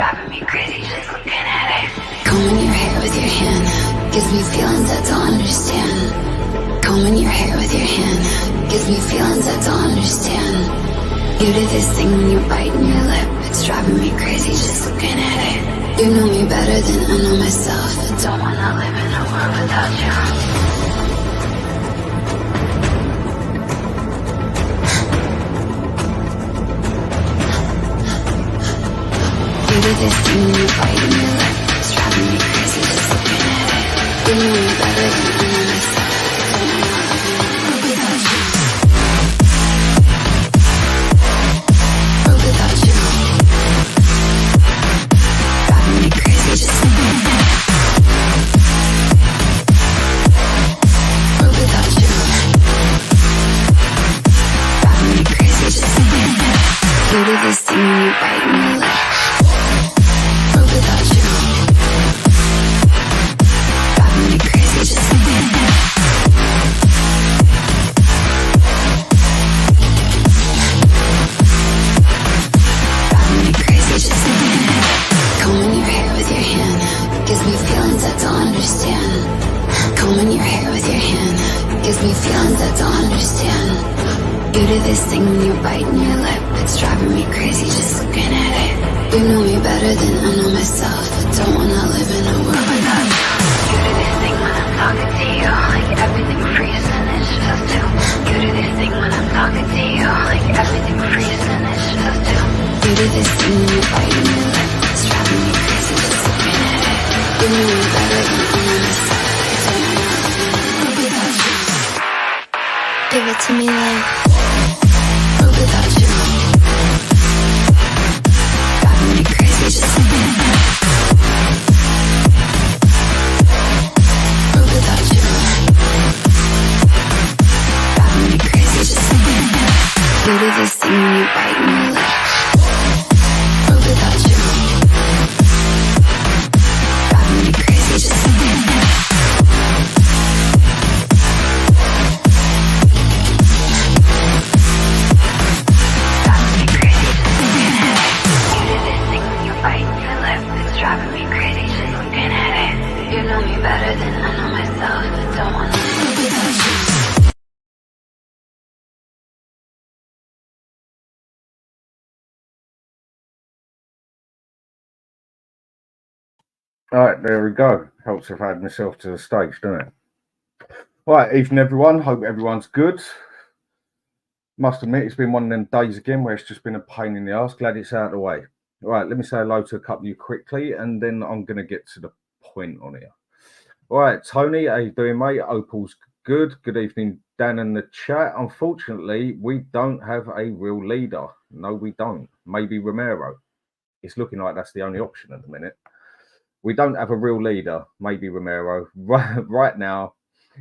driving me crazy just looking at it. Combing your hair with your hand gives me feelings I don't understand. Combing your hair with your hand gives me feelings I don't understand. You do this thing when you're biting your lip, it's driving me crazy just looking at it. You know me better than I know myself. I don't wanna live in a world without you. You do this thing when you're biting your lip, it's driving me crazy just looking at it. You know me better than I know myself. I don't wanna live in a world without you. World without you. Driving me crazy just looking at it. World without you. Driving me crazy just looking at it. You do this thing when you're biting your lip. Without you, driving me crazy just looking at it. Driving me crazy just looking at it. Combing your hair with your hand gives me feelings I don't understand. Combing your hair with your hand gives me feelings I don't understand. You do this thing when you're biting your lip, it's driving me crazy just looking at it. You know me better than I know myself. I don't wanna live in a world without you. You do this thing when I'm talking to you, like everything freezes and it's just you. You do this thing when I'm talking to you, like everything freezes and it's just you. You do this thing when you're biting your lip, it's driving me crazy just looking at it. You know me better than I know myself. I don't wanna live in a world without you. Give it to me like world without you. Driving me crazy just looking at it. World without you. Driving me crazy just looking at it. You do this thing when you're biting your lip. World without you. Driving me crazy just looking at it. Driving me crazy just looking at it. You know me better than I know myself. I don't wanna live without you. Alright, there we go. Helps if I add myself to the stage, doesn't it? Right, evening everyone. Hope everyone's good. Must admit, it's been one of them days again where it's just been a pain in the arse. Glad it's out of the way. Right, let me say hello to a couple of you quickly, and then I'm going to get to the point on here. All right, Tony, how you doing, mate? Opal's good. Good evening, Dan in the chat. Unfortunately, we don't have a real leader. No, we don't. Maybe Romero. It's looking like that's the only option at the minute. We don't have a real leader. Maybe Romero. Right now,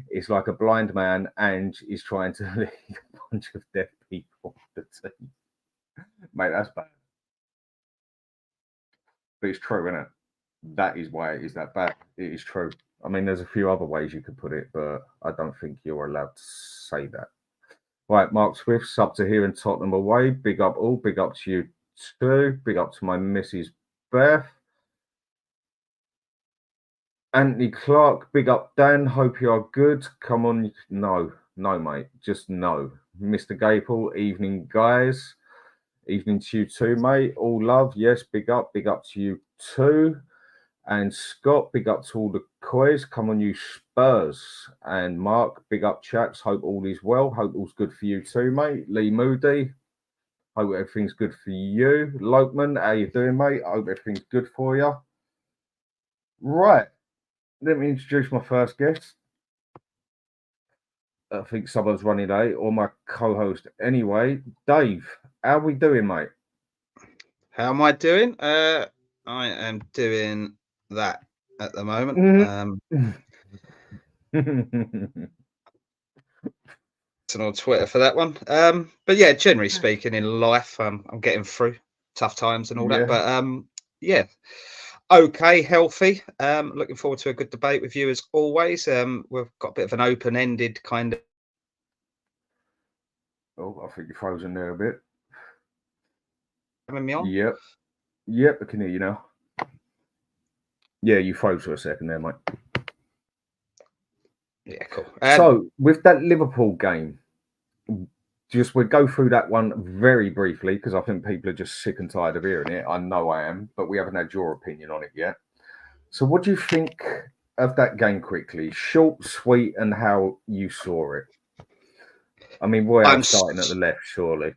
it's like a blind man, and he's trying to lead a bunch of deaf people off the team. Mate, that's bad. But it's true, isn't it? That is why it is that bad. It is true. I mean, there's a few other ways you could put it, but I don't think you're allowed to say that. Right, Mark Swift, sub to here in Tottenham away. Big up all. Big up to you too. Big up to my Mrs. Beth. Anthony Clark, big up Dan. Hope you are good. Come on. No, mate. Just no. Mr. Gapel, evening, guys. Evening to you too, mate. All love. Yes, big up. Big up to you too. And Scott, big up to all the coys. Come on, you Spurs. And Mark, big up, chaps. Hope all is well. Hope all's good for you too, mate. Lee Moody, hope everything's good for you. Lokeman, how you doing, mate? Hope everything's good for you. Right. Let me introduce my first guest. I think someone's running late, or my co-host anyway. Dave, how are we doing, mate? How am I doing? I am doing that at the moment. It's on Twitter for that one. But yeah, generally speaking, in life, I'm getting through tough times and all that. But yeah, okay, healthy. Looking forward to a good debate with you as always. We've got a bit of an open-ended kind of. Oh, I think you're frozen there a bit. Having me on? Yep, I can hear you now. Yeah, you froze for a second there, mate. Yeah, cool. So with that Liverpool game, we'll go through that one very briefly because I think people are just sick and tired of hearing it. I know I am, but we haven't had your opinion on it yet. So what do you think of that game quickly? Short, sweet, and how you saw it. I mean, Royale starting at the left, surely.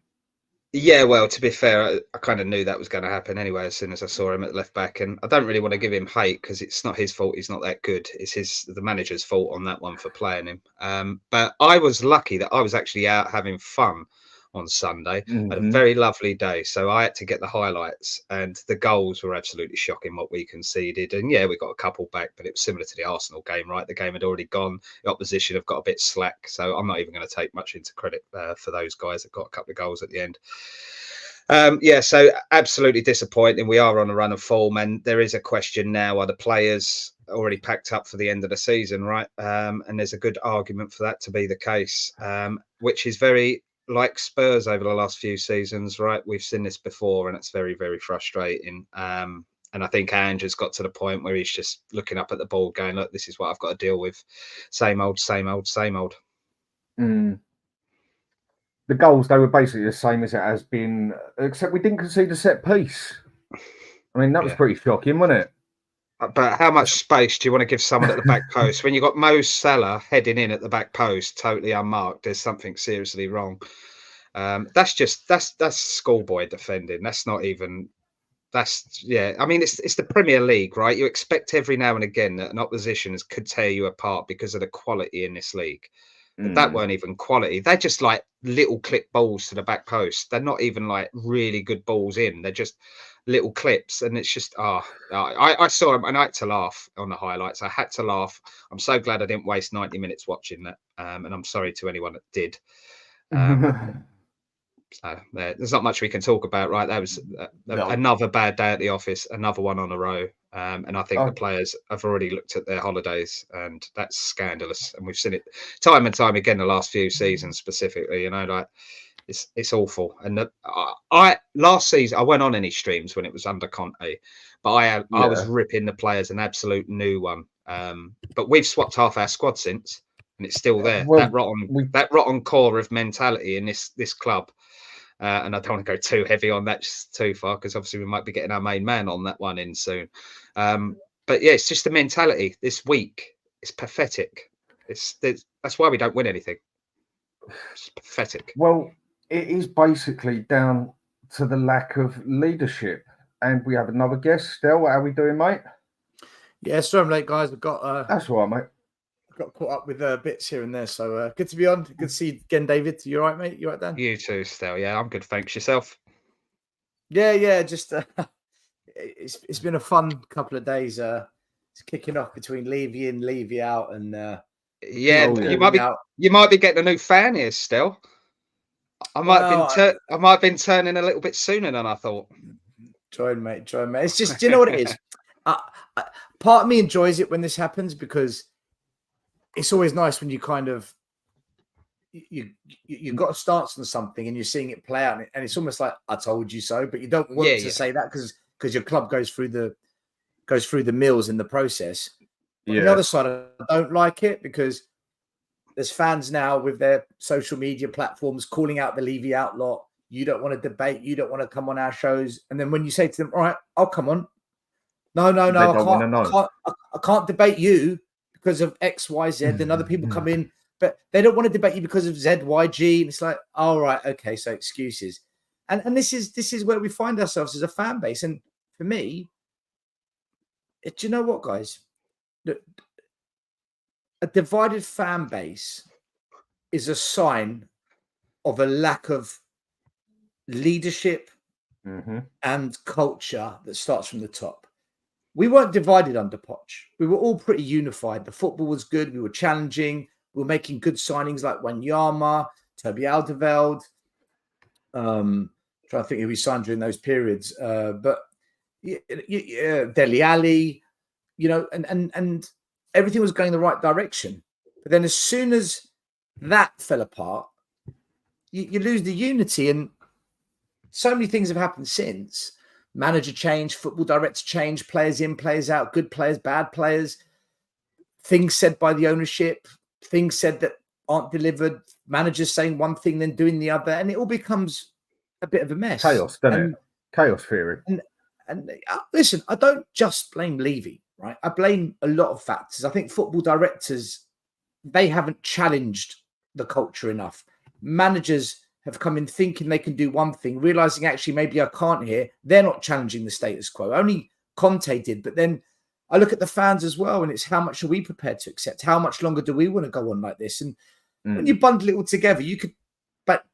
Yeah, well, to be fair, I kind of knew that was going to happen anyway as soon as I saw him at left back. And I don't really want to give him hate because it's not his fault. He's not that good. It's the manager's fault on that one for playing him. But I was lucky that I was actually out having fun on Sunday. Had a very lovely day. So I had to get the highlights, and the goals were absolutely shocking what we conceded. And yeah, we got a couple back, but it was similar to the Arsenal game, right? The game had already gone. The opposition have got a bit slack. So I'm not even going to take much into credit for those guys that got a couple of goals at the end. Yeah, so absolutely disappointing. We are on a run of form, and there is a question now: are the players already packed up for the end of the season, right? And there's a good argument for that to be the case, which is very like Spurs over the last few seasons, right? We've seen this before, and it's very, very frustrating. And I think Ange has got to the point where he's just looking up at the ball, going, "Look, this is what I've got to deal with. Same old, same old, same old." The goals, they were basically the same as it has been, except we didn't concede a set piece. I mean, that was pretty shocking, wasn't it? But how much space do you want to give someone at the back post? When you've got Mo Salah heading in at the back post, totally unmarked, there's something seriously wrong. That's schoolboy defending. That's not even. I mean, it's the Premier League, right? You expect every now and again that an opposition could tear you apart because of the quality in this league. But that weren't even quality. They're just like little clip balls to the back post. They're not even like really good balls in. They're just little clips, and it's just I saw him and I had to laugh on the highlights. I had to laugh. I'm so glad I didn't waste 90 minutes watching that, and I'm sorry to anyone that did. So there's not much we can talk about, right? That was another bad day at the office, another one on a row, and I think the players have already looked at their holidays, and that's scandalous. And we've seen it time and time again the last few seasons, specifically. You know, like it's awful. And last season I went on any streams when it was under Conte, but I was ripping the players an absolute new one. But we've swapped half our squad since, and it's still there. Well, that rotten core of mentality in this club. And I don't want to go too heavy on that, just too far, because obviously we might be getting our main man on that one in soon. But yeah, it's just the mentality this week. It's pathetic. That's why we don't win anything. It's pathetic. Well, it is basically down to the lack of leadership. And we have another guest. Stel, how are we doing, mate? Yeah, sorry I'm late, guys. I've got that's all right, mate. Got caught up with bits here and there, so good to be on. Good to see you again, David. You all right, mate? You all right, Dan? You too, Stel. Yeah, I'm good. Thanks. Yourself? Yeah. Just it's been a fun couple of days. It's kicking off between Levy in, Levy out, and you might be getting a new fan here, Stel. I might have been turning a little bit sooner than I thought. Join, mate. It's just, do you know what it is? Part of me enjoys it when this happens because it's always nice when you kind of you got a stance on something and you're seeing it play out, and it's almost like I told you so, but you don't want to say that because your club goes through the mills in the process. But on the other side, I don't like it because there's fans now with their social media platforms calling out the Levy outlaw. You don't want to debate. You don't want to come on our shows. And then when you say to them, all right, I'll come on. No, I can't debate you because of X, Y, Z. Then other people come in, but they don't want to debate you because of Z, Y, G. And it's like, all right, okay, so excuses. And this is where we find ourselves as a fan base. And for me, do you know what, guys? A divided fan base is a sign of a lack of leadership and culture that starts from the top. We weren't divided under Poch. We were all pretty unified. The football was good. We were challenging. We were making good signings like Wanyama, Toby Alderweireld. Trying to think who we signed during those periods. But Dele Alli, and everything was going the right direction. But then as soon as that fell apart, you lose the unity. And so many things have happened since manager change, football director change, players in, players out, good players, bad players, things said by the ownership, things said that aren't delivered, managers saying one thing, then doing the other. And it all becomes a bit of a mess. Chaos, doesn't it? Chaos theory. And listen, I don't just blame Levy, right? I blame a lot of factors. I think football directors, they haven't challenged the culture enough. Managers have come in thinking they can do one thing, realizing actually maybe I can't here. They're not challenging the status quo. Only Conte did. But then I look at the fans as well, and it's how much are we prepared to accept? How much longer do we want to go on like this? And when you bundle it all together, you could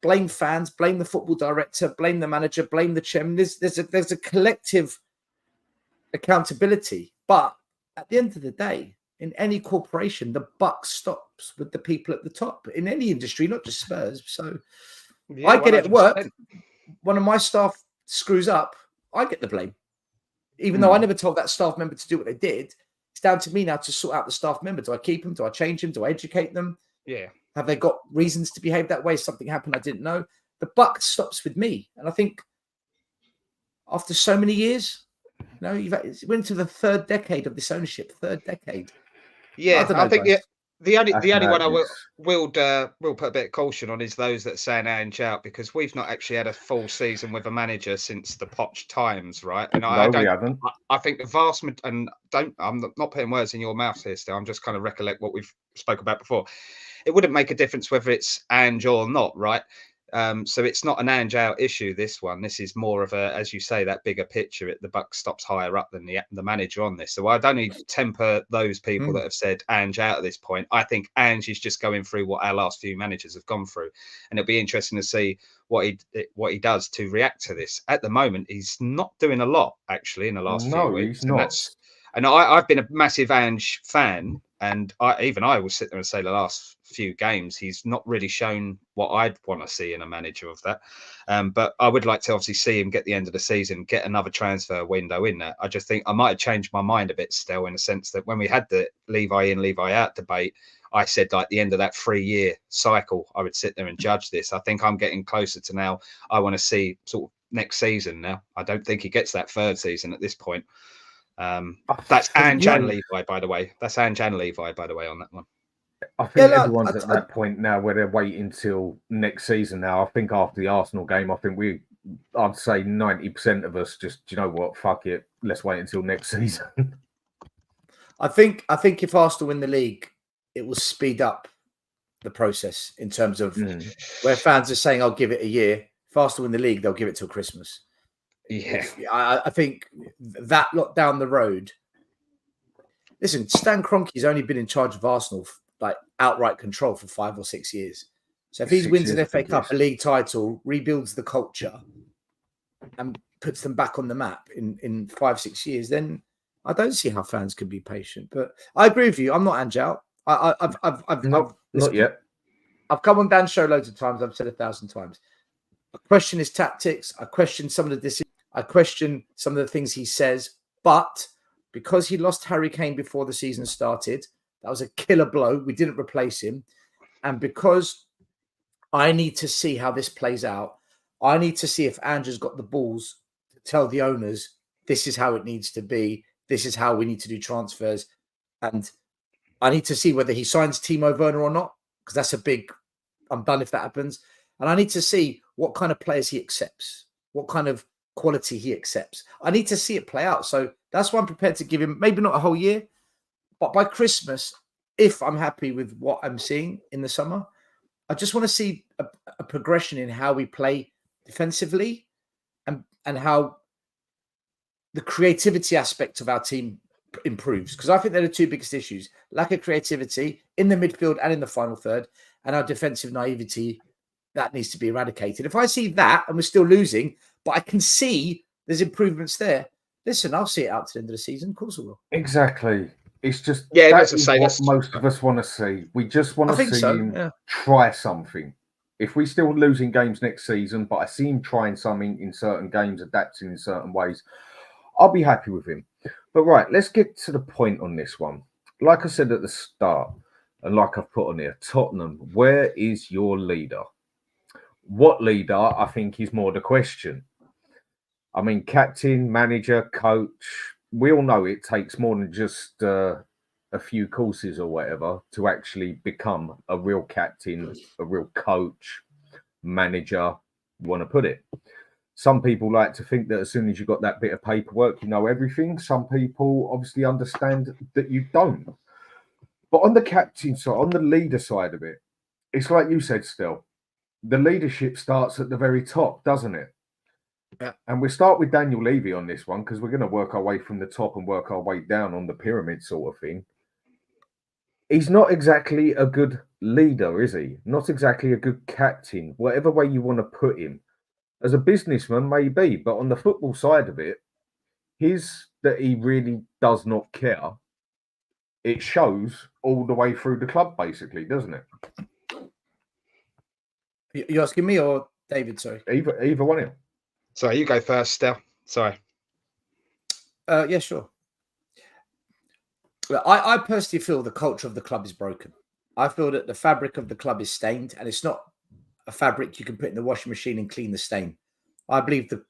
blame fans, blame the football director, blame the manager, blame the chairman. There's a collective accountability. But at the end of the day, in any corporation, the buck stops with the people at the top. In any industry, not just Spurs. So yeah, I get 100%. It at work. One of my staff screws up, I get the blame. Even though I never told that staff member to do what they did, it's down to me now to sort out the staff member. Do I keep them? Do I change them? Do I educate them? Yeah. Have they got reasons to behave that way? Something happened I didn't know. The buck stops with me. And I think after so many years, you've went into the third decade of this ownership, third decade. Yeah, I think the only one I will put a bit of caution on is those that say Ange out, because we've not actually had a full season with a manager since the Poch times, right? And we haven't. I think the vast and I'm not putting words in your mouth here, still. I'm just kind of recollect what we've spoke about before. It wouldn't make a difference whether it's Ange or not, right? So it's not an Ange out issue, this one. This is more of a, as you say, that bigger picture. The buck stops higher up than the manager on this. So I don't need to temper those people that have said Ange out at this point. I think Ange is just going through what our last few managers have gone through. And it'll be interesting to see what he does to react to this. At the moment, he's not doing a lot, actually, in the last few weeks. He's not. And I've been a massive Ange fan, and I will sit there and say the last few games he's not really shown what I'd want to see in a manager of that. But I would like to obviously see him get the end of the season, get another transfer window in there. I just think I might have changed my mind a bit still, in the sense that when we had the Levi in, Levi out debate, I said like the end of that 3-year cycle, I would sit there and judge this. I think I'm getting closer to now. I want to see sort of next season now. I don't think he gets that third season at this point. That's Ange and Levi, by the way. That's Ange and Levi, by the way, on that one. I think everyone's at that point now where they're waiting till next season now. I think after the Arsenal game, I'd say 90% of us just, you know what, fuck it, let's wait until next season. I think if Arsenal win the league, it will speed up the process in terms of where fans are saying, I'll give it a year. If Arsenal win the league, they'll give it till Christmas. Yeah, I think that lot down the road. Listen, Stan Kroenke's only been in charge of Arsenal, like outright control, for 5 or 6 years. So if he wins an FA Cup, a league title, rebuilds the culture, and puts them back on the map in 5-6 years, then I don't see how fans can be patient. But I agree with you. I'm not Ange out. Not yet. I've come on Dan's show loads of times. I've said 1,000 times. I question his tactics. I question some of the decisions. I question some of the things he says. But because he lost Harry Kane before the season started, that was a killer blow. We didn't replace him. And because I need to see how this plays out, I need to see if Andrew's got the balls to tell the owners, this is how it needs to be. This is how we need to do transfers. And I need to see whether he signs Timo Werner or not, because that's a big, I'm done if that happens. And I need to see what kind of players he accepts, what kind of quality he accepts. I need to see it play out. So that's why I'm prepared to give him maybe not a whole year, but by Christmas, if I'm happy with what I'm seeing in the summer, I just want to see a progression in how we play defensively and how the creativity aspect of our team improves. Because I think they're the two biggest issues: lack of creativity in the midfield and in the final third, and our defensive naivety. That needs to be eradicated. If I see that and we're still losing, but I can see there's improvements there, listen, I'll see it out to the end of the season. Of course I will. Exactly. It's just that's what most of us want to see. We just want to see him try something. If we're still losing games next season, but I see him trying something in certain games, adapting in certain ways, I'll be happy with him. But right, let's get to the point on this one. Like I said at the start, and like I've put on here, Tottenham, where is your leader? What leader, I think, is more the question. I mean, captain, manager, coach, we all know it takes more than just a few courses or whatever to actually become a real captain, a real coach, manager, you want to put it. Some people like to think that as soon as you've got that bit of paperwork, you know everything. Some people obviously understand that you don't. But on the captain side, on the leader side of it, it's like you said, Stel, the leadership starts at the very top, doesn't it? Yeah. And we start with Daniel Levy on this one because we're going to work our way from the top and work our way down on the pyramid sort of thing. He's not exactly a good leader, is he? Not exactly a good captain, whatever way you want to put him. As a businessman, maybe, but on the football side of it, his that he really does not care. It shows all the way through the club, basically, doesn't it? You're asking me or David? Sorry. Either one of you. Sorry, you go first, Stel. Sorry. Yeah, sure. Well, I personally feel the culture of the club is broken. I feel that the fabric of the club is stained, and it's not a fabric you can put in the washing machine and clean the stain. I believe the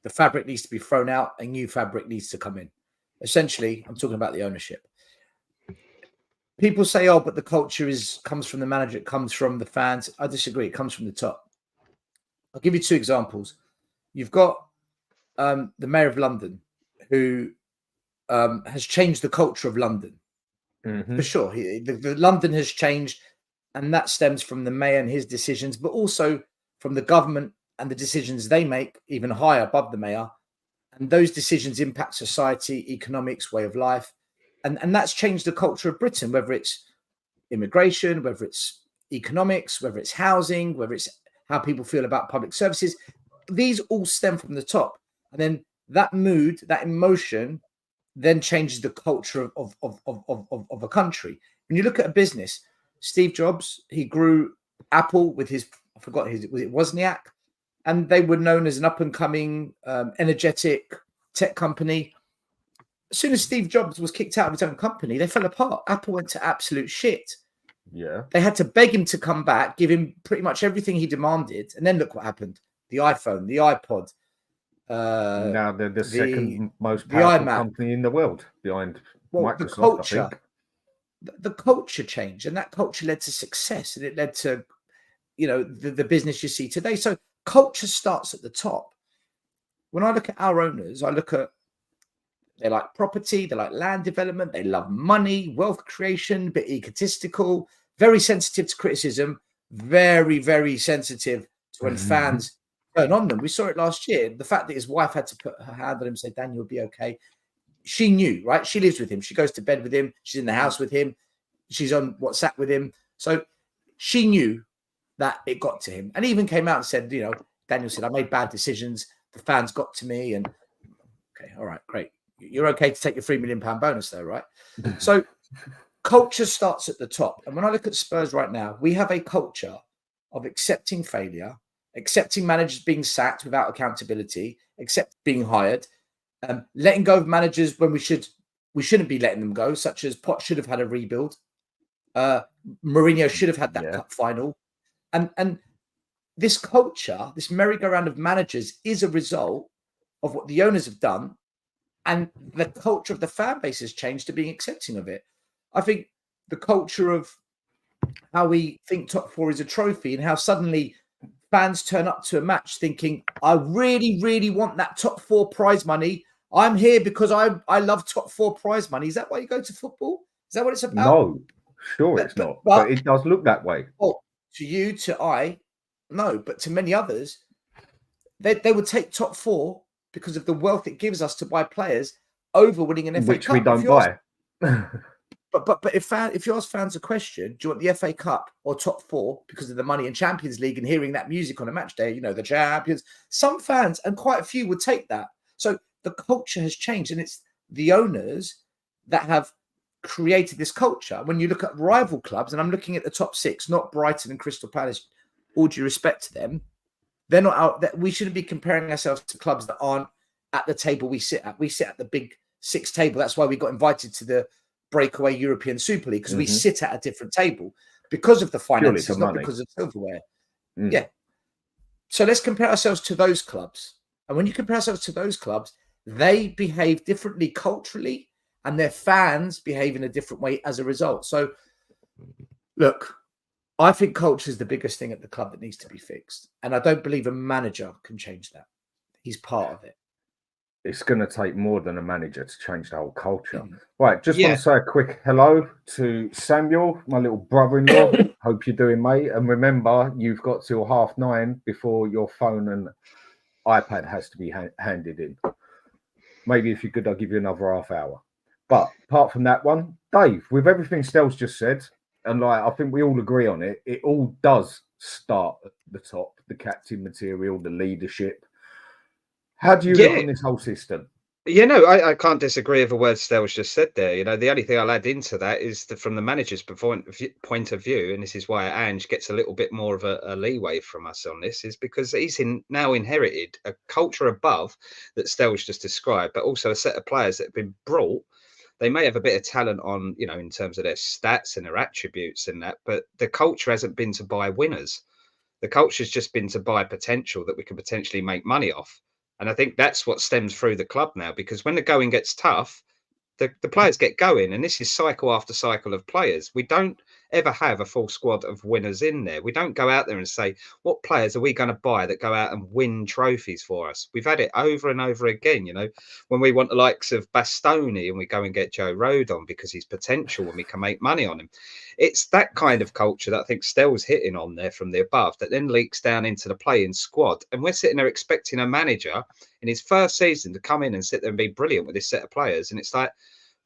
fabric needs to be thrown out, and new fabric needs to come in. Essentially, I'm talking about the ownership. People say, "Oh, but the culture comes from the manager, it comes from the fans." I disagree. It comes from the top. I'll give you two examples. You've got the mayor of London, who has changed the culture of London. For sure. The London has changed, and that stems from the mayor and his decisions, but also from the government and the decisions they make, even higher above the mayor. And those decisions impact society, economics, way of life. And that's changed the culture of Britain, whether it's immigration, whether it's economics, whether it's housing, whether it's how people feel about public services. These all stem from the top. And then that mood, that emotion, then changes the culture of a country. When you look at a business, Steve Jobs, he grew Apple with his, I forgot his, was it Wozniak? And they were known as an up-and-coming, energetic tech company. As soon as Steve Jobs was kicked out of his own company, they fell apart. Apple went to absolute shit. Yeah. They had to beg him to come back, give him pretty much everything he demanded. And then look what happened. The iPhone, the iPod. Now they're the second most powerful company in the world behind Microsoft, the culture, I think. The culture changed, and that culture led to success, and it led to, the business you see today. So culture starts at the top. When I look at our owners, they like property, they like land development, they love money, wealth creation, a bit egotistical, very sensitive to criticism, very, very sensitive to when fans turn on them. We saw it last year. The fact that his wife had to put her hand on him and say, "Daniel will be okay." She knew, right? She lives with him. She goes to bed with him. She's in the house with him. She's on WhatsApp with him. So she knew that it got to him. And he even came out and said, Daniel said, "I made bad decisions. The fans got to me." And okay, all right, great. You're okay to take your £3 million bonus though, right? So culture starts at the top. And when I look at Spurs right now, we have a culture of accepting failure, accepting managers being sacked without accountability, accept being hired, letting go of managers when we shouldn't be letting them go, such as Poch should have had a rebuild. Mourinho should have had that cup final. And this culture, this merry-go-round of managers is a result of what the owners have done. And the culture of the fan base has changed to being accepting of it. I think the culture of how we think top four is a trophy and how suddenly fans turn up to a match thinking, "I really, really want that top four prize money. I'm here because I love top four prize money." Is that why you go to football? Is that what it's about? No, sure it's not. But it does look that way. Well, to you, to I, no. But to many others, they would take top four because of the wealth it gives us to buy players over winning an FA Cup. Which we don't buy. But if you ask fans a question, do you want the FA Cup or top four because of the money in Champions League and hearing that music on a match day, the champions, some fans and quite a few would take that. So the culture has changed, and it's the owners that have created this culture. When you look at rival clubs, and I'm looking at the top six, not Brighton and Crystal Palace, all due respect to them, they're not out. We shouldn't be comparing ourselves to clubs that aren't at the table we sit at. We sit at the big six table. That's why we got invited to the breakaway European Super League, because we sit at a different table because of the finances, not because of silverware. Yeah. So let's compare ourselves to those clubs. And when you compare ourselves to those clubs, they behave differently culturally, and their fans behave in a different way as a result. So, look, I think culture is the biggest thing at the club that needs to be fixed. And I don't believe a manager can change that. He's part of it. It's going to take more than a manager to change the whole culture. Right, just want to say a quick hello to Samuel, my little brother-in-law. Hope you're doing, mate. And remember, you've got till 9:30 before your phone and iPad has to be handed in. Maybe if you're good, I'll give you another half hour. But apart from that one, Dave, with everything Stel's just said, and like I think we all agree on it, it all does start at the top, the captain material, the leadership. How do you look on this whole system? I can't disagree with a word Stel's just said there. The only thing I'll add into that is from the manager's point of view, and this is why Ange gets a little bit more of a leeway from us on this, is because he's now inherited a culture above that Stel's just described, but also a set of players that have been brought. They may have a bit of talent on, in terms of their stats and their attributes and that, but the culture hasn't been to buy winners. The culture's just been to buy potential that we can potentially make money off. And I think that's what stems through the club now, because when the going gets tough, the players get going. And this is cycle after cycle of players. We don't ever have a full squad of winners in there. We don't go out there and say, what players are we going to buy that go out and win trophies for us? We've had it over and over again, when we want the likes of Bastoni and we go and get Joe Rodon because he's potential and we can make money on him. It's that kind of culture that I think Stel's hitting on there from the above that then leaks down into the playing squad. And we're sitting there expecting a manager in his first season to come in and sit there and be brilliant with this set of players. And it's like,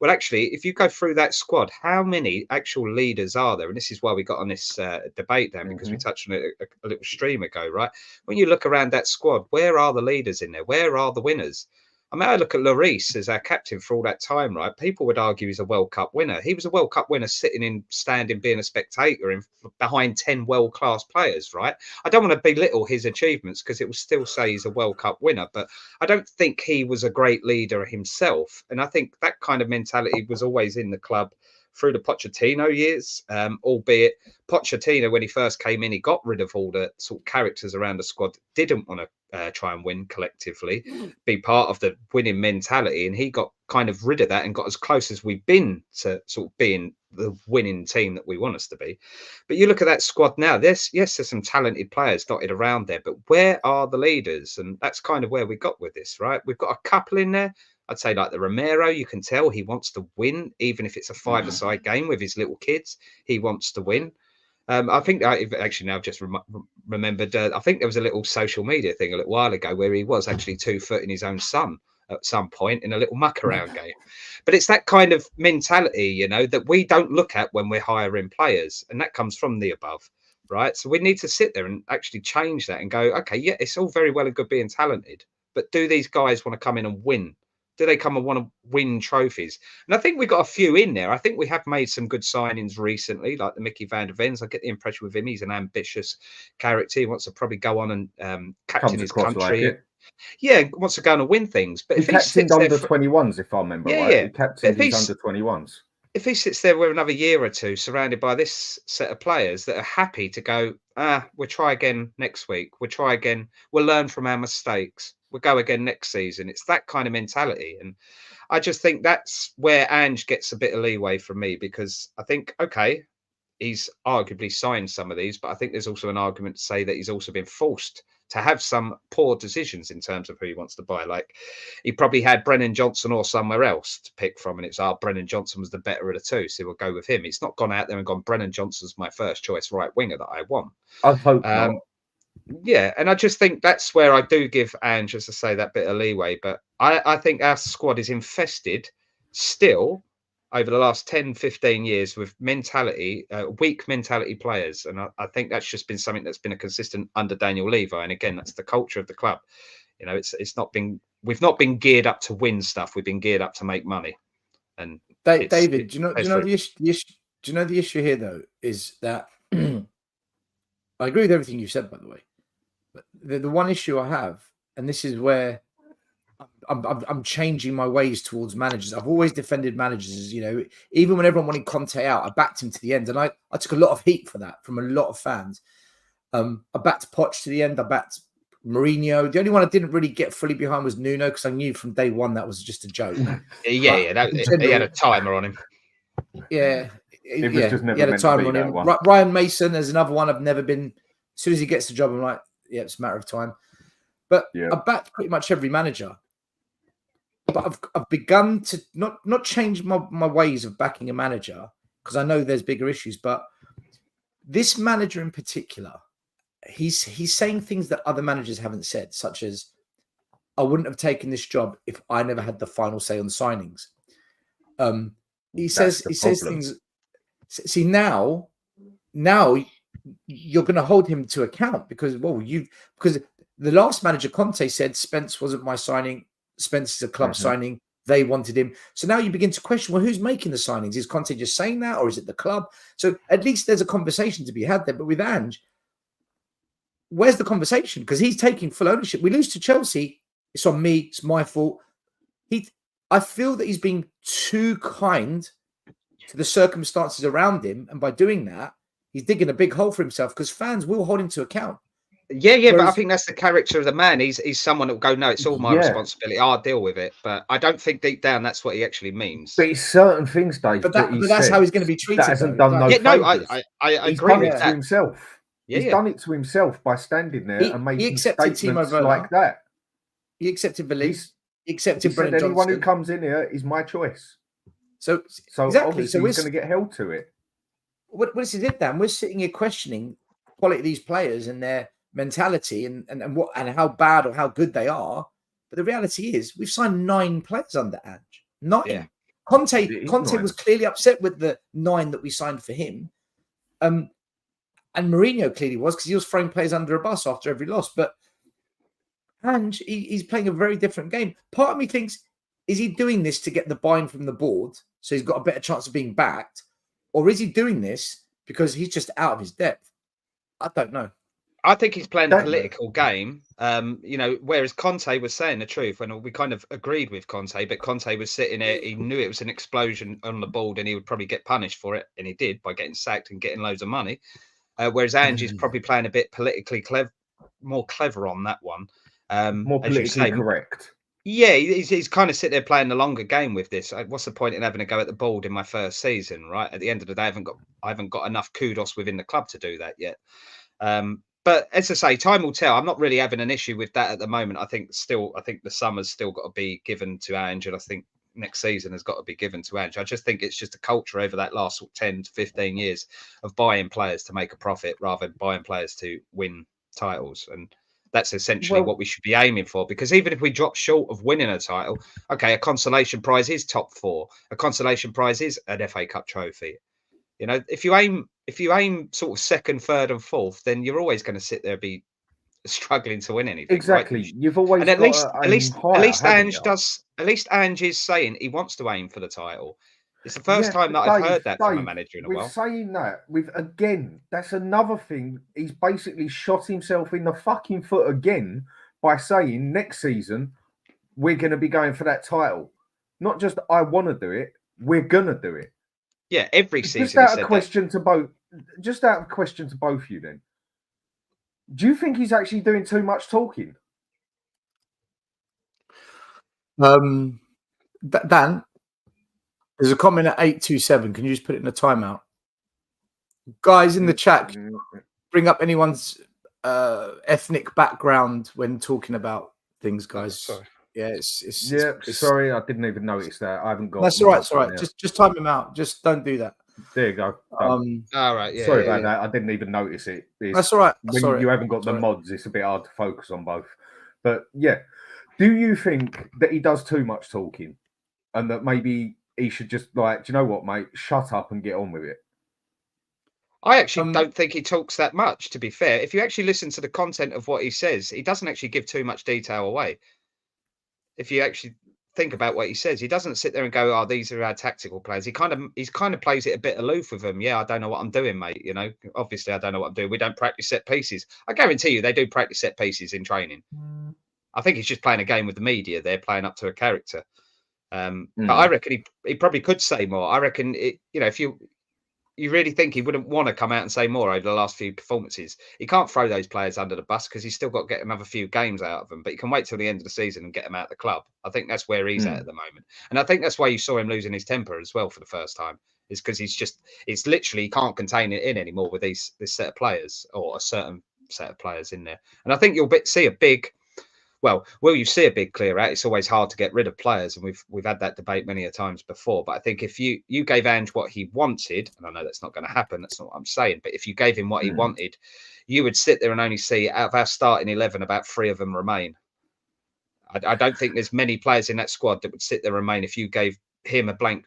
well, actually, if you go through that squad, how many actual leaders are there? And this is why we got on this debate then, because we touched on it a little stream ago, right? When you look around that squad, where are the leaders in there? Where are the winners? I mean, I look at Lloris as our captain for all that time, right? People would argue he's a World Cup winner. He was a World Cup winner standing, being a spectator behind 10 world-class players, right? I don't want to belittle his achievements because it will still say he's a World Cup winner, but I don't think he was a great leader himself. And I think that kind of mentality was always in the club through the Pochettino years, albeit Pochettino, when he first came in, he got rid of all the sort of characters around the squad that didn't want to try and win collectively, be part of the winning mentality. And he got kind of rid of that and got as close as we've been to sort of being the winning team that we want us to be. But you look at that squad now, there's some talented players dotted around there, but where are the leaders? And that's kind of where we got with this, right? We've got a couple in there. I'd say like the Romero, you can tell he wants to win, even if it's a five-a-side game with his little kids. He wants to win. I think actually now I've just remembered, I think there was a little social media thing a little while ago where he was actually 2-footing his own son at some point in a little muck around game. But it's that kind of mentality, that we don't look at when we're hiring players. And that comes from the above, right? So we need to sit there and actually change that and go, okay, yeah, it's all very well and good being talented, but do these guys want to come in and win? Do they come and want to win trophies? And I think we've got a few in there. I think we have made some good signings recently, like the Mickey van der Vens. I get the impression with him, he's an ambitious character. He wants to probably go on and captain his country. Yeah, wants to go on and win things. But he captained under 21s, if I remember right. He captained his under 21s. If he sits there with another year or two surrounded by this set of players that are happy to go, we'll try again next week. We'll try again. We'll learn from our mistakes. We'll go again next season. It's that kind of mentality. And I just think that's where Ange gets a bit of leeway from me, because I think, okay, he's arguably signed some of these, but I think there's also an argument to say that he's also been forced to have some poor decisions in terms of who he wants to buy. Like he probably had Brennan Johnson or somewhere else to pick from, and it's Brennan Johnson was the better of the two, so we'll go with him. It's not gone out there and gone, Brennan Johnson's my first choice right winger that I want. I hope not. Yeah, and I just think that's where I do give Ange, as I say, that bit of leeway. But I think our squad is infested still over the last 10, 15 years with mentality, weak mentality players. And I think that's just been something that's been a consistent under Daniel Levy. And again, that's the culture of the club. It's not been, we've not been geared up to win stuff. We've been geared up to make money. And David, do you know the issue here though, is that I agree with everything you said, by the way, but the one issue I have, and this is where I'm changing my ways towards managers. I've always defended managers, even when everyone wanted Conte out, I backed him to the end. And I took a lot of heat for that from a lot of fans. I backed Poch to the end. I backed Mourinho. The only one I didn't really get fully behind was Nuno, because I knew from day one that was just a joke. He had a timer on him. Yeah, It was just never he had a meant to timer be on that him. one. Ryan Mason is another one I've never been. As soon as he gets the job, I'm like, yeah, it's a matter of time. But I've backed pretty much every manager. But I've begun to not change my ways of backing a manager, because I know there's bigger issues. But this manager in particular, he's saying things that other managers haven't said, such as, I wouldn't have taken this job if I never had the final say on signings. He says things. See, now you're going to hold him to account, because the last manager, Conte, said Spence wasn't my signing. Spence is a club signing. They wanted him. So now you begin to question, well, who's making the signings? Is Conte just saying that, or is it the club? So at least there's a conversation to be had there. But with Ange, where's the conversation? Because he's taking full ownership. We lose to Chelsea. It's on me. It's my fault. I feel that he's being too kind to the circumstances around him. And by doing that, he's digging a big hole for himself, because fans will hold him to account. Yeah, whereas, but I think that's the character of the man. He's someone that will go, no, it's all my responsibility. I'll deal with it. But I don't think deep down that's what he actually means. But it's certain things, Dave. But that's how he's going to be treated. That hasn't done no favours. I he's agree done with it that. to himself. He's done it to himself by standing there and making statements like that. He accepted Belize. He accepted Brennan Johnson. Anyone who comes in here is my choice. So exactly. Obviously he's going to get held to it. What is it, Dan? We're sitting here questioning the quality of these players and their mentality and how bad or how good they are. But the reality is, we've signed 9 players under Ange. 9. Yeah. Conte was clearly upset with the 9 that we signed for him. And Mourinho clearly was, because he was throwing players under a bus after every loss. But Ange, he's playing a very different game. Part of me thinks, is he doing this to get the buy-in from the board, so he's got a better chance of being backed? Or is he doing this because he's just out of his depth? I don't know. I think he's playing a political game. Whereas Conte was saying the truth, when we kind of agreed with Conte, but Conte was sitting there, he knew it was an explosion on the board and he would probably get punished for it. And he did, by getting sacked and getting loads of money. Whereas Ange is probably playing a bit politically more clever on that one. More politically correct. Yeah, he's kind of sitting there playing the longer game with this. What's the point in having a go at the board in my first season, right? At the end of the day, I haven't got enough kudos within the club to do that yet. But as I say, time will tell. I'm not really having an issue with that at the moment. I think the summer's still got to be given to Ange, and I think next season has got to be given to Ange. I just think it's just a culture over that last 10 to 15 years of buying players to make a profit rather than buying players to win titles. And that's essentially what we should be aiming for, because even if we drop short of winning a title, okay, a consolation prize is top 4. A consolation prize is an FA Cup trophy. You know, if you aim sort of 2nd, 3rd, and 4th, then you're always going to sit there be struggling to win anything. Exactly. Right? You've always and at least Ange is saying he wants to aim for the title. It's the first time that I've heard that from a manager in a while. Saying that, that's another thing. He's basically shot himself in the fucking foot again by saying next season we're going to be going for that title. Not just I want to do it, we're going to do it. Yeah, every season. Just out of question to both of you then. Do you think he's actually doing too much talking? Dan, there's a comment at 827. Can you just put it in a timeout? Guys in the chat, bring up anyone's ethnic background when talking about things, guys. Sorry. Yeah, it's sorry, I didn't even notice that. I haven't got. That's all right. It's all right. Just time him out. Just don't do that. There you go. All right. Yeah. Sorry about that. I didn't even notice it. That's all right. When you haven't got the mods, it's a bit hard to focus on both. But yeah, do you think that he does too much talking, and that maybe he should just do you know what, mate? Shut up and get on with it. I actually don't think he talks that much, to be fair. If you actually listen to the content of what he says, he doesn't actually give too much detail away. If you actually think about what he says, he doesn't sit there and go, "Oh, these are our tactical players." He kind of plays it a bit aloof with them. Yeah, I don't know what I'm doing, mate. You know, obviously I don't know what I'm doing. We don't practice set pieces. I guarantee you they do practice set pieces in training. I think he's just playing a game with the media. They're playing up to a character. But I reckon he probably could say more. I reckon if you you really think he wouldn't want to come out and say more over the last few performances? He can't throw those players under the bus because he's still got to get another few games out of them. But he can wait till the end of the season and get them out of the club. I think that's where he's at the moment, and I think that's why you saw him losing his temper as well for the first time. Is because it's literally he can't contain it in anymore with this set of players or a certain set of players in there. And I think you'll see a big. Well, will you see a big clear out? It's always hard to get rid of players, and we've had that debate many a times before. But I think if you gave Ange what he wanted, and I know that's not going to happen, that's not what I'm saying. But if you gave him what he wanted, you would sit there and only see out of our starting 11, about 3 of them remain. I don't think there's many players in that squad that would sit there and remain if you gave him a blank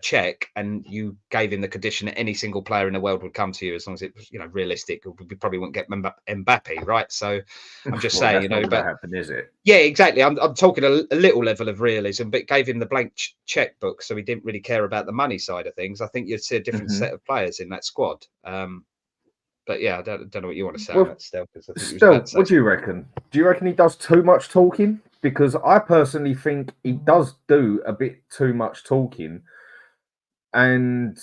check and you gave him the condition that any single player in the world would come to you, as long as it was realistic. We probably wouldn't get Mbappe, right? So I'm just saying, that's not going to happen, is it? Yeah, exactly. I'm talking a little level of realism, but gave him the blank checkbook, so he didn't really care about the money side of things. I think you'd see a different set of players in that squad. But yeah, I don't know what you want to say on that, Stel. What do you reckon? Do you reckon he does too much talking? Because I personally think he does do a bit too much talking. And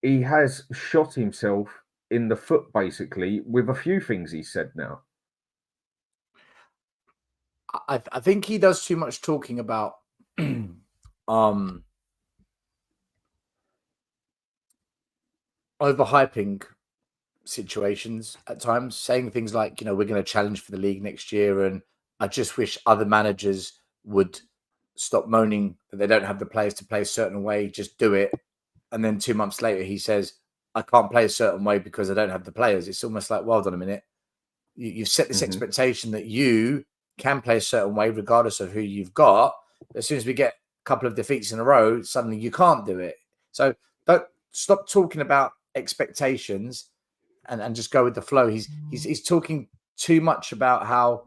he has shot himself in the foot, basically, with a few things he said now. I think he does too much talking about overhyping situations at times, saying things like, we're going to challenge for the league next year, and I just wish other managers would stop moaning that they don't have the players to play a certain way, just do it. And then 2 months later, he says, I can't play a certain way because I don't have the players. It's almost like, well done a minute. You've set this expectation that you can play a certain way regardless of who you've got. As soon as we get a couple of defeats in a row, suddenly you can't do it. So don't stop talking about expectations and just go with the flow. He's talking too much about how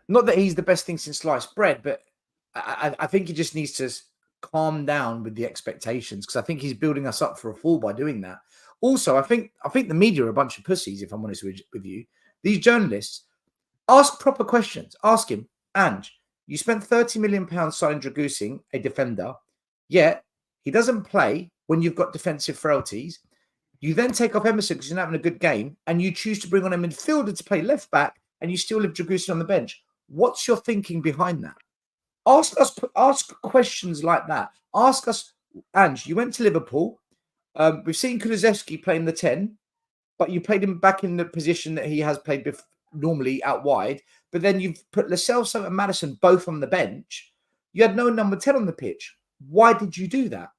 not that he's the best thing since sliced bread, but I think he just needs to calm down with the expectations, because I think he's building us up for a fall by doing that. Also, I think the media are a bunch of pussies, if I'm honest with you. These journalists, ask proper questions. Ask him, Ange, you spent £30 million signing Dragusin, a defender, yet he doesn't play when you've got defensive frailties. You then take off Emerson because you're not having a good game, and you choose to bring on a midfielder to play left back, and you still leave Dragusin on the bench. What's your thinking behind that? Ask questions like that. Ask us, Ange, you went to Liverpool. We've seen Kulusevski playing the 10, but you played him back in the position that he has played normally out wide. But then you've put Lo Celso and Maddison both on the bench. You had no number 10 on the pitch. Why did you do that?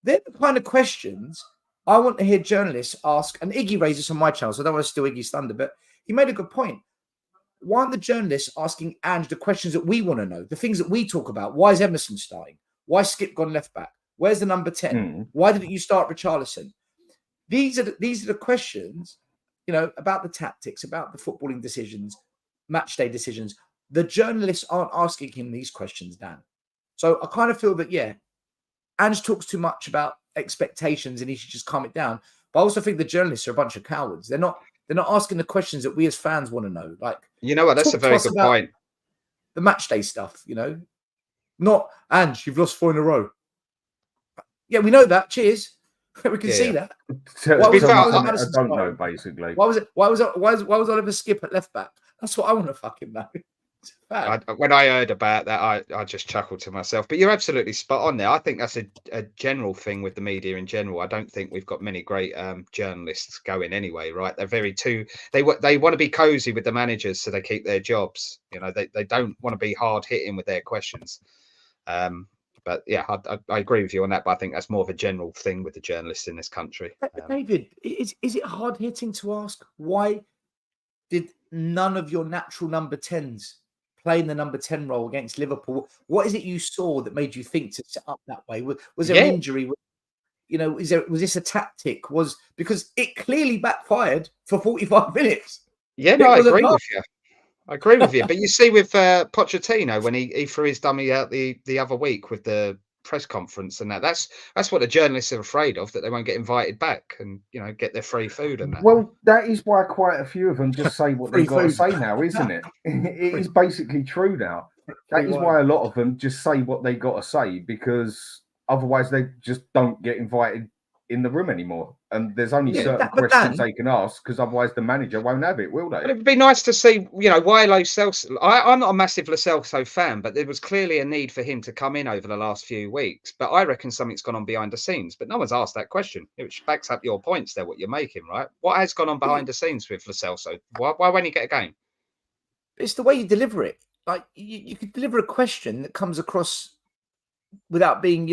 They're the kind of questions I want to hear journalists ask. And Iggy raised this on my channel, so I don't want to steal Iggy's thunder, but he made a good point. Why aren't the journalists asking Ange the questions that we want to know, the things that we talk about? Why is Emerson starting? Why is Skip gone left back? Where's the number 10? Why didn't you start Richarlison? These are the questions, about the tactics, about the footballing decisions, match day decisions. The journalists aren't asking him these questions, Dan. So I kind of feel that, Ange talks too much about expectations and he should just calm it down. But I also think the journalists are a bunch of cowards. They're not asking the questions that we as fans want to know. Like, that's a very good point. The match day stuff, not Ange, you've lost 4 in a row. Yeah, we know that. Cheers. We can see that. I don't know, basically. Why was Oliver Skip at left back? That's what I want to fucking know. When I heard about that, I just chuckled to myself. But you're absolutely spot on there. I think that's a general thing with the media in general. I don't think we've got many great journalists going anyway, right? They're they want to be cozy with the managers so they keep their jobs. They don't want to be hard hitting with their questions. But yeah, I agree with you on that. But I think that's more of a general thing with the journalists in this country. David, is it hard hitting to ask why did none of your natural number 10s play in the number 10 role against Liverpool? What is it you saw that made you think to set up that way? Was there an injury? Was this a tactic? Because it clearly backfired for 45 minutes. Yeah, no, I agree with you. I agree with you. But you see with Pochettino, when he threw his dummy out the other week with the press conference and that's what the journalists are afraid of, that they won't get invited back and get their free food and that. Well, that is why quite a few of them just say what they've got to say now, isn't it? It is basically true now. That is why a lot of them just say what they got to say, because Otherwise, they just don't get invited in the room anymore. And there's only certain but questions Dan, they can ask, because otherwise the manager won't have it, will But they? it would be nice to see, why Lo Celso. I'm not a massive Lo Celso fan, but there was clearly a need for him to come in over the last few weeks. But I reckon something's gone on behind the scenes. But no one's asked that question, which backs up your points there, what you're making, right? What has gone on behind the scenes with Lo Celso? Why won't he get a game? it's the way you deliver it. Like you could deliver a question that comes across without being,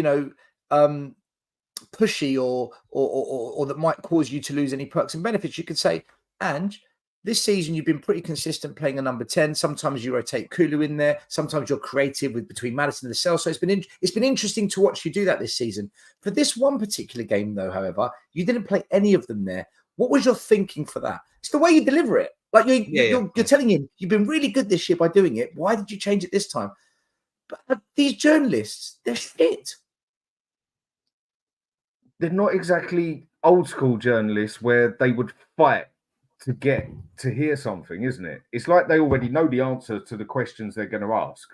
pushy or that might cause you to lose any perks and benefits. You could say, Ange, this season you've been pretty consistent playing a number 10. Sometimes you rotate Kulu in there. Sometimes you're creative with between Maddison and the cell. So it's been interesting to watch you do that this season. For this one particular game, though, however, you didn't play any of them there. What was your thinking for that? It's the way you deliver it. Like you're telling him you've been really good this year by doing it. Why did you change it this time? But these journalists, they're shit. They're not exactly old school journalists where they would fight to get to hear something, isn't it? It's like they already know the answer to the questions they're going to ask.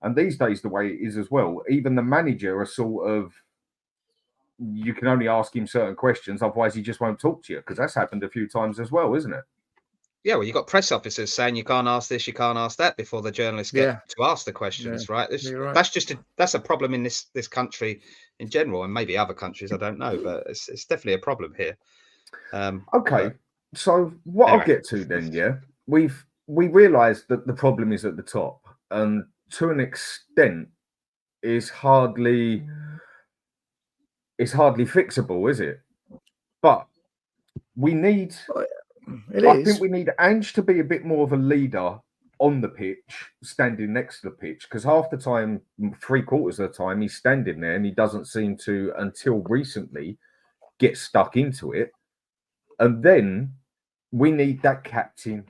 And these days, the way it is as well, even the manager are sort of, you can only ask him certain questions, otherwise he just won't talk to you, because that's happened a few times as well, isn't it? Yeah, well, you've got press officers saying you can't ask this, you can't ask that before the journalists get to ask the questions, right? Right? That's a problem in this country in general, and maybe other countries, I don't know, but it's definitely a problem here. Okay, so what anyway. I'll get to then, we realise that the problem is at the top, and to an extent, is hardly fixable, is it? But we need. I think we need Ange to be a bit more of a leader on the pitch, standing next to the pitch, because half the time, 3/4 of the time, he's standing there and he doesn't seem to, until recently, get stuck into it. And then we need that captain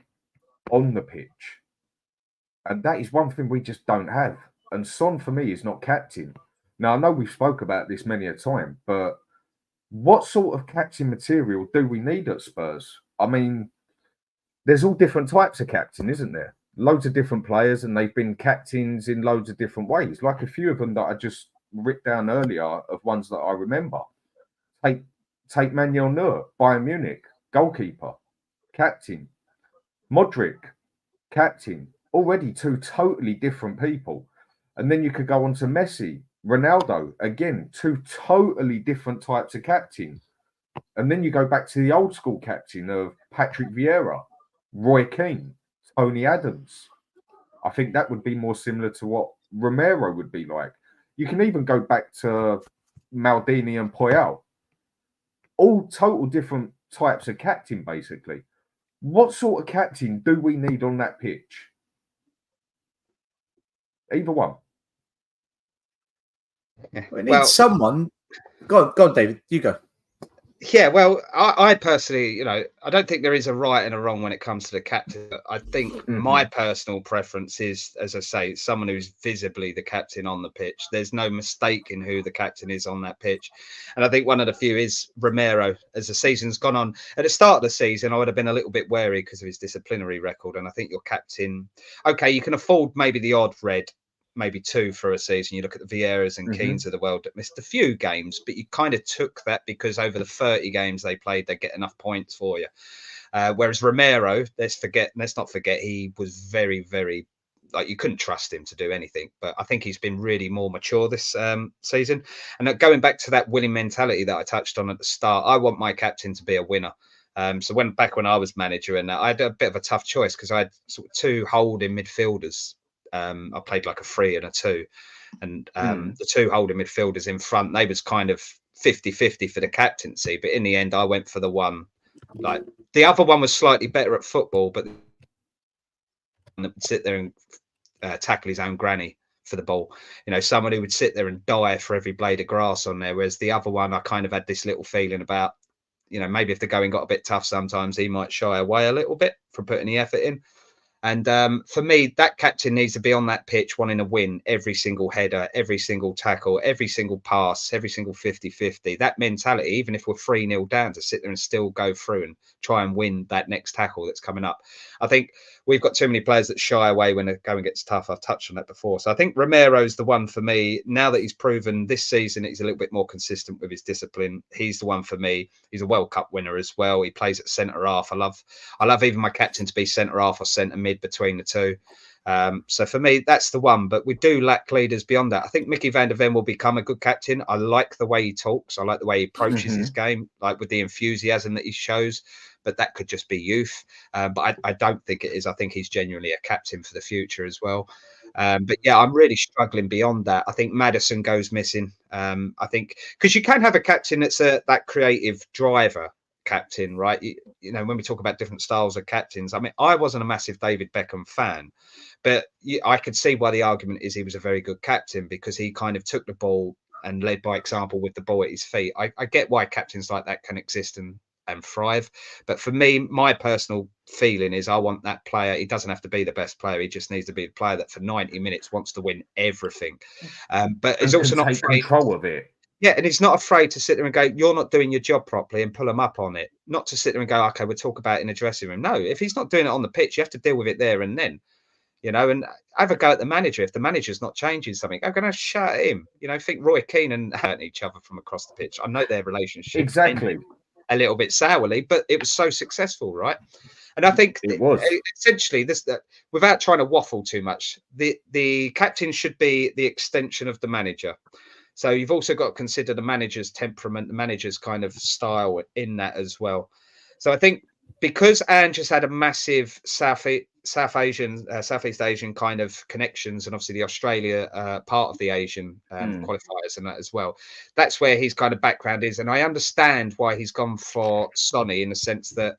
on the pitch. And that is one thing we just don't have. And Son, for me, is not captain. Now, I know we've spoke about this many a time, but what sort of captain material do we need at Spurs? I mean, there's all different types of captain, isn't there? Loads of different players, and they've been captains in loads of different ways. Like a few of them that I just writ down earlier of ones that I remember. Take Manuel Neuer, Bayern Munich, goalkeeper, captain. Modric, captain. Already two totally different people. And then you could go on to Messi, Ronaldo, again, two totally different types of captain. And then you go back to the old school captain of Patrick Vieira, Roy Keane, Tony Adams. I think that would be more similar to what Romero would be like. You can even go back to Maldini and Puyol. All total different types of captain, basically. What sort of captain do we need on that pitch? Either one. We need someone. Go on, David. You go. Yeah, well, I personally, I don't think there is a right and a wrong when it comes to the captain. I think my personal preference is, as I say, someone who's visibly the captain on the pitch. There's no mistake in who the captain is on that pitch. And I think one of the few is Romero. As the season's gone on, at the start of the season, I would have been a little bit wary because of his disciplinary record. And I think your captain, okay, you can afford maybe the odd red, maybe two for a season. You look at the Vieiras and Keanes of the world that missed a few games, but you kind of took that because over the 30 games they played, they get enough points for you. Whereas Romero, let's not forget, he was very, very, like, you couldn't trust him to do anything. But I think he's been really more mature this season. And going back to that winning mentality that I touched on at the start, I want my captain to be a winner. So when I was manager, and I had a bit of a tough choice because I had sort of two holding midfielders. I played like a 3 and a 2, and the two holding midfielders in front, they was kind of 50-50 for the captaincy. But in the end, I went for the one. Like the other one was slightly better at football, but would sit there and tackle his own granny for the ball. Someone who would sit there and die for every blade of grass on there. Whereas the other one, I kind of had this little feeling about, maybe if the going got a bit tough sometimes, he might shy away a little bit from putting the effort in. And for me, that captain needs to be on that pitch wanting to win every single header, every single tackle, every single pass, every single 50-50. That mentality, even if we're 3-0 down, to sit there and still go through and try and win that next tackle that's coming up. I think we've got too many players that shy away when the going gets tough. I've touched on that before. So I think Romero's the one for me. Now that he's proven this season he's a little bit more consistent with his discipline, he's the one for me. He's a World Cup winner as well. He plays at centre half. I love even my captain to be centre half or centre mid between the two. So for me, that's the one. But we do lack leaders beyond that. I think Mickey van der Ven will become a good captain. I like the way he talks. I like the way he approaches his game, like with the enthusiasm that he shows. But that could just be youth. But I don't think it is. I think he's genuinely a captain for the future as well. But yeah, I'm really struggling beyond that. I think Maddison goes missing. I think because you can have a captain that's that creative driver captain, right? You know, when we talk about different styles of captains, I mean, I wasn't a massive David Beckham fan, but I could see why the argument is he was a very good captain because he kind of took the ball and led by example with the ball at his feet. I get why captains like that can exist and thrive. But for me, my personal feeling is I want that player. He doesn't have to be the best player. He just needs to be a player that for 90 minutes wants to win everything. But he's also not afraid control of it. Yeah, and he's not afraid to sit there and go, you're not doing your job properly and pull him up on it. Not to sit there and go, okay, we'll talk about it in the dressing room. No, if he's not doing it on the pitch, you have to deal with it there and then. You know, and have a go at the manager. If the manager's not changing something, I'm going to shout at him. You know, think Roy Keane and hurt each other from across the pitch. I know their relationship exactly a little bit sourly, but it was so successful, right? And I think it was essentially this. Without trying to waffle too much, the captain should be the extension of the manager. So you've also got to consider the manager's temperament, the manager's kind of style in that as well. So I think because Ange has had a massive Southeast Asian kind of connections, and obviously the Australia part of the Asian qualifiers and that as well. That's where his kind of background is, and I understand why he's gone for Sonny in the sense that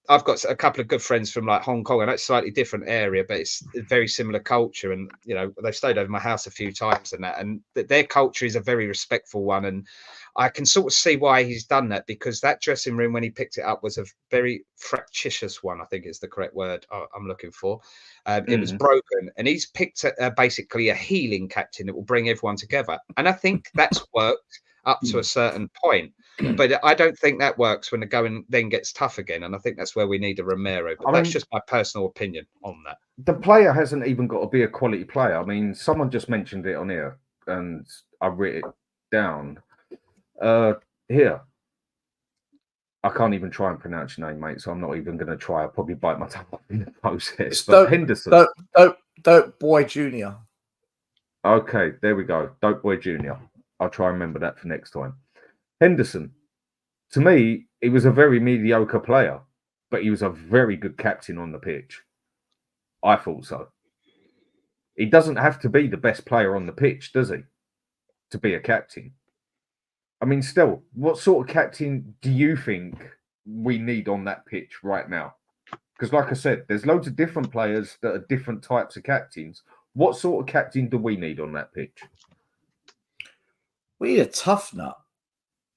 I've got a couple of good friends from like Hong Kong, and that's a slightly different area, but it's a very similar culture. And you know, they've stayed over my house a few times and that, and their culture is a very respectful one. And I can sort of see why he's done that, because that dressing room when he picked it up was a very fractious one. I think is the correct word I'm looking for. It was broken, and he's picked basically a healing captain that will bring everyone together. And I think that's worked up to a certain point. But I don't think that works when the going then gets tough again. And I think that's where we need a Romero. But that's just my personal opinion on that. The player hasn't even got to be a quality player. I mean, someone just mentioned it on here and I wrote it down. Here. I can't even try and pronounce your name, mate, so I'm not even going to try. I'll probably bite my tongue off in the process. But Henderson. Dope Boy Jr. Okay, there we go. Dope Boy Jr. I'll try and remember that for next time. Henderson, to me, he was a very mediocre player, but he was a very good captain on the pitch. I thought so. He doesn't have to be the best player on the pitch, does he? To be a captain. I mean, still, what sort of captain do you think we need on that pitch right now? Because like I said, there's loads of different players that are different types of captains. What sort of captain do we need on that pitch? We need a tough nut.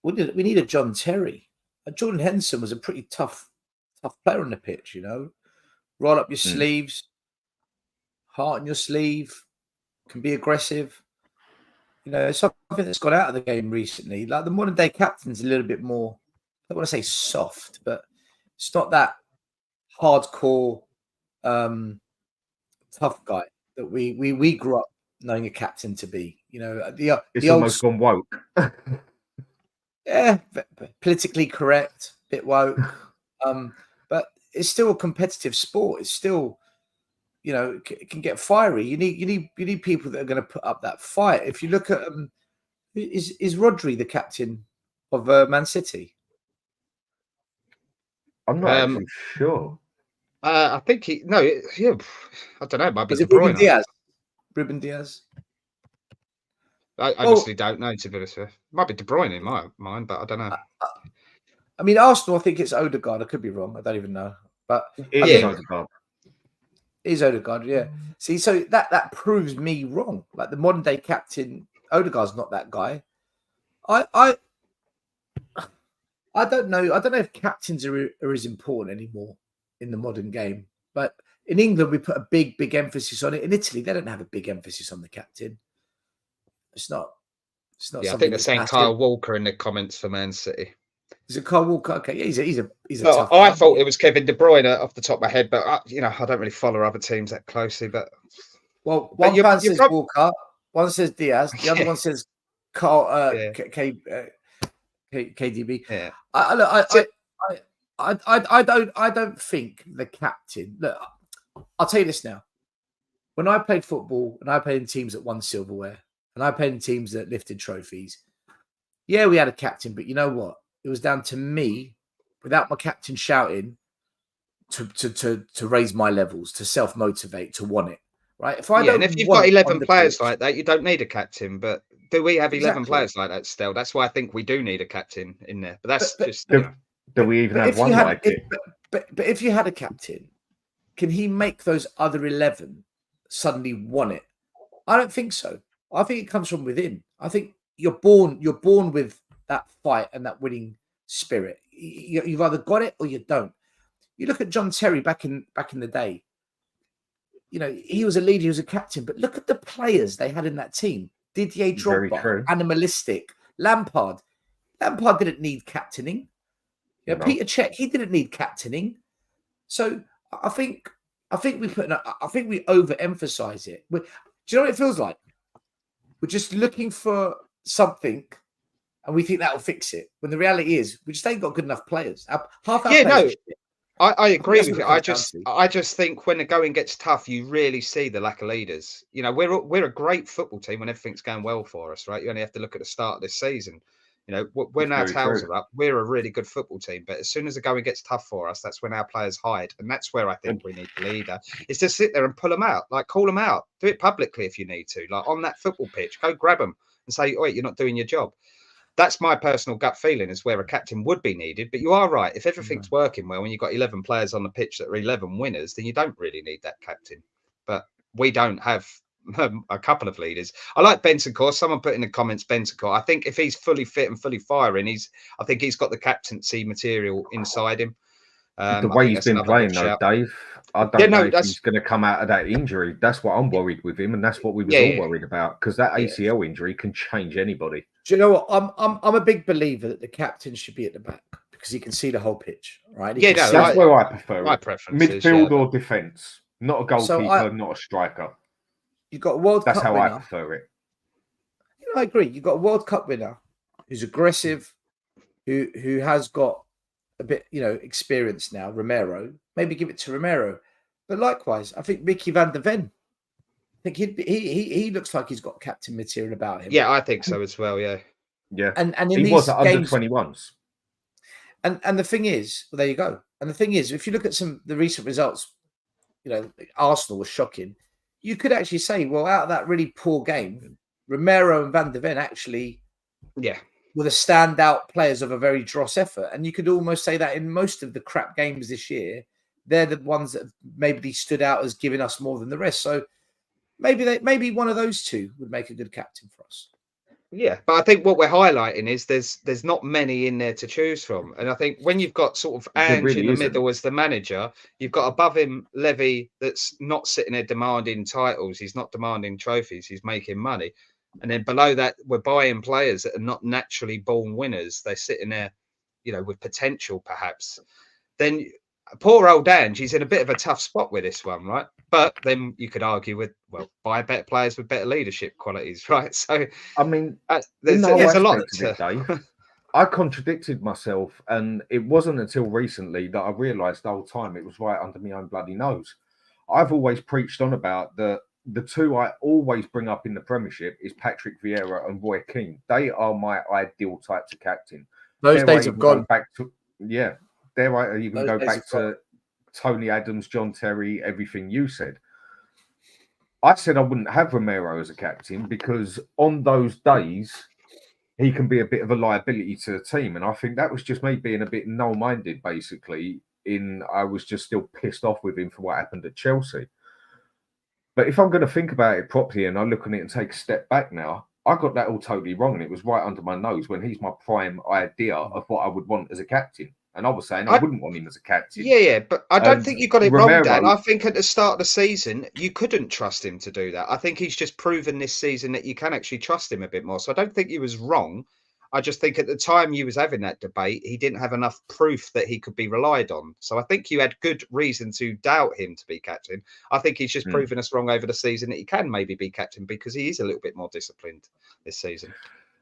We need a John Terry. Jordan Henderson was a pretty tough player on the pitch, you know. Roll up your sleeves, heart in your sleeve, can be aggressive. You know, it's something that's got out of the game recently. Like the modern day captain's a little bit more, I don't want to say soft, but it's not that hardcore tough guy that we grew up knowing a captain to be. You know, it's almost gone woke. Yeah, politically correct, bit woke, but it's still a competitive sport. It's still, you know, it can get fiery. You need people that are going to put up that fight. If you look at is Rodri the captain of Man City? I'm not actually sure. I think I don't know. It might be De Bruyne. Ruben Diaz. I honestly don't know, to be honest with you. Might be De Bruyne in my mind, but I don't know. I mean, Arsenal, I think it's Odegaard. I could be wrong. I don't even know. But it is Odegaard. It is Odegaard, yeah. See, so that proves me wrong. Like the modern day captain, Odegaard's not that guy. I don't know. I don't know if captains are as important anymore in the modern game. But in England, we put a big emphasis on it. In Italy, they don't have a big emphasis on the captain. It's not. Yeah, I something think they're that's saying massive. Kyle Walker in the comments for Man City. Is it Kyle Walker? Okay, yeah, he's a No, tough I guy. thought it was Kevin De Bruyne off the top of my head, but I don't really follow other teams that closely. But one fan says Walker, one says Diaz, the other one says Carl KDB. Yeah. I don't think the captain. Look, I'll tell you this now. When I played football and I played in teams that won silverware and I played in teams that lifted trophies, yeah, we had a captain, but you know what? It was down to me, without my captain shouting, to raise my levels, to self-motivate, to want it. Right? If you've got 11 players like that, you don't need a captain. But do we have 11 players like that still? That's why I think we do need a captain in there. But that's do we even have one like it? But if you had a captain, can he make those other 11 suddenly want it? I don't think so. I think it comes from within. I think you're born with that fight and that winning spirit. You've either got it or you don't. You look at John Terry back in the day. He was a leader, he was a captain, but look at the players they had in that team. Didier Drogba, animalistic. Lampard didn't need captaining. Yeah, no. Peter Cech, he didn't need captaining. So I think we overemphasize it. Do you know what it feels like? We're just looking for something, and we think that will fix it. When the reality is, we just ain't got good enough players. I agree with you. I just think when the going gets tough, you really see the lack of leaders. We're a great football team when everything's going well for us, right? You only have to look at the start of this season. When our tails are up, we're a really good football team. But as soon as the going gets tough for us, that's when our players hide. And that's where I think we need the leader. Is to sit there and pull them out, like call them out. Do it publicly if you need to. Like on that football pitch, go grab them and say, "Wait, you're not doing your job." That's my personal gut feeling is where a captain would be needed. But you are right. If everything's working well, when you've got 11 players on the pitch that are 11 winners, then you don't really need that captain. But we don't have a couple of leaders. I like Bentancur. Someone put in the comments Bentancur. I think if he's fully fit and fully firing, I think he's got the captaincy material inside him. The way he's been playing, though, Dave, I don't know if he's going to come out of that injury. That's what I'm worried with him, and that's what we were all worried about, because that ACL injury can change anybody. Do you know what? I'm a big believer that the captain should be at the back because he can see the whole pitch, right? That's where I prefer my it. Preference midfield or defence, not a goalkeeper, not a striker. You've got a World Cup winner. That's how I prefer it. I agree. You've got a World Cup winner who's aggressive, who has got a bit, experience now. Romero, maybe give it to Romero. But likewise, I think Mickey van der Ven. I think he looks like he's got captain material about him. Yeah, I think so as well. Yeah. And in he these was at games, under 21s. And the thing is, well, there you go. And the thing is, if you look at the recent results, Arsenal was shocking. You could actually say, well, out of that really poor game, Romero and Van der Ven actually were the standout players of a very dross effort. And you could almost say that in most of the crap games this year, they're the ones that maybe stood out as giving us more than the rest. So maybe one of those two would make a good captain for us. Yeah, but I think what we're highlighting is there's not many in there to choose from. And I think when you've got sort of Ange in the middle as the manager, you've got above him Levy that's not sitting there demanding titles. He's not demanding trophies. He's making money. And then below that, we're buying players that are not naturally born winners. They're sitting there, with potential perhaps. Then poor old Ange, he's in a bit of a tough spot with this one, right? But then you could argue buy better players with better leadership qualities, right? So, I mean, there's a lot to it, Dave. I contradicted myself, and it wasn't until recently that I realised the whole time it was right under my own bloody nose. I've always preached on about the two I always bring up in the Premiership is Patrick Vieira and Roy Keane. They are my ideal types of captain. Those days have gone back to There I even go back to Tony Adams, John Terry, everything you said. I said I wouldn't have Romero as a captain because on those days, he can be a bit of a liability to the team. And I think that was just me being a bit null-minded, basically. I was just still pissed off with him for what happened at Chelsea. But if I'm going to think about it properly and I look on it and take a step back now, I got that all totally wrong. And it was right under my nose when he's my prime idea of what I would want as a captain. And I was saying I wouldn't want him as a captain. Yeah, but I don't think you got it wrong, Dan. I think at the start of the season, you couldn't trust him to do that. I think he's just proven this season that you can actually trust him a bit more. So I don't think he was wrong. I just think at the time you was having that debate, he didn't have enough proof that he could be relied on. So I think you had good reason to doubt him to be captain. I think he's just proven us wrong over the season that he can maybe be captain because he is a little bit more disciplined this season.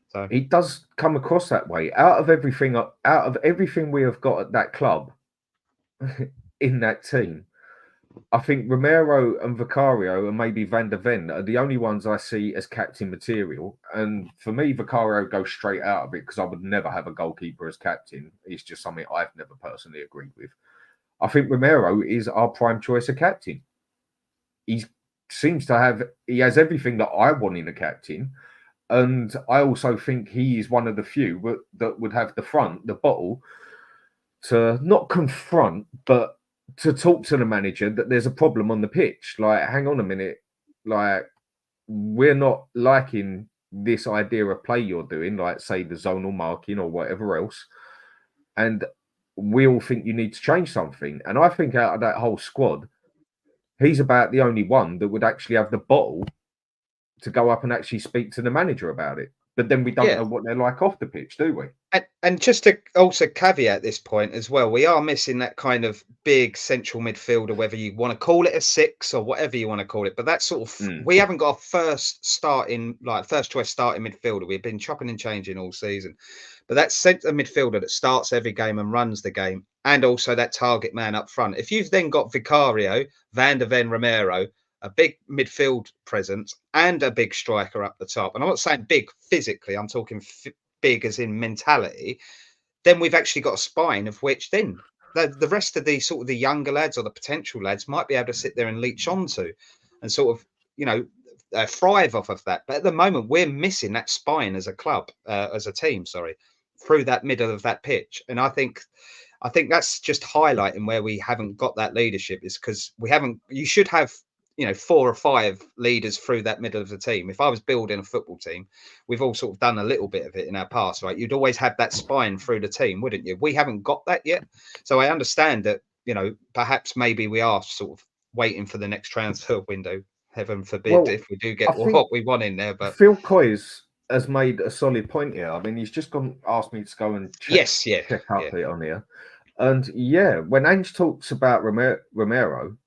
So he does come across that way. Out of everything we have got at that club, in that team, I think Romero and Vicario and maybe Van der Ven are the only ones I see as captain material. And for me, Vicario goes straight out of it because I would never have a goalkeeper as captain. It's just something I've never personally agreed with. I think Romero is our prime choice of captain. He has everything that I want in a captain. And I also think he is one of the few that would have the bottle to not confront, but to talk to the manager that there's a problem on the pitch. Like, hang on a minute. Like, we're not liking this idea of play you're doing, like, say, the zonal marking or whatever else. And we all think you need to change something. And I think out of that whole squad, he's about the only one that would actually have the bottle to go up and actually speak to the manager about it. But then we don't know what they're like off the pitch, do we? And just to also caveat this point as well, we are missing that kind of big central midfielder, whether you want to call it a 6 or whatever you want to call it. But that's sort of, we haven't got a first choice starting midfielder. We've been chopping and changing all season. But that centre midfielder that starts every game and runs the game, and also that target man up front. If you've then got Vicario, Van der Ven, Romero, a big midfield presence and a big striker up the top, and I'm not saying big physically, I'm talking big as in mentality, then we've actually got a spine of which then the rest of the sort of the younger lads or the potential lads might be able to sit there and leech onto and sort of, you know, thrive off of that. But at the moment, we're missing that spine as a club, as a team, through that middle of that pitch. And I think that's just highlighting where we haven't got that leadership, is because you should have, you know, 4 or 5 leaders through that middle of the team. If I was building a football team, we've all sort of done a little bit of it in our past, right? You'd always have that spine through the team, wouldn't you? We haven't got that yet. So I understand that, you know, perhaps maybe we are sort of waiting for the next transfer window, heaven forbid, if we do get what we want in there. But Phil Coyes has made a solid point here. I mean, he's just asked me to go and check up it on here. And when Ange talks about Romero,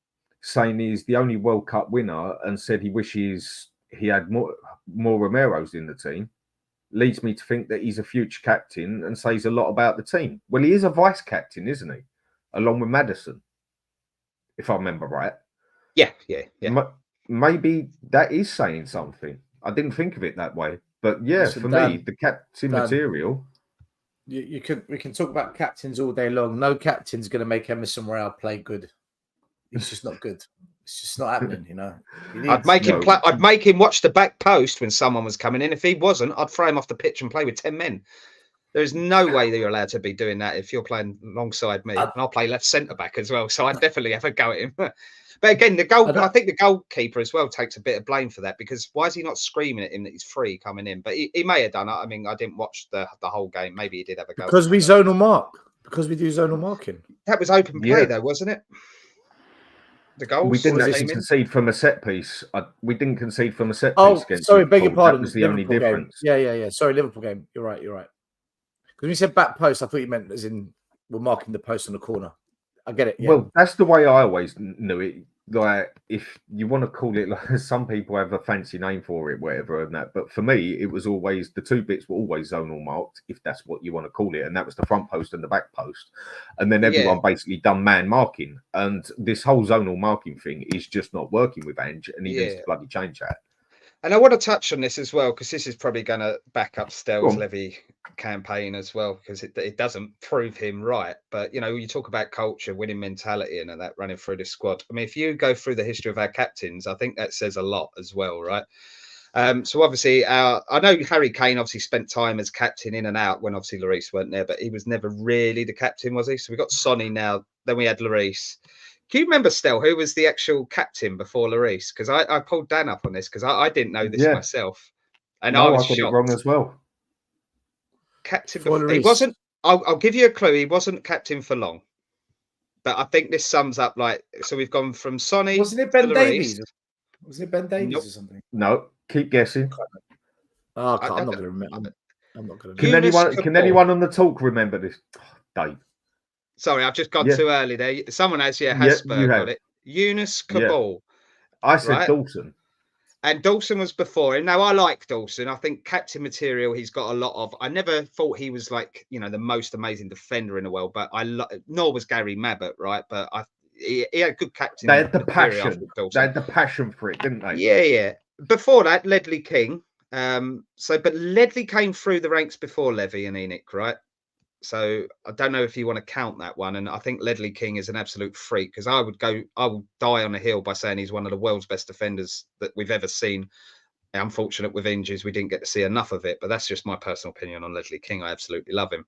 saying he's the only World Cup winner and said he wishes he had more Romeros in the team, leads me to think that he's a future captain and says a lot about the team. Well, he is a vice captain, isn't he? Along with Maddison, if I remember right. Yeah. Maybe that is saying something. I didn't think of it that way. But for me, the captain material. We can talk about captains all day long. No captain's going to make Emerson Royale play good. He's just not good. It's just not happening, you know. I'd make him watch the back post when someone was coming in. If he wasn't, I'd throw him off the pitch and play with 10 men. There is no way that you're allowed to be doing that if you're playing alongside me. And I'll play left centre back as well. So I'd definitely have a go at him. But again, I think the goalkeeper as well takes a bit of blame for that, because why is he not screaming at him that he's free coming in? But he may have done it. I mean, I didn't watch the whole game. Maybe he did have a go. Because we zonal mark. Because we do zonal marking. That was open play though, wasn't it? The goals. We didn't actually concede from a set piece. We didn't concede from a set piece. Oh, sorry, beg your pardon. That was the only difference. Yeah. Sorry, Liverpool game. You're right. Because when you said back post, I thought you meant as in we're marking the post on the corner. I get it. Yeah. Well, that's the way I always knew it. Like, if you want to call it, like, some people have a fancy name for it, whatever, and that. But for me, it was always, the 2 bits were always zonal marked, if that's what you want to call it. And that was the front post and the back post. And then everyone basically done man marking. And this whole zonal marking thing is just not working with Ange, and he needs to bloody change that. And I want to touch on this as well, because this is probably going to back up Stell's Levy campaign as well, because it doesn't prove him right. But, you know, you talk about culture, winning mentality and that running through the squad. I mean, if you go through the history of our captains, I think that says a lot as well, right? So obviously, I know Harry Kane obviously spent time as captain in and out when obviously Lloris weren't there, but he was never really the captain, was he? So we got Sonny now, then we had Lloris. Do you remember, Stel, who was the actual captain before Lloris? Because I pulled Dan up on this because I didn't know this myself. And I was got shocked. it wrong as well. Captain before, it wasn't. I'll give you a clue. He wasn't captain for long, but I think this sums up like. So we've gone from Sonny. Wasn't it Ben to Davies? Lloris. Was it Ben Davies Nope. or something? No, keep guessing. Oh, I I'm not don't- going to remember. I'm not going to. Can Yunus anyone on the talk remember this? Dave. Sorry, I've just gone Yeah. too early there. Someone has, Yeah, Hotspur you got have. it. Yunus Yeah. Kabul. I said Right. Dawson. And Dawson was before him. Now, I like Dawson. I think captain material, he's got a lot of. I never thought he was like, the most amazing defender in the world, but nor was Gary Mabbott, right? But he had good captain. They had the material, I passion. think, Dawson. They had the passion for it, didn't they? Yeah. Before that, Ledley King. But Ledley came through the ranks before Levy and Enoch, right? So I don't know if you want to count that one. And I think Ledley King is an absolute freak because I will die on a hill by saying he's one of the world's best defenders that we've ever seen. Unfortunate with injuries, we didn't get to see enough of it, but that's just my personal opinion on Ledley King. I absolutely love him.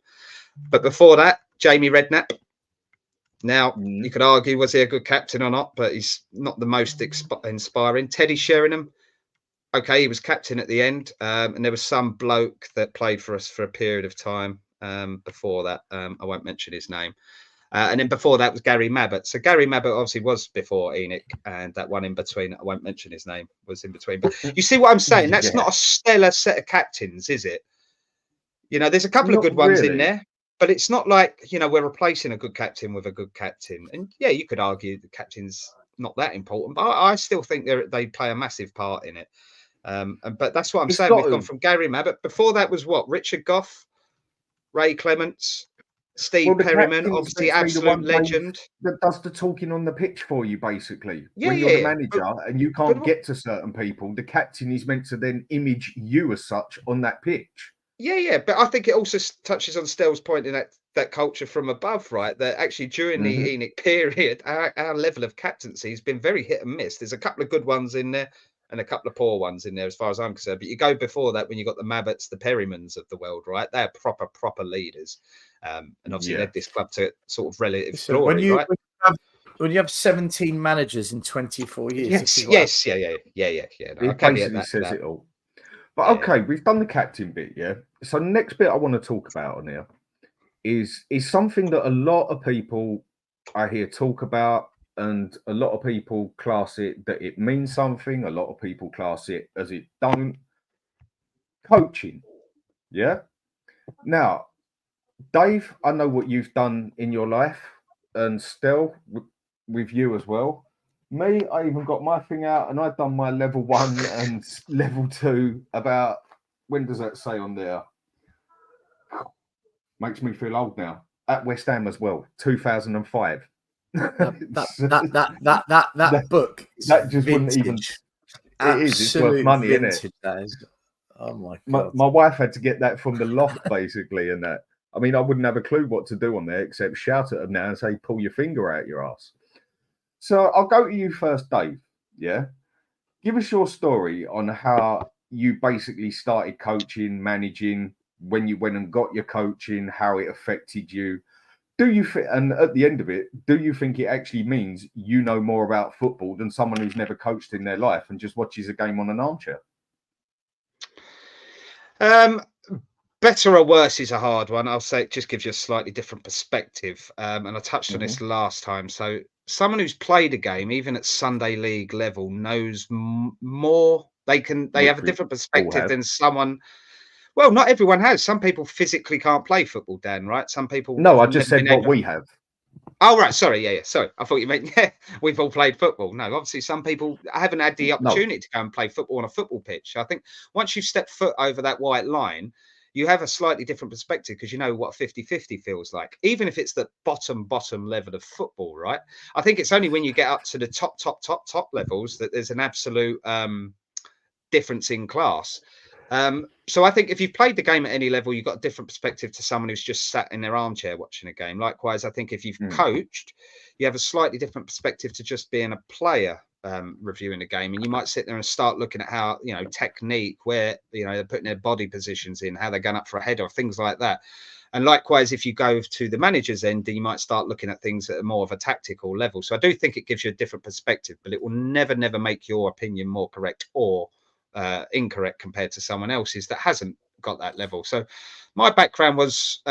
But before that, Jamie Redknapp. Now, you could argue, was he a good captain or not, but he's not the most inspiring. Teddy Sheringham. Okay, he was captain at the end. And there was some bloke that played for us for a period of time before that. I won't mention his name. And then before that was Gary Mabbott. So Gary Mabbott obviously was before Enoch, and that one in between, I won't mention his name, was in between. But you see what I'm saying? That's not a stellar set of captains, is it? There's a couple of good ones in there, but it's not like, we're replacing a good captain with a good captain. And yeah, you could argue the captain's not that important, but I still think they play a massive part in it. But that's what I'm saying. We've gone from Gary Mabbott. Before that was what? Richard Gough, Ray Clements, Steve Perryman, obviously absolute legend. That does the talking on the pitch for you, basically. Yeah, when you're the manager and you can't get to certain people, the captain is meant to then image you as such on that pitch. Yeah. But I think it also touches on Stell's point in that culture from above, right? That actually during the Enoch period, our level of captaincy has been very hit and miss. There's a couple of good ones in there and a couple of poor ones in there as far as I'm concerned. But you go before that when you got the Mabbotts, the Perrymans of the world, right? They're proper leaders. And obviously led this club to sort of relative glory, right? When you have 17 managers in 24 years. Yes. Yeah. No, it basically says it all. But okay, we've done the captain bit, yeah? So the next bit I want to talk about on here is something that a lot of people I hear talk about, and a lot of people class it that it means something. A lot of people class it as it don't. Coaching, yeah? Now, Dave, I know what you've done in your life, and Stel, with you as well. Me, I even got my thing out, and I've done my level 1 and level 2 about, when does that say on there? Makes me feel old now. At West Ham as well, 2005. That book. That just wouldn't even. It is. It's worth money, isn't it? That is. Oh my God. My wife had to get that from the loft, basically, and that. I mean, I wouldn't have a clue what to do on there except shout at them now and say, pull your finger out your ass. So I'll go to you first, Dave. Yeah. Give us your story on how you basically started coaching, managing, when you went and got your coaching, how it affected you. And at the end of it, do you think it actually means you know more about football than someone who's never coached in their life and just watches a game on an armchair? Better or worse is a hard one. I'll say it just gives you a slightly different perspective. And I touched on this last time. So someone who's played a game, even at Sunday League level, knows more. They have a different perspective than someone. Well, not everyone has. Some people physically can't play football, Dan, right? Some people. No, I just said what we have. Oh, right. Sorry. Yeah. Sorry. I thought you meant, we've all played football. No, obviously some people haven't had the opportunity to go and play football on a football pitch. So I think once you've stepped foot over that white line, you have a slightly different perspective because you know what 50-50 feels like, even if it's the bottom level of football, right? I think it's only when you get up to the top levels that there's an absolute difference in class. So I think if you've played the game at any level, you've got a different perspective to someone who's just sat in their armchair watching a game. Likewise, I think if you've coached, you have a slightly different perspective to just being a player reviewing the game. And you might sit there and start looking at how, technique, where, they're putting their body positions in, how they're going up for a header, things like that. And likewise, if you go to the manager's end, then you might start looking at things at a more of a tactical level. So I do think it gives you a different perspective, but it will never make your opinion more correct or incorrect compared to someone else's that hasn't got that level. So my background was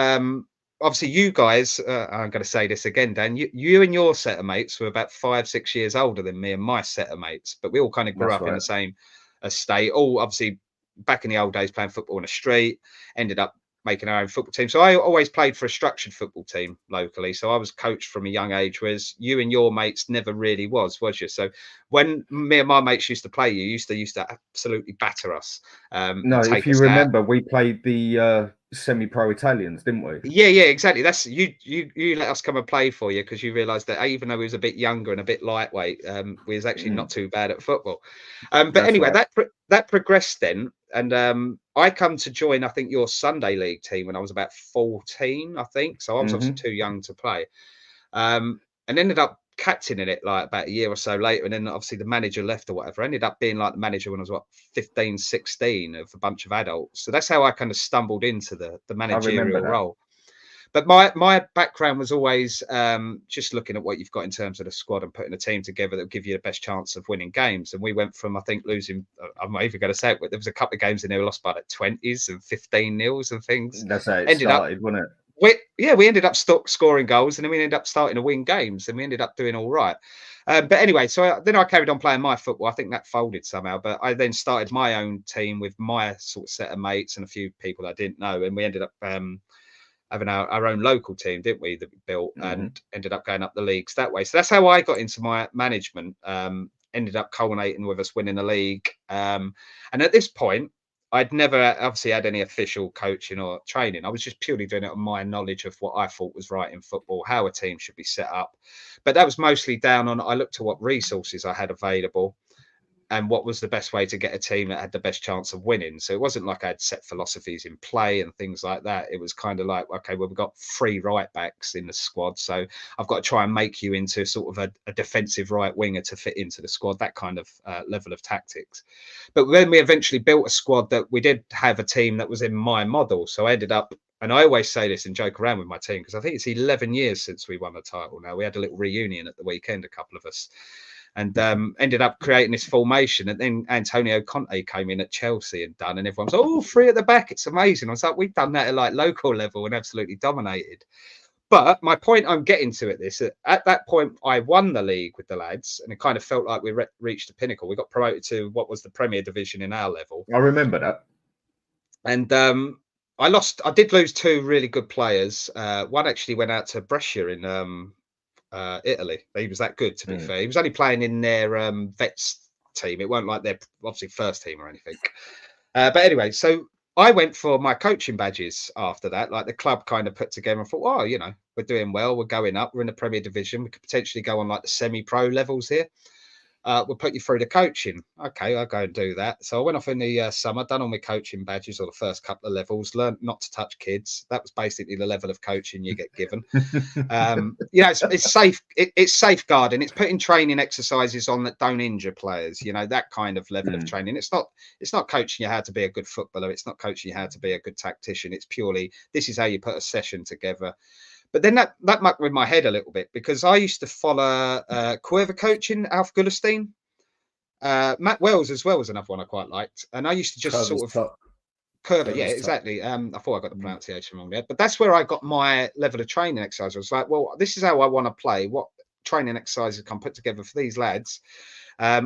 obviously you guys, I'm going to say this again, Dan, you and your set of mates were about 5-6 years older than me and my set of mates, but we all kind of grew That's up in right. the same estate, all obviously back in the old days playing football in the street, ended up making our own football team. So I always played for a structured football team locally. So I was coached from a young age, whereas you and your mates never really was you? So when me and my mates used to play, you used to absolutely batter us. No, Take if you us out. remember, we played the semi-pro Italians, didn't we? Yeah, exactly. That's you let us come and play for you because you realised that even though we was a bit younger and a bit lightweight, we was actually not too bad at football. But That's anyway, right. that progressed then, and I come to join, I think, your Sunday league team when I was about 14, I think. So I was obviously too young to play, and ended up captaining it like about a year or so later. And then obviously the manager left or whatever. I ended up being like the manager when I was 15, 16 of a bunch of adults. So that's how I kind of stumbled into the I remember managerial that. role. But my background was always just looking at what you've got in terms of the squad and putting a team together that will give you the best chance of winning games. And we went from, I think, losing, I'm not even going to say it, but there was a couple of games in there we lost by like 20s and 15-0s and things. That's how it Ended started, up, wasn't it? we ended up scoring goals, and then we ended up starting to win games, and we ended up doing all right. But anyway, so then I carried on playing my football. I think that folded somehow, but I then started my own team with my sort of set of mates and a few people I didn't know, and we ended up having our own local team, didn't we, that we built and ended up going up the leagues that way. So that's how I got into my management. Ended up culminating with us winning the league. And at this point, I'd never obviously had any official coaching or training. I was just purely doing it on my knowledge of what I thought was right in football, how a team should be set up. But that was mostly down on, I looked at what resources I had available and what was the best way to get a team that had the best chance of winning. So it wasn't like I had set philosophies in play and things like that. It was kind of like, okay, well, we've got 3 right backs in the squad, so I've got to try and make you into sort of a defensive right winger to fit into the squad, that kind of level of tactics. But then we eventually built a squad that we did have a team that was in my model. So I ended up, and I always say this and joke around with my team, because I think it's 11 years since we won the title now. We had a little reunion at the weekend, a couple of us, and ended up creating this formation. And then Antonio Conte came in at Chelsea and done, and everyone's, oh, 3 at the back, it's amazing. I was like, we've done that at like local level and absolutely dominated. But my point I'm getting to at that point, I won the league with the lads, and it kind of felt like we reached the pinnacle. We got promoted to what was the Premier Division in our level. I remember that. And I did lose 2 really good players. One actually went out to Brescia in Italy. He was that good, to be fair. He was only playing in their vets team. It weren't like their obviously first team or anything. But anyway, so I went for my coaching badges after that. Like the club kind of put together and thought, oh, you know, we're doing well. We're going up. We're in the Premier Division. We could potentially go on like the semi-pro levels here. We'll put you through the coaching. Okay, I'll go and do that. So I went off in the summer, done all my coaching badges or the first couple of levels, learned not to touch kids. That was basically the level of coaching you get given. You know, it's safe. It's safeguarding. It's putting training exercises on that don't injure players. You know, that kind of level of training. It's not coaching you how to be a good footballer. It's not coaching you how to be a good tactician. It's purely, this is how you put a session together. But then that mucked with my head a little bit, because I used to follow Cuerva coaching, Alf Gullerstein. Matt Wells as well was another one I quite liked. And I used to just Curva, yeah, exactly. I thought I got the pronunciation wrong there. But that's where I got my level of training exercise. I was like, well, this is how I want to play. What training exercises can I put together for these lads,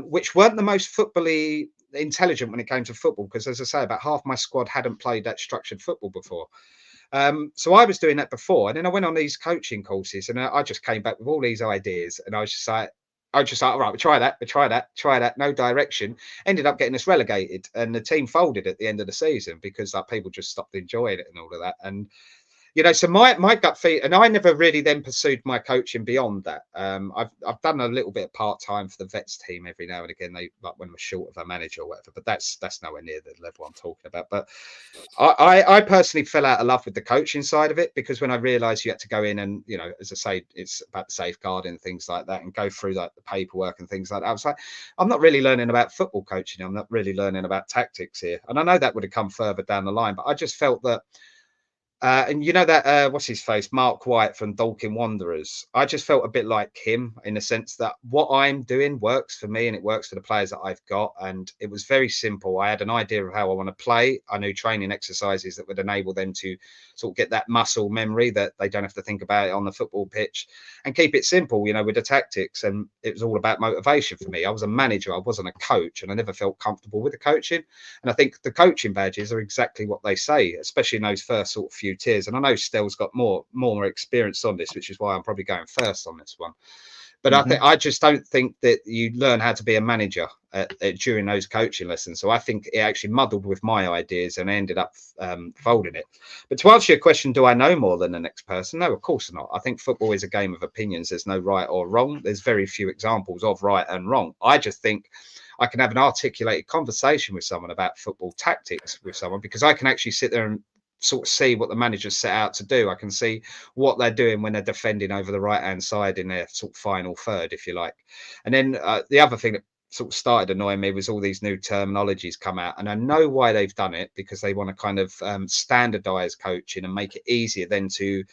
which weren't the most footbally intelligent when it came to football, because, as I say, about half my squad hadn't played that structured football before. So I was doing that before, and then I went on these coaching courses, and I just came back with all these ideas, and I was just like, all right, we'll try that, no direction. Ended up getting us relegated, and the team folded at the end of the season because like people just stopped enjoying it and all of that. And you know, so my gut feel, and I never really then pursued my coaching beyond that. I've done a little bit of part-time for the vets team every now and again. They like when we're short of a manager or whatever, but that's nowhere near the level I'm talking about. But I personally fell out of love with the coaching side of it, because when I realized you had to go in and, you know, as I say, it's about the safeguarding and things like that, and go through like the paperwork and things like that. I was like, I'm not really learning about football coaching. I'm not really learning about tactics here. And I know that would have come further down the line, but I just felt that And you know that what's his face, Mark White from Dorking Wanderers. I just felt a bit like him in the sense that what I'm doing works for me and it works for the players that I've got. And it was very simple. I had an idea of how I want to play. I knew training exercises that would enable them to sort of get that muscle memory that they don't have to think about it on the football pitch, and keep it simple, you know, with the tactics. And it was all about motivation for me. I was a manager, I wasn't a coach, and I never felt comfortable with the coaching. And I think the coaching badges are exactly what they say, especially in those first sort of few tiers. And I know Stell's got more experience on this, which is why I'm probably going first on this one. But I just don't think that you learn how to be a manager during those coaching lessons. So I think it actually muddled with my ideas and I ended up folding it. But to answer your question, do I know more than the next person? No, of course not. I think football is a game of opinions. There's no right or wrong. There's very few examples of right and wrong. I just think I can have an articulated conversation with someone about football tactics with someone, because I can actually sit there and sort of see what the managers set out to do. I can see what they're doing when they're defending over the right-hand side in their sort of final third, if you like. And then the other thing that sort of started annoying me was all these new terminologies come out. And I know why they've done it, because they want to kind of standardize coaching and make it easier then to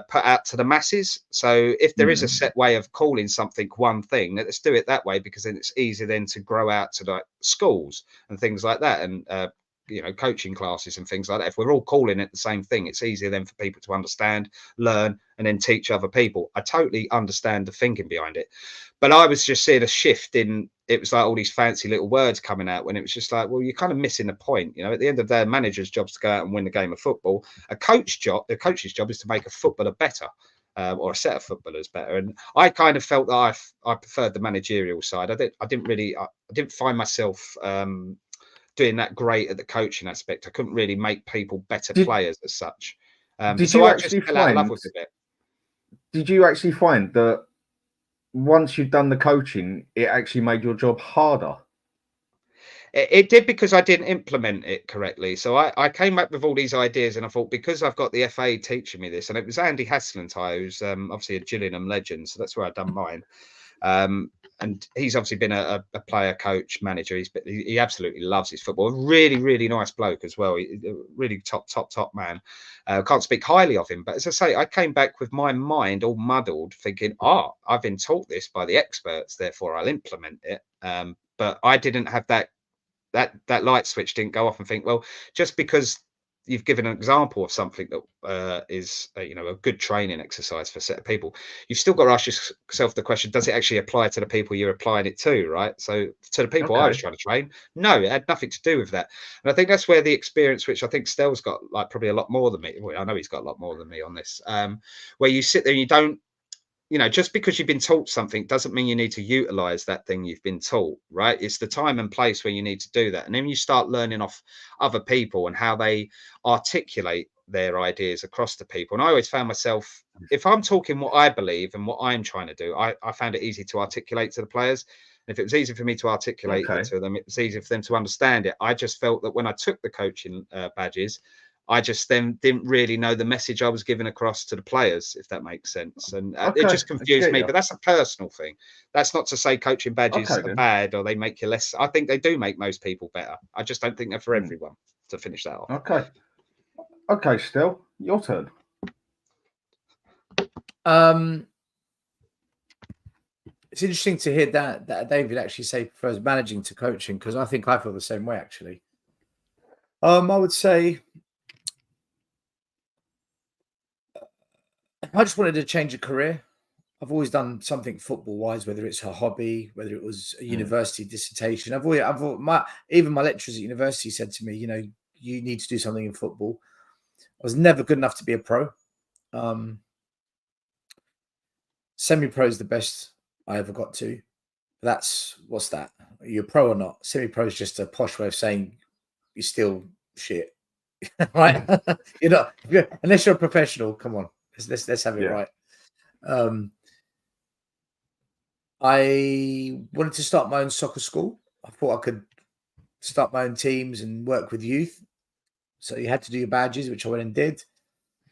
put out to the masses. So if there is a set way of calling something one thing, let's do it that way, because then it's easier then to grow out to like schools and things like that, and you know, coaching classes and things like that. If we're all calling it the same thing, it's easier then for people to understand, learn, and then teach other people. I totally understand the thinking behind it, but I was just seeing a shift in, it was like all these fancy little words coming out when it was just like, well, you're kind of missing the point. You know, at the end of the day, a manager's job is to go out and win the game of football. The coach's job is to make a footballer better. Or a set of footballers better. And I kind of felt that I preferred the managerial side. I didn't find myself doing that great at the coaching aspect. I couldn't really make people better players as such. So I just fell out of love with it. Did you actually find that once you've done the coaching, it actually made your job harder? It did, because I didn't implement it correctly. So I came up with all these ideas, and I thought, because I've got the FA teaching me this, and it was Andy Hasselentine, who's obviously a Gillingham legend. So that's where I've done mine. And he's obviously been a player, coach, manager. He absolutely loves his football. Really, really nice bloke as well. Really top man. Can't speak highly of him. But as I say, I came back with my mind all muddled, thinking, I've been taught this by the experts, therefore I'll implement it. But I didn't have that light switch didn't go off and think, well, just because you've given an example of something that is you know, a good training exercise for a set of people, you've still got to ask yourself the question, does it actually apply to the people you're applying it to, right? So to the people I was trying to train, no, it had nothing to do with that. And I think that's where the experience, which I think Stell's got like probably a lot more than me, well, I know he's got a lot more than me on this, where you sit there and you don't, you know, just because you've been taught something doesn't mean you need to utilize that thing you've been taught, right? It's the time and place where you need to do that. And then you start learning off other people and how they articulate their ideas across to people. And I always found myself, if I'm talking what I believe and what I'm trying to do, I found it easy to articulate to the players. And if it was easy for me to articulate it to them, it was easy for them to understand it. I just felt that when I took the coaching badges, I just then didn't really know the message I was giving across to the players, if that makes sense. And it just confused me, but that's a personal thing. That's not to say coaching badges are bad or they make you less. I think they do make most people better. I just don't think they're for everyone, to finish that off. Okay, Stel, your turn. It's interesting to hear that David actually say prefers managing to coaching, because I think I feel the same way, actually. I would say I just wanted to change a career. I've always done something football-wise, whether it's a hobby, whether it was a university dissertation. Even my lecturers at university said to me, you know, you need to do something in football. I was never good enough to be a pro. Semi-pro is the best I ever got to. What's that? Are you a pro or not? Semi-pro is just a posh way of saying you're still shit, right? You're not, unless you're a professional. Come on, let's have it right. I wanted to start my own soccer school. I thought I could start my own teams and work with youth. So you had to do your badges, which I went and did.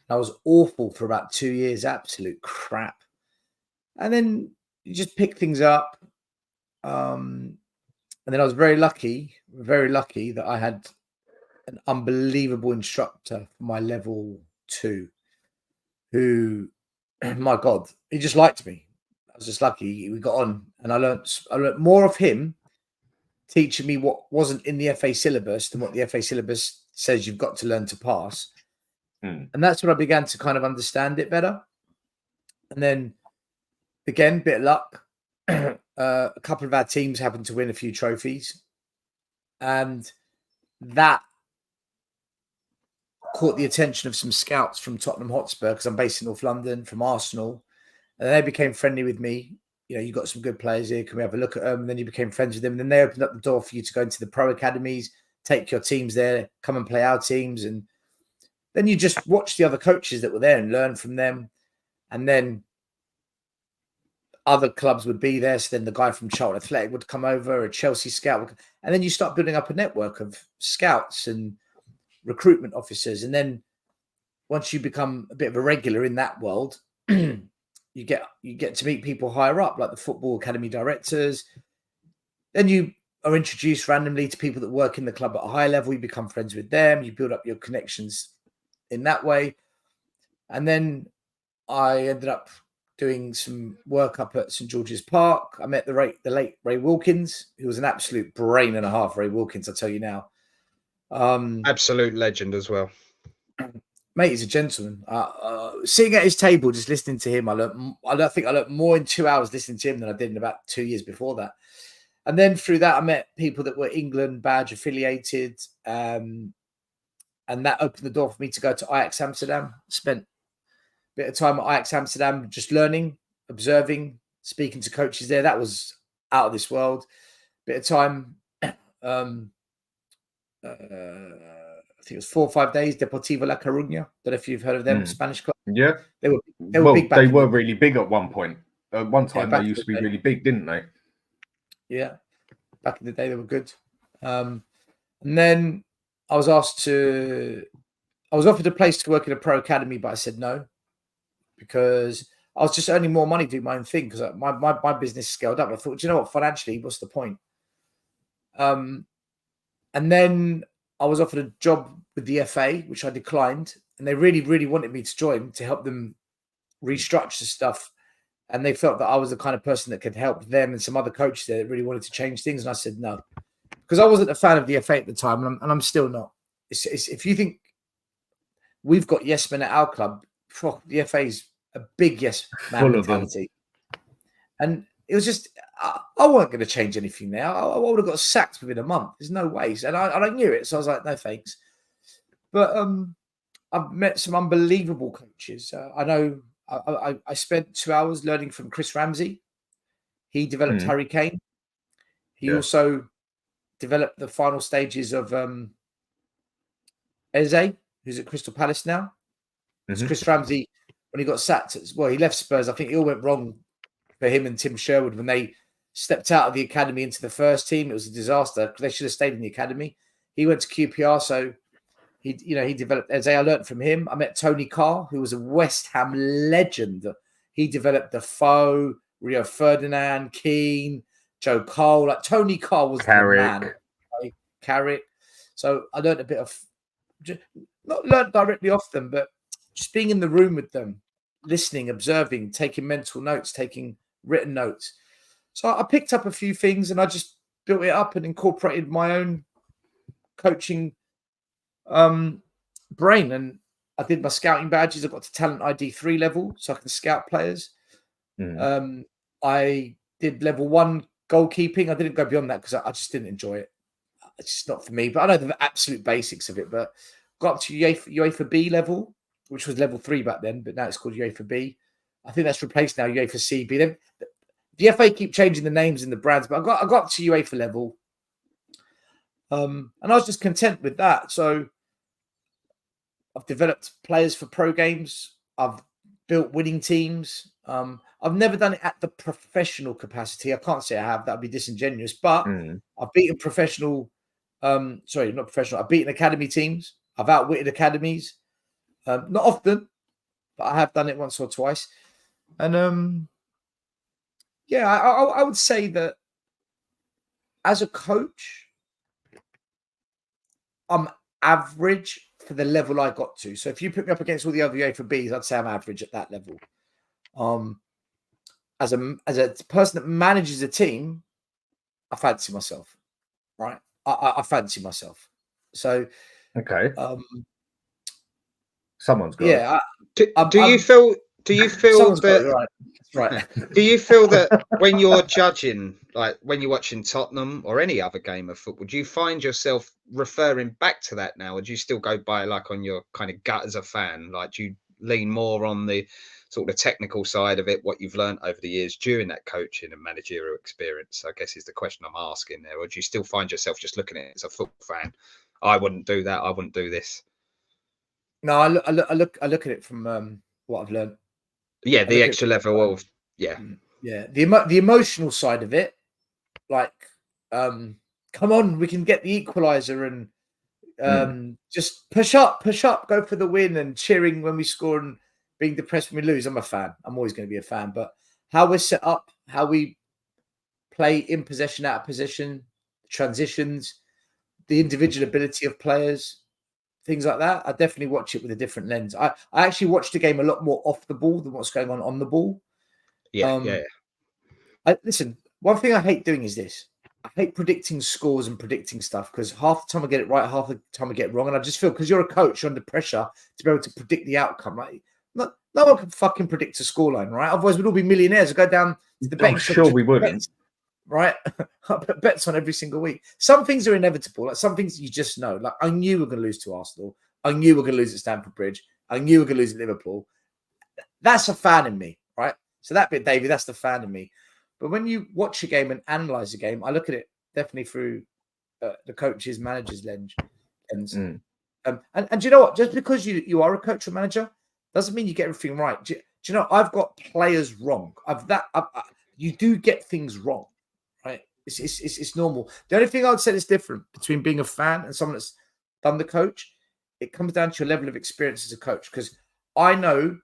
I was awful for about 2 years, absolute crap. And then you just pick things up. And then I was very lucky that I had an unbelievable instructor for my level two, who, my God, he just liked me. I was just lucky. We got on, and I learned more of him teaching me what wasn't in the FA syllabus than what the FA syllabus says you've got to learn to pass. And that's when I began to kind of understand it better. And then, again, bit of luck. A couple of our teams happened to win a few trophies. And that caught the attention of some scouts from Tottenham Hotspur, because I'm based in North London, from Arsenal. And they became friendly with me. You know, you got some good players here. Can we have a look at them? And then you became friends with them. And then they opened up the door for you to go into the pro academies, take your teams there, come and play our teams. And then you just watch the other coaches that were there and learn from them. And then other clubs would be there. So then the guy from Charlton Athletic would come over, a Chelsea scout. And then you start building up a network of scouts and recruitment officers. And then once you become a bit of a regular in that world, you get to meet people higher up, like the football academy directors. Then you are introduced randomly to people that work in the club at a high level. You become friends with them. You build up your connections in that way. And then I ended up doing some work up at St George's Park. I met the late Ray Wilkins, who was an absolute brain and a half. Ray Wilkins, I'll tell you now. Absolute legend as well. Mate, he's a gentleman. Sitting at his table, just listening to him, I think I learned more in 2 hours listening to him than I did in about 2 years before that. And then through that, I met people that were England badge affiliated. And that opened the door for me to go to Ajax Amsterdam. Spent a bit of time at Ajax Amsterdam, just learning, observing, speaking to coaches there. That was out of this world. Bit of time, I think it was 4 or 5 days, Deportivo La Coruña. Don't know if you've heard of them, Spanish club. Yeah. They were big back. They were really big at one point. At one time, Yeah, they used to be really big, didn't they? Yeah. Back in the day, they were good. And then I was offered a place to work in a pro academy, but I said no, because I was just earning more money doing my own thing, because my business scaled up. I thought, do you know what, financially, what's the point? And then I was offered a job with the FA, which I declined, and they really, really wanted me to join to help them restructure stuff. And they felt that I was the kind of person that could help them and some other coaches there that really wanted to change things. And I said no, because I wasn't a fan of the FA at the time, and I'm still not. It's, if you think we've got yes men at our club, the FA's a big yes man mentality. And it was just, I wasn't going to change anything now. I would have got sacked within a month. There's no ways. And I knew it. So I was like, no thanks. But I've met some unbelievable coaches. I know I spent 2 hours learning from Chris Ramsey. He developed Harry Kane. He also developed the final stages of Eze, who's at Crystal Palace now. So Chris Ramsey, when he got sacked, he left Spurs. I think it all went wrong for him and Tim Sherwood when they stepped out of the academy into the first team. It was a disaster because they should have stayed in the academy. He went to QPR, so he developed Eze. I learned from him. I met Tony Carr, who was a West Ham legend. He developed Defoe, Rio Ferdinand, Keane, Joe Cole. Like Tony Carr was the man. Carrick. So I learned a bit of, not learned directly off them, but just being in the room with them, listening, observing, taking mental notes, taking written notes. So I picked up a few things and I just built it up and incorporated my own coaching brain. And I did my scouting badges. I got to talent ID 3 level, so I can scout players. I did level 1 goalkeeping. I didn't go beyond that because I just didn't enjoy it. It's just not for me. But I know the absolute basics of it. But got up to UEFA B level, which was level 3 back then, but now it's called UEFA B. I think that's replaced now UEFA CB. The FA keep changing the names and the brands, but I got up to UEFA level. And I was just content with that. So I've developed players for pro games. I've built winning teams. I've never done it at the professional capacity. I can't say I have. That would be disingenuous. But I've beaten professional. Sorry, not professional. I've beaten academy teams. I've outwitted academies. Not often, but I have done it once or twice. And I would say that as a coach, I'm average for the level I got to. So if you put me up against all the other UEFA Bs, I'd say I'm average at that level. As a person that manages a team, I fancy myself, right? I fancy myself. So okay, someone's got yeah. Do you feel that? Right. That's right. Do you feel that when you're judging, like when you're watching Tottenham or any other game of football, do you find yourself referring back to that now, or do you still go by like on your kind of gut as a fan? Like, do you lean more on the sort of technical side of it, what you've learned over the years during that coaching and managerial experience, I guess is the question I'm asking there, or do you still find yourself just looking at it as a football fan? I wouldn't do that. I wouldn't do this. No, I look at it from what I've learned. Yeah, the extra level of the emotional side of it, like come on, we can get the equalizer and just push up, go for the win, and cheering when we score and being depressed when we lose. I'm a fan. I'm always going to be a fan. But how we're set up, how we play in possession, out of possession, transitions, the individual ability of players, things like that, I definitely watch it with a different lens. I actually watch the game a lot more off the ball than what's going on the ball. Listen, one thing I hate doing is this. I hate predicting scores and predicting stuff because half the time I get it right, half the time I get it wrong. And I just feel because you're a coach, you're under pressure to be able to predict the outcome, right? No one can fucking predict a scoreline, right? Otherwise, we'd all be millionaires. I'd go down to the betting shop. Sure, we wouldn't. Right? I put bets on every single week. Some things are inevitable. Like some things you just know. Like I knew we were going to lose to Arsenal. I knew we were going to lose at Stamford Bridge. I knew we were going to lose at Liverpool. That's a fan in me, right? So that bit, Davey, that's the fan in me. But when you watch a game and analyze a game, I look at it definitely through the coach's, manager's lens. And do you know what? Just because you are a coach or manager doesn't mean you get everything right. Do you know, I've got players wrong. You do get things wrong. Right, it's normal. The only thing I would say that's different between being a fan and someone that's done the coach, it comes down to your level of experience as a coach. Because I know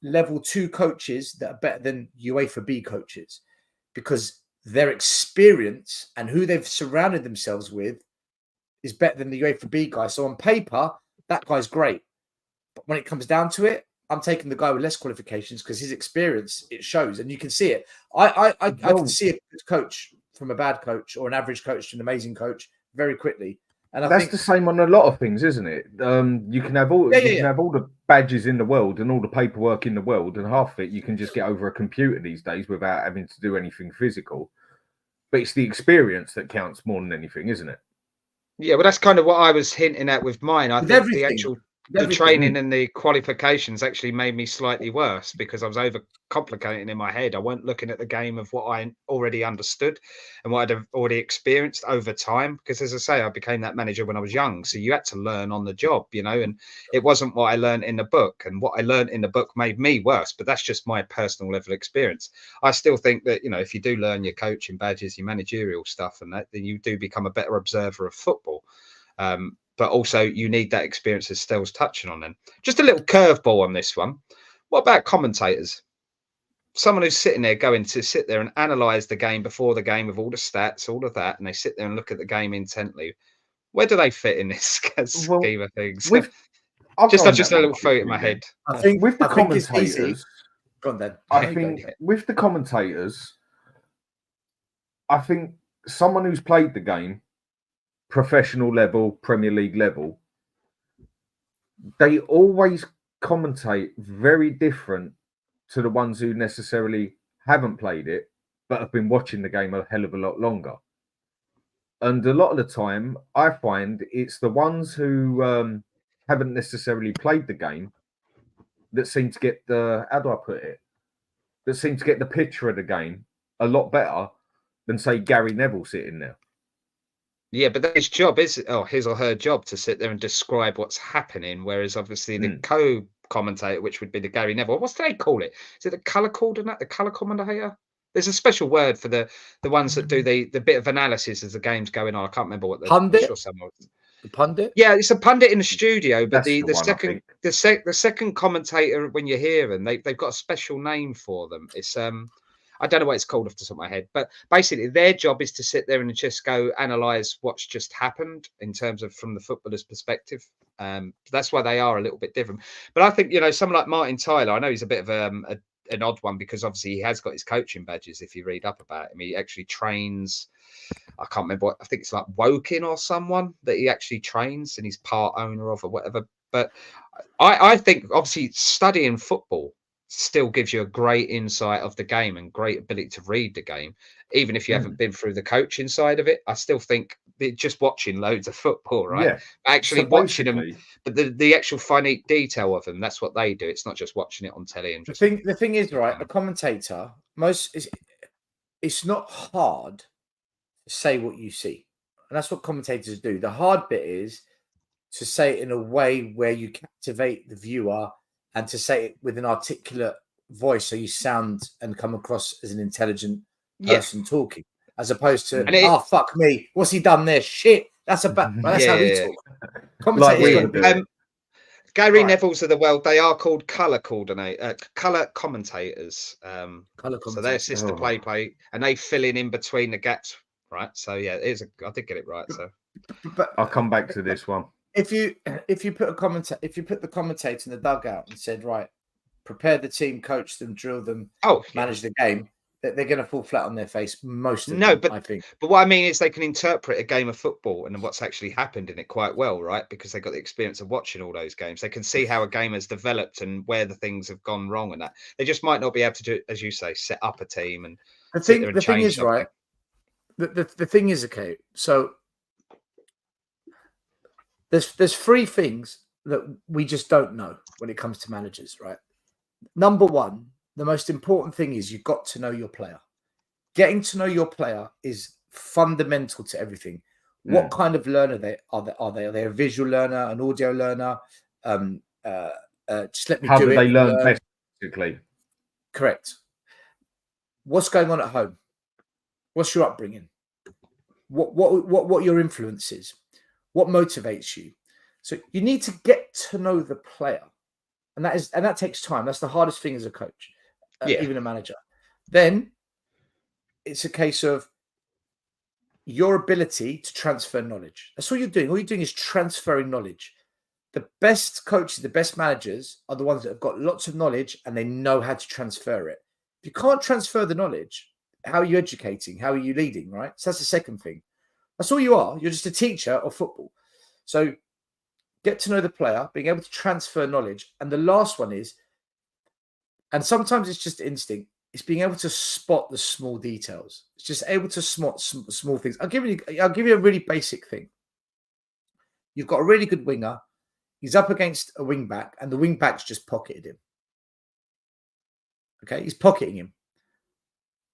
level 2 coaches that are better than UEFA B coaches because their experience and who they've surrounded themselves with is better than the UEFA B guy. So on paper, that guy's great, but when it comes down to it, I'm taking the guy with less qualifications because his experience, it shows, and you can see it. I can see a good coach from a bad coach or an average coach to an amazing coach very quickly. And that's the same on a lot of things, isn't it? You can have all have all the badges in the world and all the paperwork in the world, and half of it you can just get over a computer these days without having to do anything physical. But it's the experience that counts more than anything, isn't it? Yeah, well, that's kind of what I was hinting at with mine. I think the actual training and the qualifications actually made me slightly worse because I was overcomplicating in my head. I weren't looking at the game of what I already understood and what I'd already experienced over time. Because as I say, I became that manager when I was young. So you had to learn on the job, you know, and it wasn't what I learned in the book. And what I learned in the book made me worse. But that's just my personal level of experience. I still think that, you know, if you do learn your coaching badges, your managerial stuff and that, then you do become a better observer of football. But also you need that experience as Stel's touching on then. Just a little curveball on this one. What about commentators? Someone who's sitting there going to sit there and analyse the game before the game with all the stats, all of that, and they sit there and look at the game intently. Where do they fit in this scheme of things? Just a little thought in my head. I think with the commentators, go on then. I think with the commentators, I think someone who's played the game, professional level, Premier League level, they always commentate very different to the ones who necessarily haven't played it but have been watching the game a hell of a lot longer. And a lot of the time, I find it's the ones who haven't necessarily played the game that seem to get that seem to get the picture of the game a lot better than, say, Gary Neville sitting there. Yeah, but his job is, his or her job to sit there and describe what's happening, whereas obviously the co-commentator, which would be the Gary Neville, what do they call it? Is it the colour coordinator, the colour commentator? There's a special word for the ones that do the bit of analysis as the game's going on. I can't remember what the pundit. The pundit? Yeah, it's a pundit in the studio, but the second commentator when you hear them, they've got a special name for them. It's I don't know what it's called off the top of my head, but basically their job is to sit there and just go analyze what's just happened in terms of from the footballer's perspective. That's why they are a little bit different. But I think, someone like Martin Tyler, I know he's a bit of an odd one because obviously he has got his coaching badges. If you read up about him, he actually trains. I can't remember what, I think it's like Woking or someone that he actually trains and he's part owner of or whatever. But I think obviously studying football still gives you a great insight of the game and great ability to read the game, even if you haven't been through the coaching side of it. I still think just watching loads of football, right? Yeah. Actually So watching them, but the actual finite detail of them, that's what they do. It's not just watching it on telly and just. The thing is, right, a commentator, it's not hard to say what you see. And that's what commentators do. The hard bit is to say it in a way where you captivate the viewer and to say it with an articulate voice so you sound and come across as an intelligent person talking, as opposed to, fuck me, what's he done there? Shit, that's how we talk. Commentators Gary Neville's of the world, they are called colour commentators. So they assist the play, and they fill in between the gaps, right? So yeah, I did get it right. So, but I'll come back to this one. If you put the commentator in the dugout and said, right, prepare the team, coach them, drill them, manage the game, they're going to fall flat on their face most of them, I think. But what I mean is they can interpret a game of football and what's actually happened in it quite well, right? Because they've got the experience of watching all those games. They can see how a game has developed and where the things have gone wrong and that. They just might not be able to do, as you say, set up a team and the thing is, right? The thing is, okay, so there's three things that we just don't know when it comes to managers, right? Number one, the most important thing is you've got to know your player. Getting to know your player is fundamental to everything. What kind of learner are they? Are they a visual learner, an audio learner? Just let me How do it. How do they learn best, basically? Correct. What's going on at home? What's your upbringing? What your influence is? What motivates you? So you need to get to know the player, and that takes time. That's the hardest thing as a coach, even a manager. Then it's a case of your ability to transfer knowledge. That's all you're doing. All you're doing is transferring knowledge. The best coaches, the best managers are the ones that have got lots of knowledge and they know how to transfer it. If you can't transfer the knowledge, how are you educating? How are you leading, right? So that's the second thing. That's all you are. You're just a teacher of football. So get to know the player, being able to transfer knowledge. And the last one is, and sometimes it's just instinct, it's being able to spot the small details. It's just able to spot small things. I'll give you a really basic thing. You've got a really good winger. He's up against a wing back, and the wing back's just pocketed him. Okay, he's pocketing him.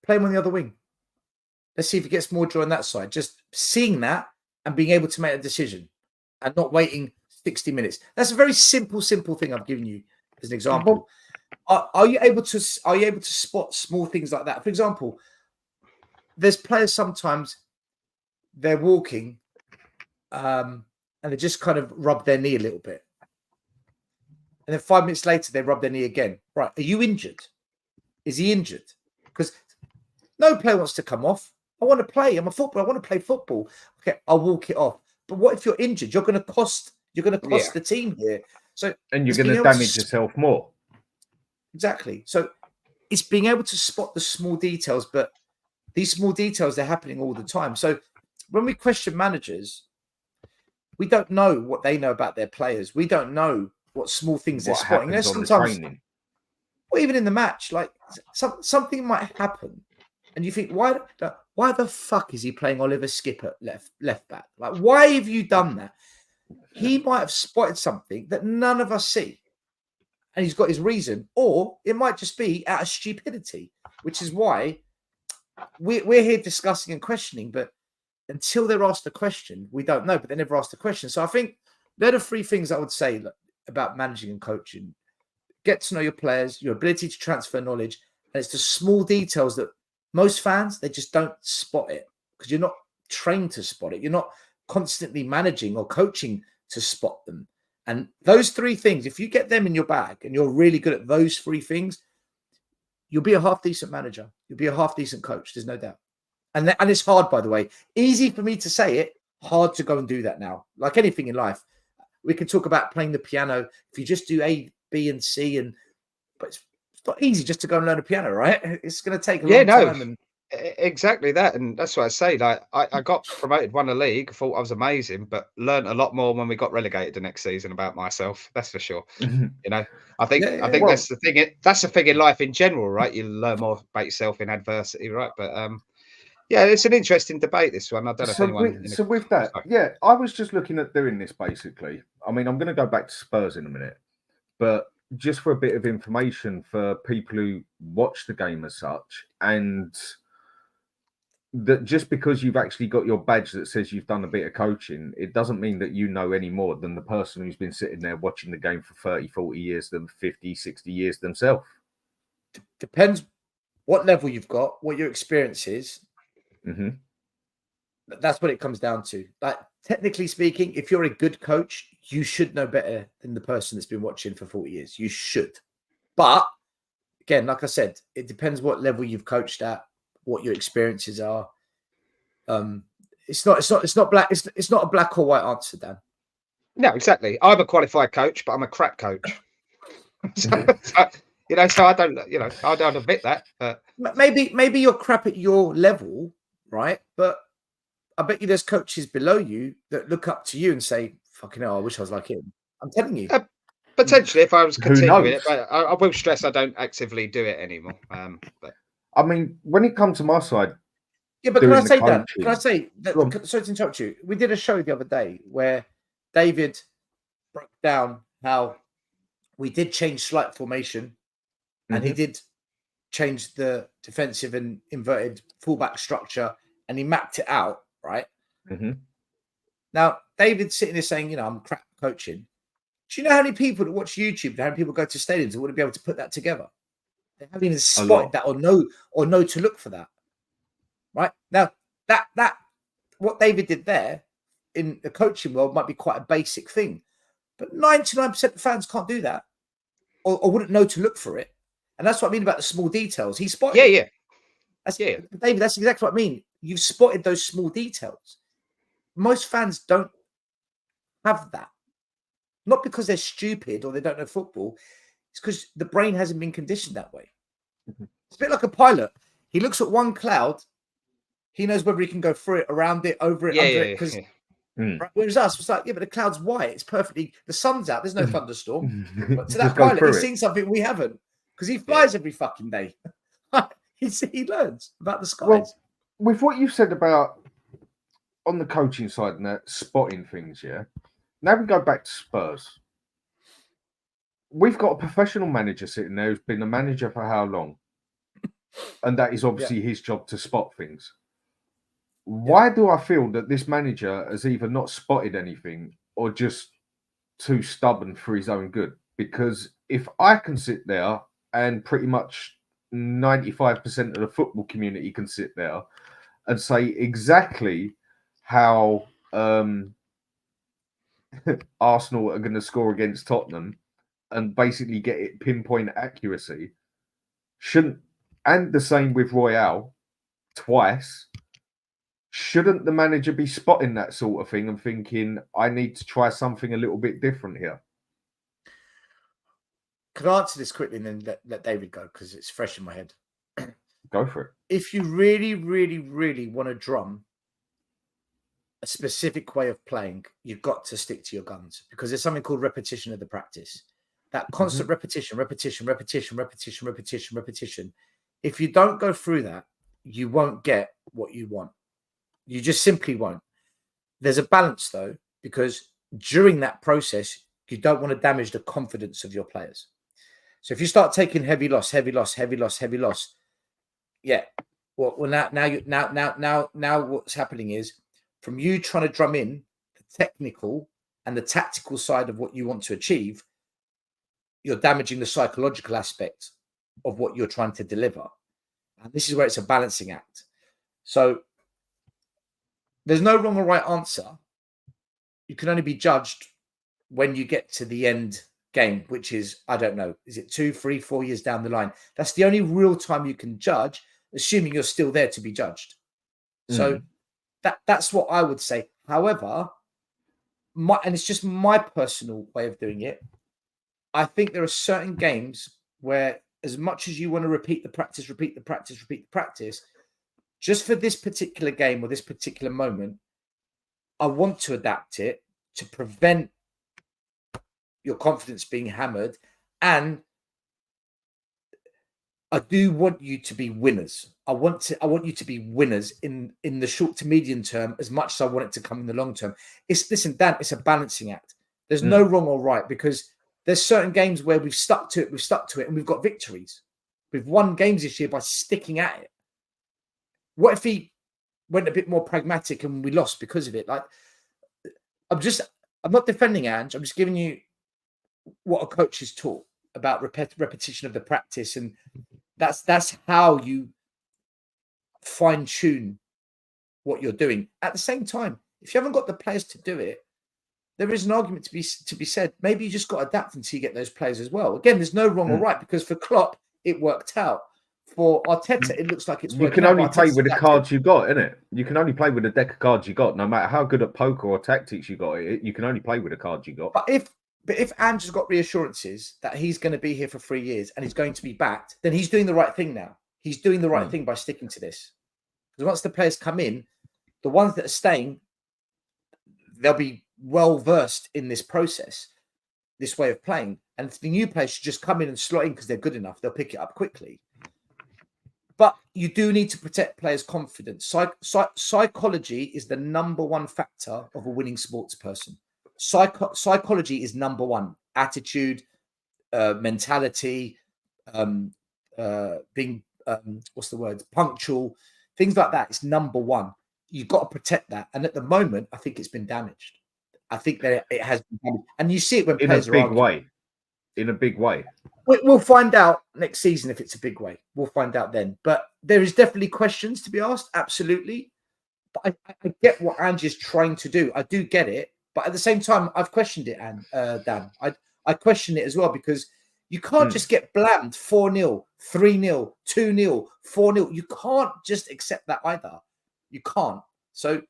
Play him on the other wing. Let's see if he gets more joy on that side. Just seeing that and being able to make a decision and not waiting 60 minutes. That's a very simple thing I've given you as an example. Are you able to spot small things like that? For example, there's players sometimes they're walking and they just kind of rub their knee a little bit. And then 5 minutes later, they rub their knee again. Right. Are you injured? Is he injured? Because no player wants to come off. I want to play. I'm a footballer. I want to play football. Okay, I'll walk it off. But what if you're injured? You're going to cost the team here. So and you're going to damage yourself more. Exactly. So it's being able to spot the small details, but these small details, they're happening all the time. So when we question managers, we don't know what they know about their players. We don't know what small things they're spotting. You know, sometimes, or even in the match, like something might happen, and you think, why the fuck is he playing Oliver Skip at left back? Like, why have you done that? He might have spotted something that none of us see, and he's got his reason, or it might just be out of stupidity, which is why we're here discussing and questioning. But until they're asked the question, we don't know. But they never asked the question. So I think they're the three things I would say about managing and coaching. Get to know your players, your ability to transfer knowledge, and it's the small details that most fans, they just don't spot it because you're not trained to spot it. You're not constantly managing or coaching to spot them. And those three things, if you get them in your bag and you're really good at those three things, you'll be a half decent manager. You'll be a half decent coach. There's no doubt. And it's hard, by the way. Easy for me to say it, hard to go and do that now. Like anything in life, we can talk about playing the piano. If you just do A, B, and C, but it's not easy just to go and learn a piano, right? It's going to take a long time. And exactly that, and that's what I say. Like I got promoted, won a league, thought I was amazing, but learned a lot more when we got relegated the next season about myself. That's for sure. You know, I think that's the thing. That's the thing in life in general, right? You learn more about yourself in adversity, right? But yeah, it's an interesting debate, this one. I don't know if anyone. So with that, yeah, I was just looking at doing this basically. I mean, I'm going to go back to Spurs in a minute, but just for a bit of information for people who watch the game as such, and that just because you've actually got your badge that says you've done a bit of coaching, it doesn't mean that you know any more than the person who's been sitting there watching the game for 30, 40 years, than 50, 60 years themselves. Depends what level you've got, what your experience is. Mm-hmm. That's what it comes down to. Like, technically speaking, if you're a good coach, you should know better than the person that's been watching for 40 years. You should. But again, like I said, it depends what level you've coached at, what your experiences are. It's not black. It's not a black or white answer, Dan. No, exactly. I'm a qualified coach, but I'm a crap coach. so I don't admit that. But maybe you're crap at your level, right? But I bet you there's coaches below you that look up to you and say, "Fucking hell, I wish I was like him." I'm telling you. Potentially, if I was continuing it, but I will stress I don't actively do it anymore. But I mean, when it comes to my side, yeah, but can I say that? Can I say that? Sorry to interrupt you. We did a show the other day where David broke down how we did change slight formation, and he did change the defensive and inverted fullback structure, and he mapped it out, right? Mm-hmm. Now, David's sitting there saying, I'm crap coaching. Do you know how many people that watch YouTube, how many people go to stadiums that wouldn't be able to put that together? They haven't even spotted that or know to look for that. Right? Now, that what David did there in the coaching world might be quite a basic thing, but 99% of fans can't do that or wouldn't know to look for it. And that's what I mean about the small details. He spotted it. David, that's exactly what I mean. You've spotted those small details. Most fans don't have that. Not because they're stupid or they don't know football. It's because the brain hasn't been conditioned that way. Mm-hmm. It's a bit like a pilot. He looks at one cloud. He knows whether he can go through it, around it, over it, under it. Because whereas us, it's like, but the cloud's white. It's perfectly, the sun's out. There's no thunderstorm. But to that pilot, he's seen something we haven't. Because he flies every fucking day. He learns about the skies. Well, with what you've said about on the coaching side and that spotting things, yeah. Now we go back to Spurs. We've got a professional manager sitting there who's been a manager for how long? And that is obviously his job to spot things. Why do I feel that this manager has either not spotted anything or just too stubborn for his own good? Because if I can sit there and pretty much 95% of the football community can sit there and say exactly how Arsenal are going to score against Tottenham and basically get it pinpoint accuracy, and the same with Royale twice, shouldn't the manager be spotting that sort of thing and thinking, I need to try something a little bit different here? Can I answer this quickly and then let David go because it's fresh in my head? Go for it. If you really, really, really want to drum a specific way of playing, you've got to stick to your guns because there's something called repetition of the practice. That constant repetition. If you don't go through that, you won't get what you want. You just simply won't. There's a balance though, because during that process, you don't want to damage the confidence of your players. So if you start taking heavy loss, yeah. Well, now what's happening is from you trying to drum in the technical and the tactical side of what you want to achieve, you're damaging the psychological aspect of what you're trying to deliver. And this is where it's a balancing act. So there's no wrong or right answer. You can only be judged when you get to the end game, which is, I don't know, is it 2, 3, 4 years down the line? That's the only real time you can judge, assuming you're still there to be judged. So that's what I would say. However, and it's just my personal way of doing it, I think there are certain games where, as much as you want to repeat the practice, just for this particular game or this particular moment, I want to adapt it to prevent your confidence being hammered. And I do want you to be winners. I want you to be winners in the short to medium term as much as I want it to come in the long term. Listen, Dan, it's a balancing act. There's no wrong or right, because there's certain games where we've stuck to it, and we've got victories. We've won games this year by sticking at it. What if he went a bit more pragmatic and we lost because of it? Like, I'm not defending Ange. I'm just giving you what a coach is taught about repetition of the practice, and that's how you fine tune what you're doing. At the same time, if you haven't got the players to do it, there is an argument to be said. Maybe you just got to adapt until you get those players as well. Again, there's no wrong or right, because for Klopp it worked out. For Arteta, it looks like it's working out. You can only play with the cards you got, innit? You can only play with the deck of cards you got. No matter how good at poker or tactics you got, you can only play with the cards you got. But if Ange has got reassurances that he's going to be here for 3 years and he's going to be backed, then he's doing the right thing now. He's doing the right thing by sticking to this. Because once the players come in, the ones that are staying, they'll be well versed in this process, this way of playing. And if the new players should just come in and slot in because they're good enough, they'll pick it up quickly. But you do need to protect players' confidence. Psychology is the number one factor of a winning sports person. Psychology is number one. Attitude, mentality, being punctual, things like that. It's number one. You've got to protect that. And at the moment, I think it's been damaged. I think that it has been damaged. And you see it when players are arguing. In a big way. We'll find out next season if it's a big way. We'll find out then. But there is definitely questions to be asked. Absolutely. But I get what Ange is trying to do. I do get it. But at the same time, I've questioned it, Dan. I question it as well, because you can't just get blamed 4-0, 3-0, 2-0, 4-0. You can't just accept that either. You can't. So,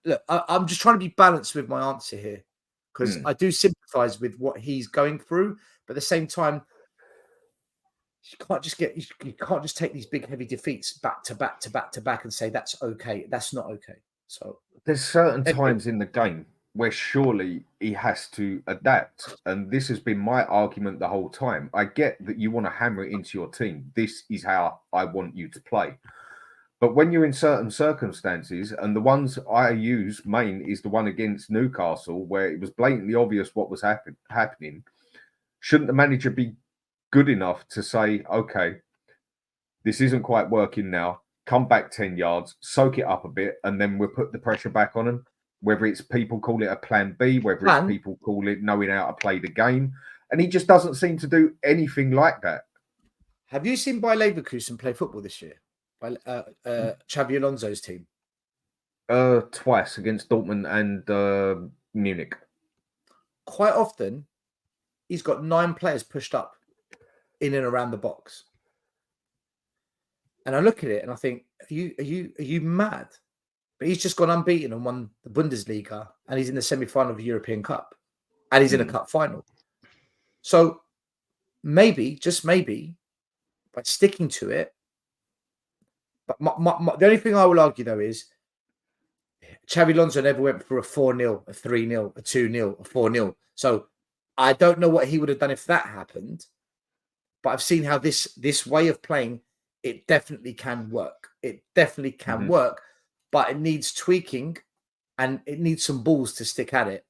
look, I'm just trying to be balanced with my answer here, because I do sympathise with what he's going through. But at the same time, you can't just take these big heavy defeats back to back and say that's okay. That's not okay. So there's certain times in the game where surely he has to adapt. And this has been my argument the whole time. I get that you want to hammer it into your team. This is how I want you to play. But when you're in certain circumstances, and the ones I use main is the one against Newcastle, where it was blatantly obvious what was happening, shouldn't the manager be good enough to say, okay, this isn't quite working now, come back 10 yards, soak it up a bit, and then we'll put the pressure back on them? Whether it's people call it a plan B, whether it's people call it knowing how to play the game. And he just doesn't seem to do anything like that. Have you seen Bayer Leverkusen play football this year? By Xabi Alonso's team? Twice, against Dortmund and Munich. Quite often, he's got 9 players pushed up in and around the box. And I look at it and I think, are you mad? But he's just gone unbeaten and won the Bundesliga, and he's in the semi-final of the European Cup, and he's in a cup final. So maybe, just maybe, by sticking to it. But the only thing I will argue, though, is Xabi Alonso never went for a 4-0, a 3-0, a 2-0, a 4-0. So I don't know what he would have done if that happened. But I've seen how this way of playing, it definitely can work. It definitely can work. But it needs tweaking, and it needs some balls to stick at it.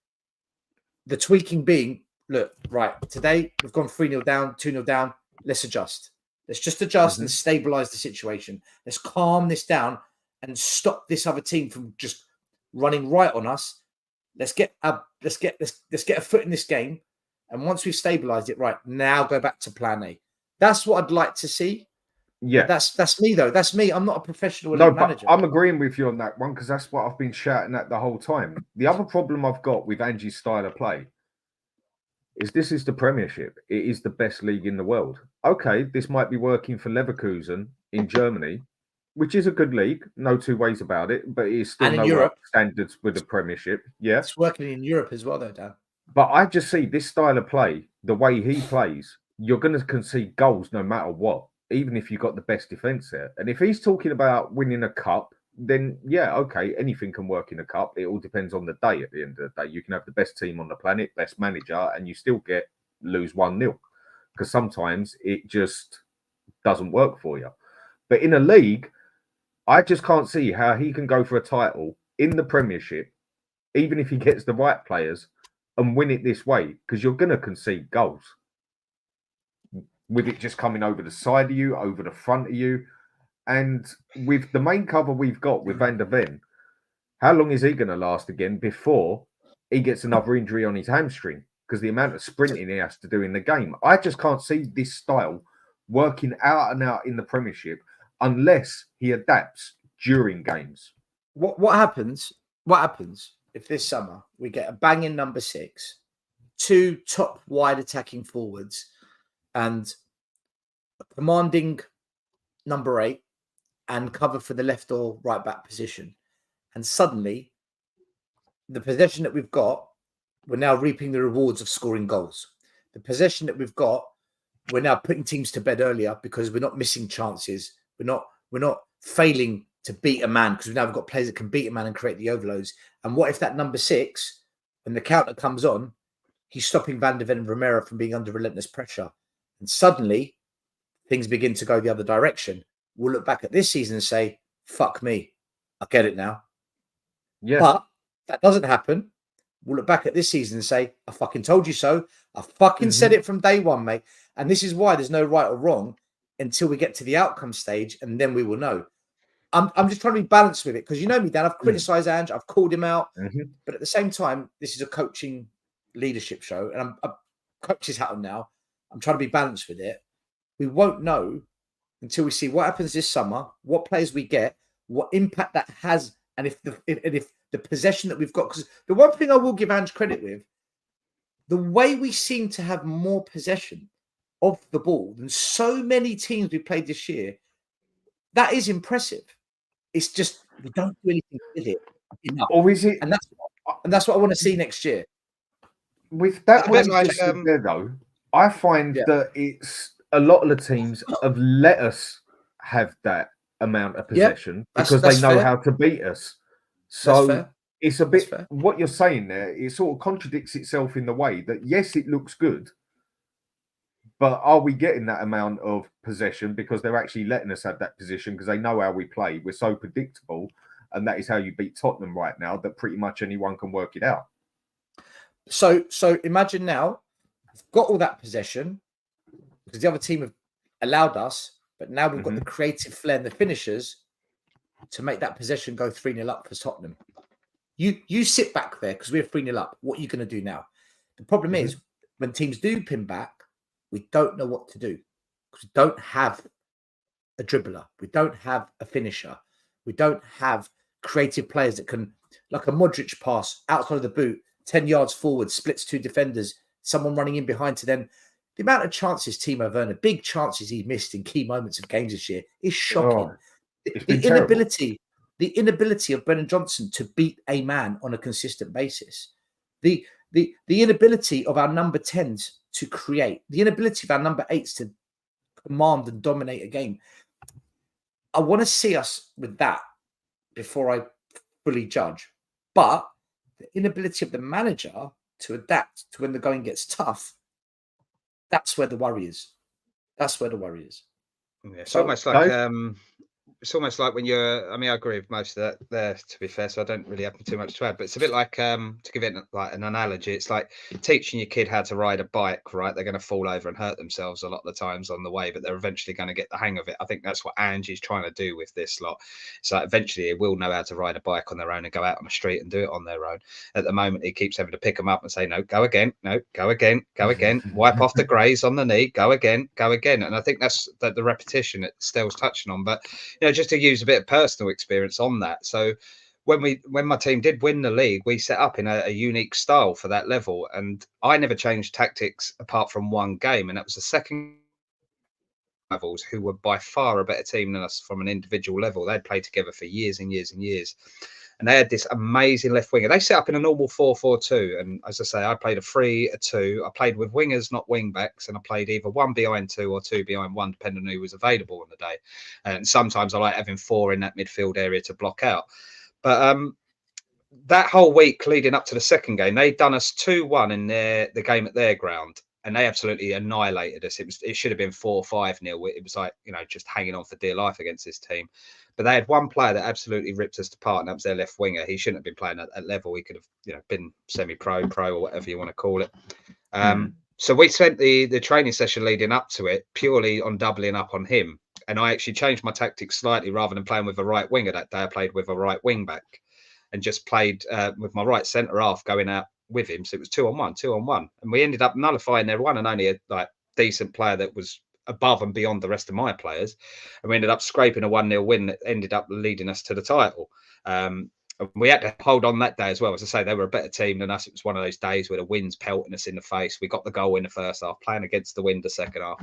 The tweaking being, look, right, today we've gone 3-0 down, 2-0 down. Let's adjust. Let's just adjust and stabilize the situation. Let's calm this down and stop this other team from just running right on us. Let's get a foot in this game. And once we've stabilized it, right, now go back to plan A. That's what I'd like to see. Yeah, but that's me though. That's me. I'm not a professional manager. I'm agreeing with you on that one, because that's what I've been shouting at the whole time. The other problem I've got with Ange's style of play is this is the Premiership. It is the best league in the world. Okay, this might be working for Leverkusen in Germany, which is a good league, no two ways about it, but it is still And in nowhere Europe. up to standards with the Premiership. Yeah. It's working in Europe as well, though, Dan. But I just see this style of play, the way he plays, you're going to concede goals no matter what, even if you've got the best defence there. And if he's talking about winning a cup, then yeah, okay, anything can work in a cup. It all depends on the day at the end of the day. You can have the best team on the planet, best manager, and you still lose 1-0 because sometimes it just doesn't work for you. But in a league, I just can't see how he can go for a title in the Premiership, even if he gets the right players, and win it this way, because you're going to concede goals with it just coming over the side of you, over the front of you. And with the main cover we've got with Van der Ven, how long is he going to last again before he gets another injury on his hamstring? Because the amount of sprinting he has to do in the game, I just can't see this style working out and out in the Premiership unless he adapts during games. What happens? What happens if this summer we get a banging number 6, 2 top wide attacking forwards, and a commanding number 8, and cover for the left or right back position, and suddenly the possession that we've got, we're now reaping the rewards of scoring goals. The possession that we've got, we're now putting teams to bed earlier because we're not missing chances. We're not failing to beat a man because we've now got players that can beat a man and create the overloads. And what if that number 6, when the counter comes on, he's stopping Van der Ven and Romero from being under relentless pressure, and suddenly things begin to go the other direction. We'll look back at this season and say, fuck me, I get it now. Yeah. But that doesn't happen. We'll look back at this season and say, I fucking told you so. I fucking said it from day one, mate. And this is why there's no right or wrong until we get to the outcome stage, and then we will know. I'm just trying to be balanced with it because you know me, Dan. I've criticised Ange. I've called him out. But at the same time, this is a coaching leadership show, and I'm coach his hat on now. I'm trying to be balanced with it. We won't know until we see what happens this summer, what players we get, what impact that has, and if the possession that we've got. Because the one thing I will give Ange credit with, the way we seem to have more possession of the ball than so many teams we played this year, that is impressive. It's just we don't do anything with it enough. Or is it? And that's what I want to see next year. With that, there though, I find that it's a lot of the teams have let us have that amount of possession because they know how to beat us. So it's a bit what you're saying there. It sort of contradicts itself in the way that yes, it looks good, but are we getting that amount of possession because they're actually letting us have that position because they know how we play? We're so predictable, and that is how you beat Tottenham right now. That pretty much anyone can work it out. So imagine now, we've got all that possession because the other team have allowed us, but now we've got the creative flair and the finishers to make that possession go 3-0 up for Tottenham. You sit back there because we're 3-0 up. What are you going to do now? The problem is when teams do pin back, we don't know what to do because we don't have a dribbler. We don't have a finisher. We don't have creative players that can, like a Modric pass outside of the boot, 10 yards forward, splits 2 defenders, someone running in behind to them. The amount of chances Timo Werner, big chances he missed in key moments of games this year is shocking. The inability of Brennan Johnson to beat a man on a consistent basis. The inability of our number 10s to create, the inability of our number 8s to command and dominate a game. I want to see us with that before I fully judge. But the inability of the manager to adapt to when the going gets tough, that's where the worry is. That's where the worry is. Yeah, it's almost like when you're, I mean, I agree with most of that there, to be fair, so I don't really have too much to add, but it's a bit like, to give it like an analogy, it's like teaching your kid how to ride a bike, right? They're going to fall over and hurt themselves a lot of the times on the way, but they're eventually going to get the hang of it. I think that's what Ange is trying to do with this lot. So eventually they will know how to ride a bike on their own and go out on the street and do it on their own. At the moment, he keeps having to pick them up and say, no, go again, go again, wipe off the graze on the knee, go again. And I think that's the repetition that Stel's touching on. But, you know, just to use a bit of personal experience on that. So when my team did win the league, we set up in a unique style for that level, and I never changed tactics apart from one game, and that was the second levels, who were by far a better team than us from an individual level. They'd played together for years and years and years, and they had this amazing left winger. They set up in a normal 4-4-2, and as I say, I played a 3-2. I played with wingers, not wing backs, and I played either 1 behind 2 or 2 behind 1, depending on who was available on the day. And sometimes I like having 4 in that midfield area to block out. But that whole week leading up to the second game, they'd done us 2-1 in the game at their ground, and they absolutely annihilated us. It should have been 4-5-0. It was like, just hanging on for dear life against this team. But they had one player that absolutely ripped us apart, and that was their left winger. He shouldn't have been playing at that level. He could have, been semi-pro, pro, or whatever you want to call it. So we spent the training session leading up to it purely on doubling up on him. And I actually changed my tactics slightly. Rather than playing with a right winger that day, I played with a right wing back, and just played with my right centre half going out with him. So it was 2-on-1, and we ended up nullifying their one and only a decent player that was above and beyond the rest of my players, and we ended up scraping a 1-0 win that ended up leading us to the title. We had to hold on that day as well. As I say, they were a better team than us. It was one of those days where the wind's pelting us in the face. We got the goal in the first half, playing against the wind the second half.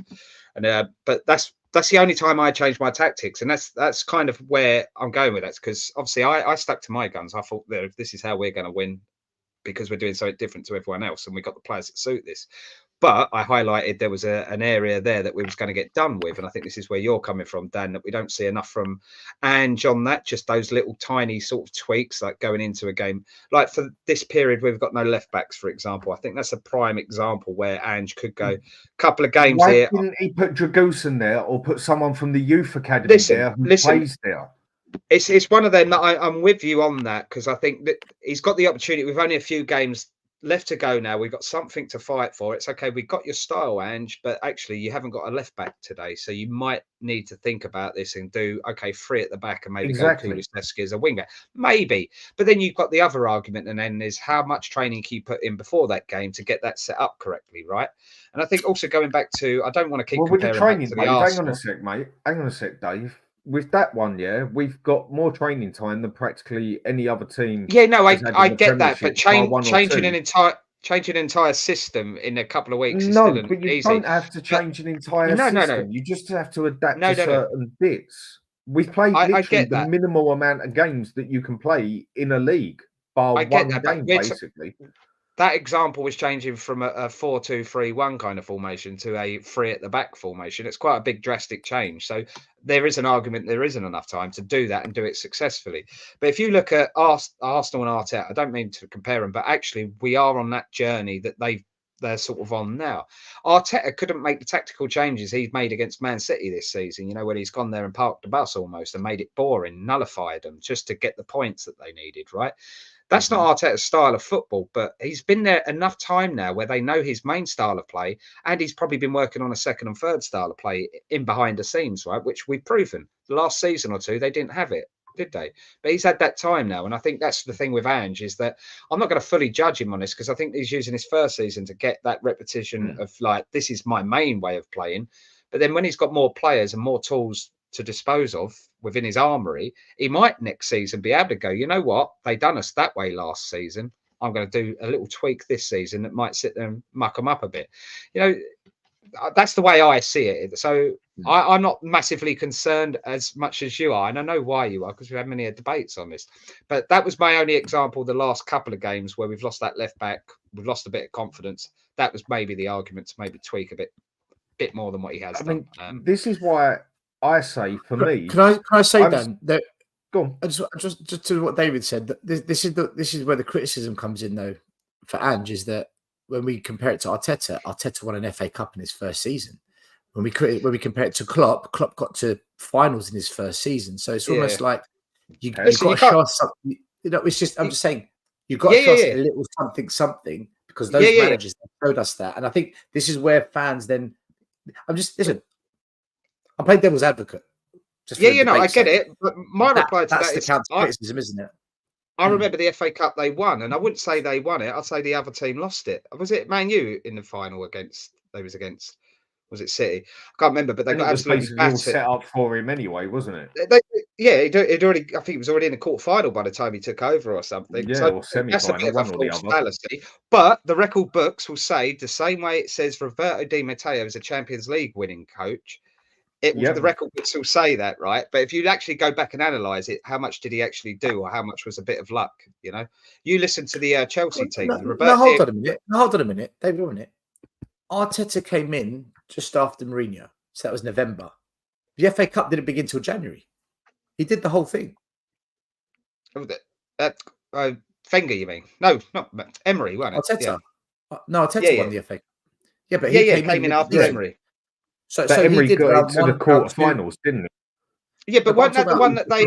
And but that's the only time I changed my tactics, and that's kind of where I'm going with that, because obviously I stuck to my guns. I thought that this is how we're going to win, because we're doing something different to everyone else, and we got the players that suit this. But I highlighted there was an area there that we was going to get done with, and I think this is where you're coming from, Dan, that we don't see enough from Ange on that, just those little tiny sort of tweaks, like going into a game. Like for this period, we've got no left-backs, for example. I think that's a prime example where Ange could go a couple of games Why here. didn't he put Dragusin there, or put someone from the youth academy there who plays there? It's one of them that I'm with you on that, because I think that he's got the opportunity. We've only a few games left to go now. We've got something to fight for. It's okay. We've got your style, Ange, but actually you haven't got a left back today. So you might need to think about this and do, okay, 3 at the back and maybe go Kulusevski as a winger. Maybe. But then you've got the other argument, and then is how much training can you put in before that game to get that set up correctly, right? And I think also going back to, I don't want to keep comparing with the training, back to mate, the Arsenal. Hang on a sec, Dave. With that one, we've got more training time than practically any other team. Yeah, no, I get that, but changing an entire system in a couple of weeks is still but you easy. don't have to change an entire system. No. You just have to adapt to certain bits. We've played literally the minimal amount of games that you can play in a league, bar one game, basically. That example was changing from a 4-2-3-1 kind of formation to a 3 at the back formation. It's quite a big drastic change. So there is an argument there isn't enough time to do that and do it successfully. But if you look at Arsenal and Arteta, I don't mean to compare them, but actually we are on that journey that they're sort of on now. Arteta couldn't make the tactical changes he's made against Man City this season, when he's gone there and parked the bus almost and made it boring, nullified them just to get the points that they needed, right? That's not Arteta's style of football, but he's been there enough time now where they know his main style of play, and he's probably been working on a second and third style of play in behind the scenes, right? Which we've proven. The last season or two, they didn't have it, did they? But he's had that time now, and I think that's the thing with Ange, is that I'm not going to fully judge him on this, because I think he's using his first season to get that repetition of like, this is my main way of playing. But then when he's got more players and more tools to dispose of within his armory, he might next season be able to go, you know what, they done us that way last season, I'm going to do a little tweak this season that might sit there and muck them up a bit. That's the way I see it. So I'm not massively concerned as much as you are, and I know why you are, because we've had many debates on this. But that was my only example the last couple of games where we've lost that left back, we've lost a bit of confidence. That was maybe the argument to maybe tweak a bit more than what he has done. This is why I say, for me, can I say then that? Go on. Just to what David said, that this is where the criticism comes in, though, for Ange, is that when we compare it to Arteta won an FA Cup in his first season. When we compare it to Klopp got to finals in his first season. So it's almost like you've got to show us something. It's just, I'm just saying, you've got to show us a little something, because those managers showed us that. And I think this is where fans then, I'm playing devil's advocate. I get it. But my reply to that is counter criticism, isn't it? I remember the FA Cup they won, and I wouldn't say they won it. I'd say the other team lost it. Was it Man U in the final against? Was it City? I can't remember, but they And got it was absolutely basically all battered. set up for him anyway, wasn't it? Yeah, it already. I think he was already in the quarter-final by the time he took over or something. Yeah, So or that's a bit semi-final, of a one or the false other. fallacy. But the record books will say the same way it says Roberto Di Matteo is a Champions League winning coach. The record books will say that, right? But if you actually go back and analyze it, how much did he actually do, or how much was a bit of luck? You know, you listen to the Chelsea team. No, hold on a minute. Hold on a minute, David. A minute. Arteta came in just after Mourinho, so that was November. The FA Cup didn't begin till January. He did the whole thing. Wenger, you mean? No, not Emery, wasn't it? Arteta. Yeah. No, Arteta won the FA Cup. Yeah, but he came in after Emery. So Emery he did got into the round quarterfinals, didn't he? Yeah, but wasn't that the one that they?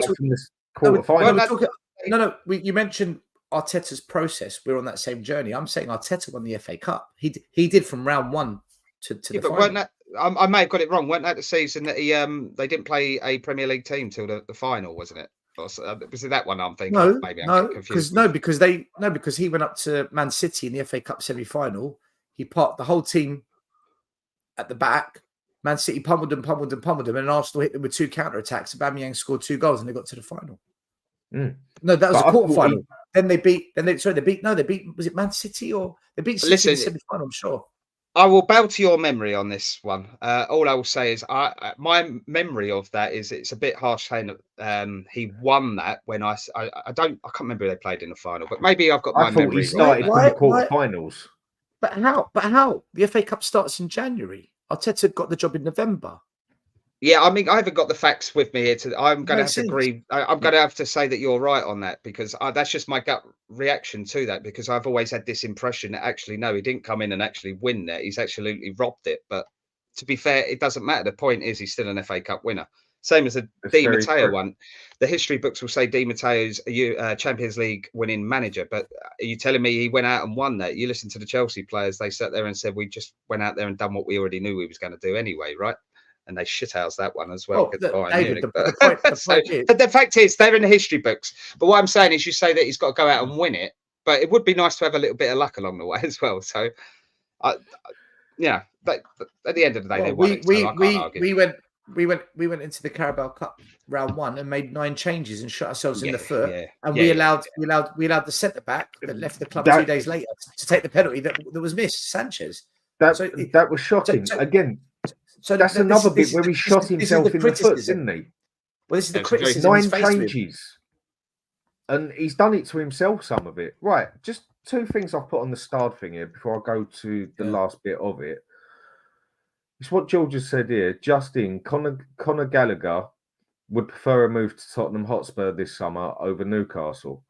No, you mentioned Arteta's process. We're on that same journey. I'm saying Arteta won the FA Cup. He did from round one to the final. Weren't that? I may have got it wrong. Weren't that the season that they didn't play a Premier League team till the final, wasn't it? Was it that one I'm thinking? No, maybe I'm confused. Because he went up to Man City in the FA Cup semi-final. He parked the whole team at the back. Man City pummeled them, and Arsenal hit them with 2 counter-attacks. Aubameyang scored 2 goals, and they got to the final. Mm. No, that was a quarter-final. Then they beat. Was it Man City or they beat City in the semi-final? I'm sure. I will bow to your memory on this one. All I will say is, my memory of that is it's a bit harsh saying that he won that when I can't remember who they played in the final, but maybe I've got my memory. He started from the quarterfinals. But how? The FA Cup starts in January. Arteta got the job in November. Yeah, I mean, I haven't got the facts with me here. I'm going to have to agree. I'm going to have to say that you're right on that, because that's just my gut reaction to that, because I've always had this impression that actually, no, he didn't come in and actually win that. He's absolutely robbed it. But to be fair, it doesn't matter. The point is he's still an FA Cup winner. Same as the Di Matteo one. The history books will say Di Matteo's a Champions League winning manager. But are you telling me he went out and won that? You listen to the Chelsea players. They sat there and said, we just went out there and done what we already knew we was going to do anyway, right? And they shithoused that one as well. David, the fact is, they're in the history books. But what I'm saying is, you say that he's got to go out and win it, but it would be nice to have a little bit of luck along the way as well. So, yeah. But at the end of the day, they won it. We went into the Carabao Cup round 1 and made 9 changes and shot ourselves in the foot. We allowed the centre back that left the club 2 days later to take the penalty that was missed, Sanchez. That was shocking. Again. So that's another bit where he shot himself in the foot, didn't he? Well, this is the criticism. 9 changes. And he's done it to himself, some of it. Right, just 2 things I've put on the start thing here before I go to the last bit of it. It's what George has said here. Justin, Conor Gallagher would prefer a move to Tottenham Hotspur this summer over Newcastle.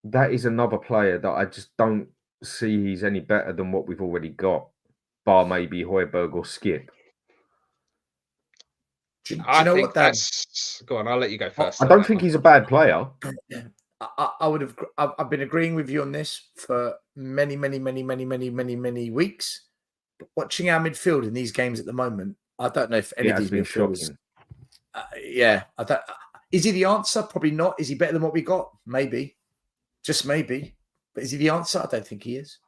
That is another player that I just don't see he's any better than what we've already got. Bar maybe Højbjerg or Skip. Do you know what that's? Go on, I'll let you go first. I don't think he's a bad player. I've been agreeing with you on this for many weeks. But watching our midfield in these games at the moment, I don't know if any of these midfielders. Is he the answer? Probably not. Is he better than what we got? Maybe, just maybe. But is he the answer? I don't think he is.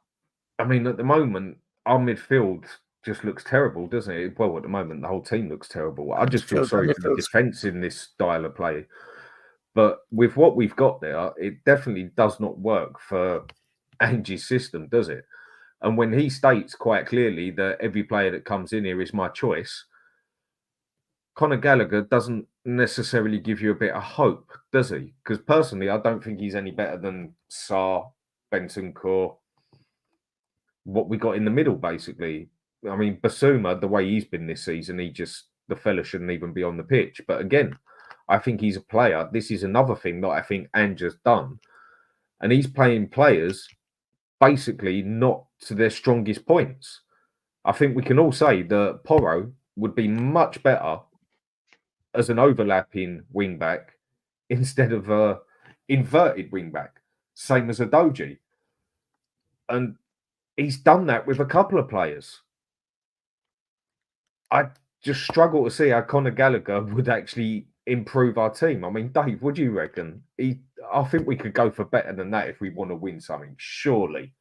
I mean, at the moment, our midfield just looks terrible, doesn't it? Well, at the moment, the whole team looks terrible. I just feel sorry for the defence in this style of play. But with what we've got there, it definitely does not work for Ange's system, does it? And when he states quite clearly that every player that comes in here is my choice, Conor Gallagher doesn't necessarily give you a bit of hope, does he? Because personally, I don't think he's any better than Sarr, Bentancur, what we got in the middle, basically. I mean, Basuma, the way he's been this season, the fella shouldn't even be on the pitch. But again, I think he's a player. This is another thing that I think Ange has done. And he's playing players basically not to their strongest points. I think we can all say that Porro would be much better as an overlapping wing-back instead of an inverted wing-back, same as Adoji. And he's done that with a couple of players. I just struggle to see how Conor Gallagher would actually improve our team. I mean, Dave, what do you reckon? I think we could go for better than that if we want to win something, surely.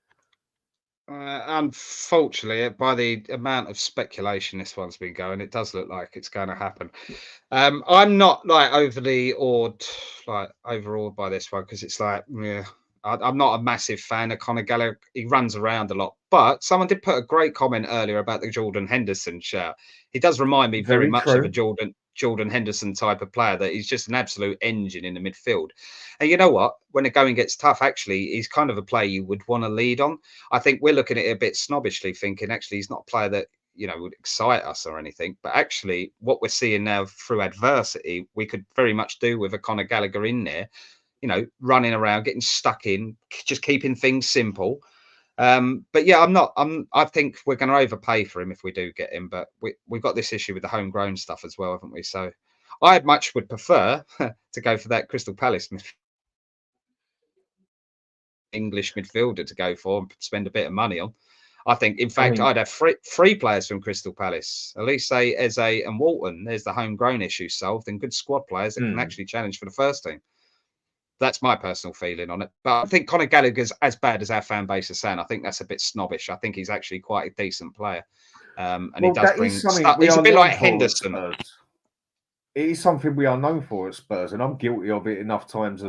Unfortunately, by the amount of speculation this one's been going, it does look like it's going to happen. I'm not like overawed by this one because it's like, yeah, I'm not a massive fan of Conor Gallagher. He runs around a lot, but someone did put a great comment earlier about the Jordan Henderson shout. He does remind me very much of a Jordan Henderson type of player, that he's just an absolute engine in the midfield. And you know what? When the going gets tough, actually, he's kind of a player you would want to lead on. I think we're looking at it a bit snobbishly, thinking actually he's not a player that would excite us or anything. But actually, what we're seeing now through adversity, we could very much do with a Conor Gallagher in there, running around, getting stuck in, just keeping things simple. But yeah, I think we're going to overpay for him if we do get him. But we've got this issue with the homegrown stuff as well, haven't we? So I much would prefer to go for that Crystal Palace English midfielder to go for and spend a bit of money on. I think, in fact, I'd have three players from Crystal Palace. At least say Eze and Walton. There's the homegrown issue solved, and good squad players that can actually challenge for the first team. That's my personal feeling on it. But I think Conor Gallagher's as bad as our fan base is saying. I think that's a bit snobbish. I think he's actually quite a decent player. And he does bring stuff. He's a bit like Henderson. It is something we are known for at Spurs, and I'm guilty of it enough times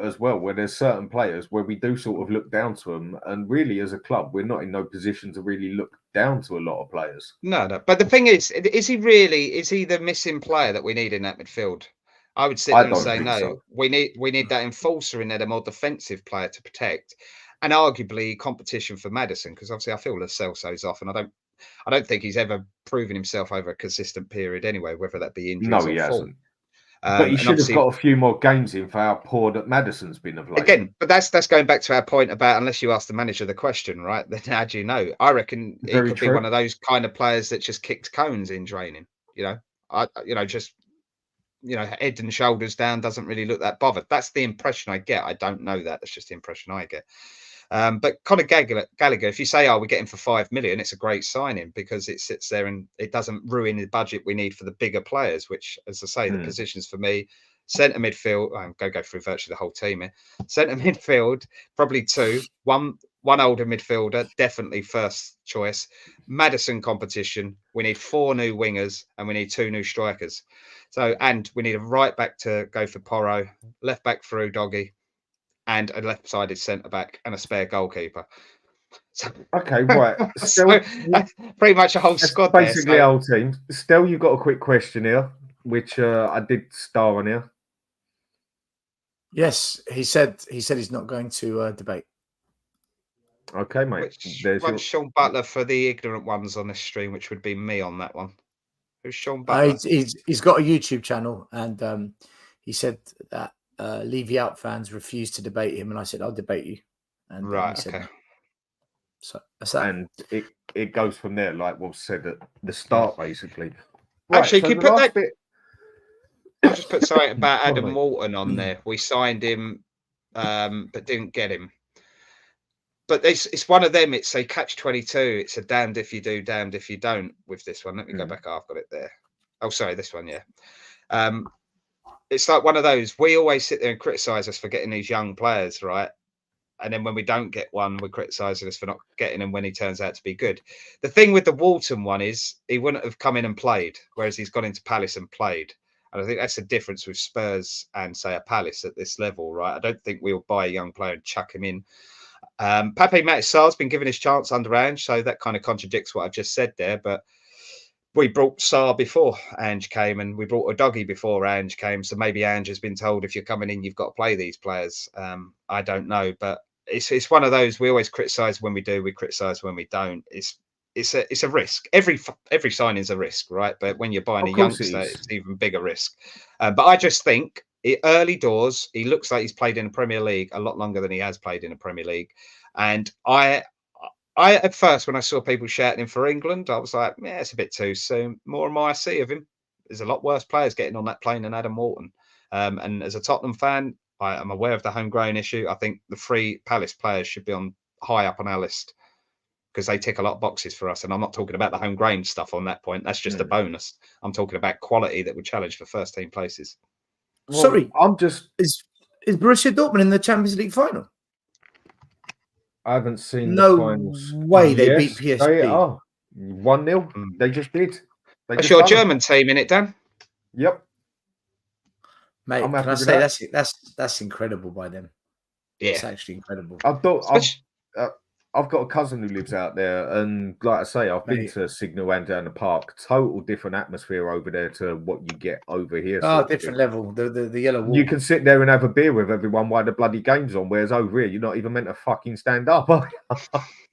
as well, where there's certain players where we do sort of look down to them, and really as a club we're not in no position to really look down to a lot of players. No, but the thing is he the missing player that we need in that midfield? I would sit there and say no. So. We need that enforcer in there, the more defensive player to protect, and arguably competition for Maddison, because obviously I feel Lo Celso's off, and I don't think he's ever proven himself over a consistent period anyway, whether that be injuries or hasn't. But he should have got a few more games in for how poor that Maddison's been of late. Again, but that's going back to our point about, unless you ask the manager the question, right? Then how do you know? I reckon he could be one of those kind of players that just kicks cones in training. Head and shoulders down, doesn't really look that bothered. That's the impression I get. I don't know that. That's just the impression I get. But Conor Gallagher, if you say, we're getting for 5 million, it's a great signing because it sits there and it doesn't ruin the budget we need for the bigger players, which, as I say, the positions for me, centre midfield, I'm going to go through virtually the whole team here. Centre midfield, probably two, one older midfielder, definitely first choice. Maddison competition, we need 4 new wingers and we need 2 new strikers. So, and we need a right back to go for Porro, left back for Udogie, and a left-sided centre-back and a spare goalkeeper. So, okay, right. So, pretty much a whole squad basically there. Our team. Stel, you've got a quick question here, which I did star on here. Yes, he said he's not going to debate. Okay, mate. There's Sean Butler for the ignorant ones on this stream, which would be me on that one. Who's Sean Butler? He's got a YouTube channel, and he said that Levy Out fans refused to debate him, and I said I'll debate you. And right, he said okay. No. So that's that. And it goes from there, like was said at the start, basically. Right, actually, can you put that bit? I'll just put something about Adam Walton on there. We signed him, but didn't get him. But it's one of them. It's a catch-22. It's a damned if you do, damned if you don't with this one. Let me go back. I've got it there. Oh, sorry, this one, yeah. It's like one of those. We always sit there and criticise us for getting these young players, right? And then when we don't get one, we're criticising us for not getting him when he turns out to be good. The thing with the Walton one is he wouldn't have come in and played, whereas he's gone into Palace and played. And I think that's the difference with Spurs and, say, a Palace at this level, right? I don't think we'll buy a young player and chuck him in. Pape Matisar's been given his chance under Ange, so that kind of contradicts what I've just said there. But we brought Sarr before Ange came, and we brought Udogie before Ange came. So maybe Ange has been told, if you're coming in, you've got to play these players. I don't know, but it's one of those. We always criticise when we do, we criticise when we don't. It's a risk. Every signing is a risk, right? But when you're buying a youngster, it's even bigger risk. But I just think early doors, he looks like he's played in the Premier League a lot longer than he has played in the Premier League. And I at first, when I saw people shouting him for England, I was like, yeah, it's a bit too soon. More and more I see of him, there's a lot worse players getting on that plane than Adam Walton. And as a Tottenham fan, I am aware of the homegrown issue. I think the 3 Palace players should be on high up on our list because they tick a lot of boxes for us. And I'm not talking about the homegrown stuff on that point. That's just a bonus. I'm talking about quality that would challenge for first team places. Well, sorry, is Borussia Dortmund in the Champions League final? I haven't seen the No finals. way they beat Yes, they PSG. are 1-0. They just did. They That's just your won 'em. German team in it, Dan? Yep. Mate, I'm can happy I with say that. that's incredible by them. Yeah. It's actually incredible. I've got a cousin who lives out there, and like I say, I've been Mate. to Signal and down the park. Total different atmosphere over there to what you get over here. Oh, sort of different thing. level. The yellow wall. You can sit there and have a beer with everyone while the bloody game's on, whereas over here, you're not even meant to fucking stand up. Are you?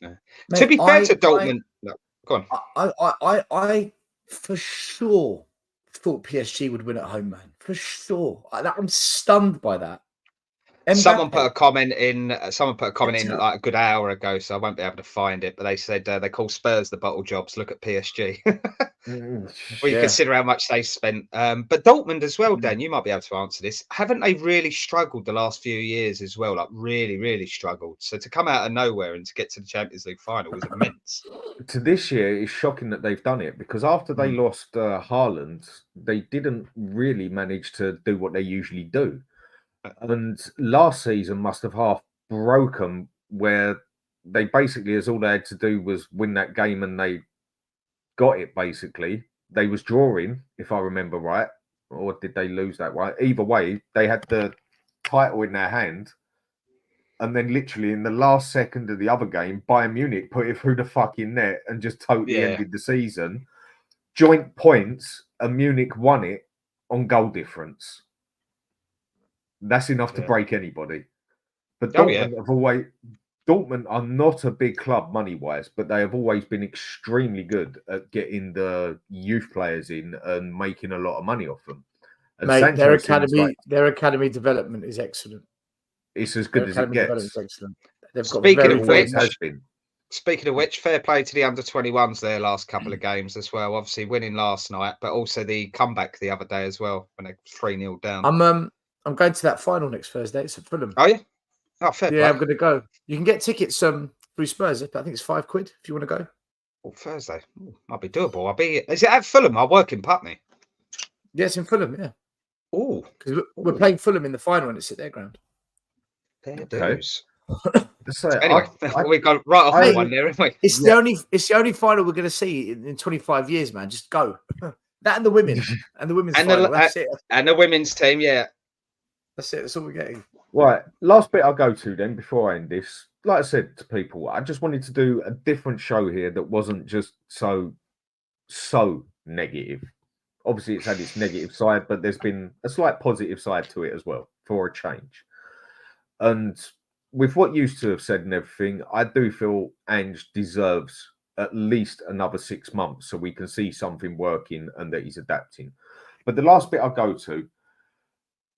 Mate, To be fair to Dortmund, no, go on. I for sure thought PSG would win at home, man. For sure. I'm stunned by that. Someone put Mbappe. a comment in. That's up. Like a good hour ago, so I won't be able to find it. But they said they call Spurs the bottle jobs. Look at PSG. Well, you Yeah. consider how much they spent. But Dortmund as well, Dan, you might be able to answer this. Haven't they really struggled the last few years as well? Like really, really struggled. So to come out of nowhere and to get to the Champions League final was immense. To this year, it's shocking that they've done it because after they lost Haaland, they didn't really manage to do what they usually do. And last season must have half broken where they basically, as all they had to do was win that game and they got it basically. They was drawing, if I remember right, or did they lose that right? Either way, they had the title in their hand. And then literally in the last second of the other game, Bayern Munich put it through the fucking net and just totally ended the season. Joint points, and Munich won it on goal difference. That's enough to break anybody. But Dortmund are not a big club money-wise, but they have always been extremely good at getting the youth players in and making a lot of money off them. And Mate, their Sancho academy development is excellent. It's as good as it gets. Excellent. They've got Speaking of which, fair play to the under-21s their last couple of games as well. Obviously winning last night, but also the comeback the other day as well when they're 3-0 down. I'm going to that final next Thursday. It's at Fulham. Are you? Oh, fair play. I'm going to go. You can get tickets through Spurs. I think it's £5 if you want to go. Oh, Thursday. Might be doable. Is it at Fulham? I work in Putney. Yeah, it's in Fulham, yeah. Oh. Because we're playing Fulham in the final and it's at their ground. There So anyway, we got right off one there, haven't we? It's the only final we're going to see in 25 years, man. Just go. That and the women and the women's final. That's it. And the women's team, yeah. That's it. That's all we're getting. Right. Last bit I'll go to then before I end this. Like I said to people, I just wanted to do a different show here that wasn't just so negative. Obviously, it's had its negative side, but there's been a slight positive side to it as well for a change. And with what you two have said and everything, I do feel Ange deserves at least another 6 months so we can see something working and that he's adapting. But the last bit I'll go to,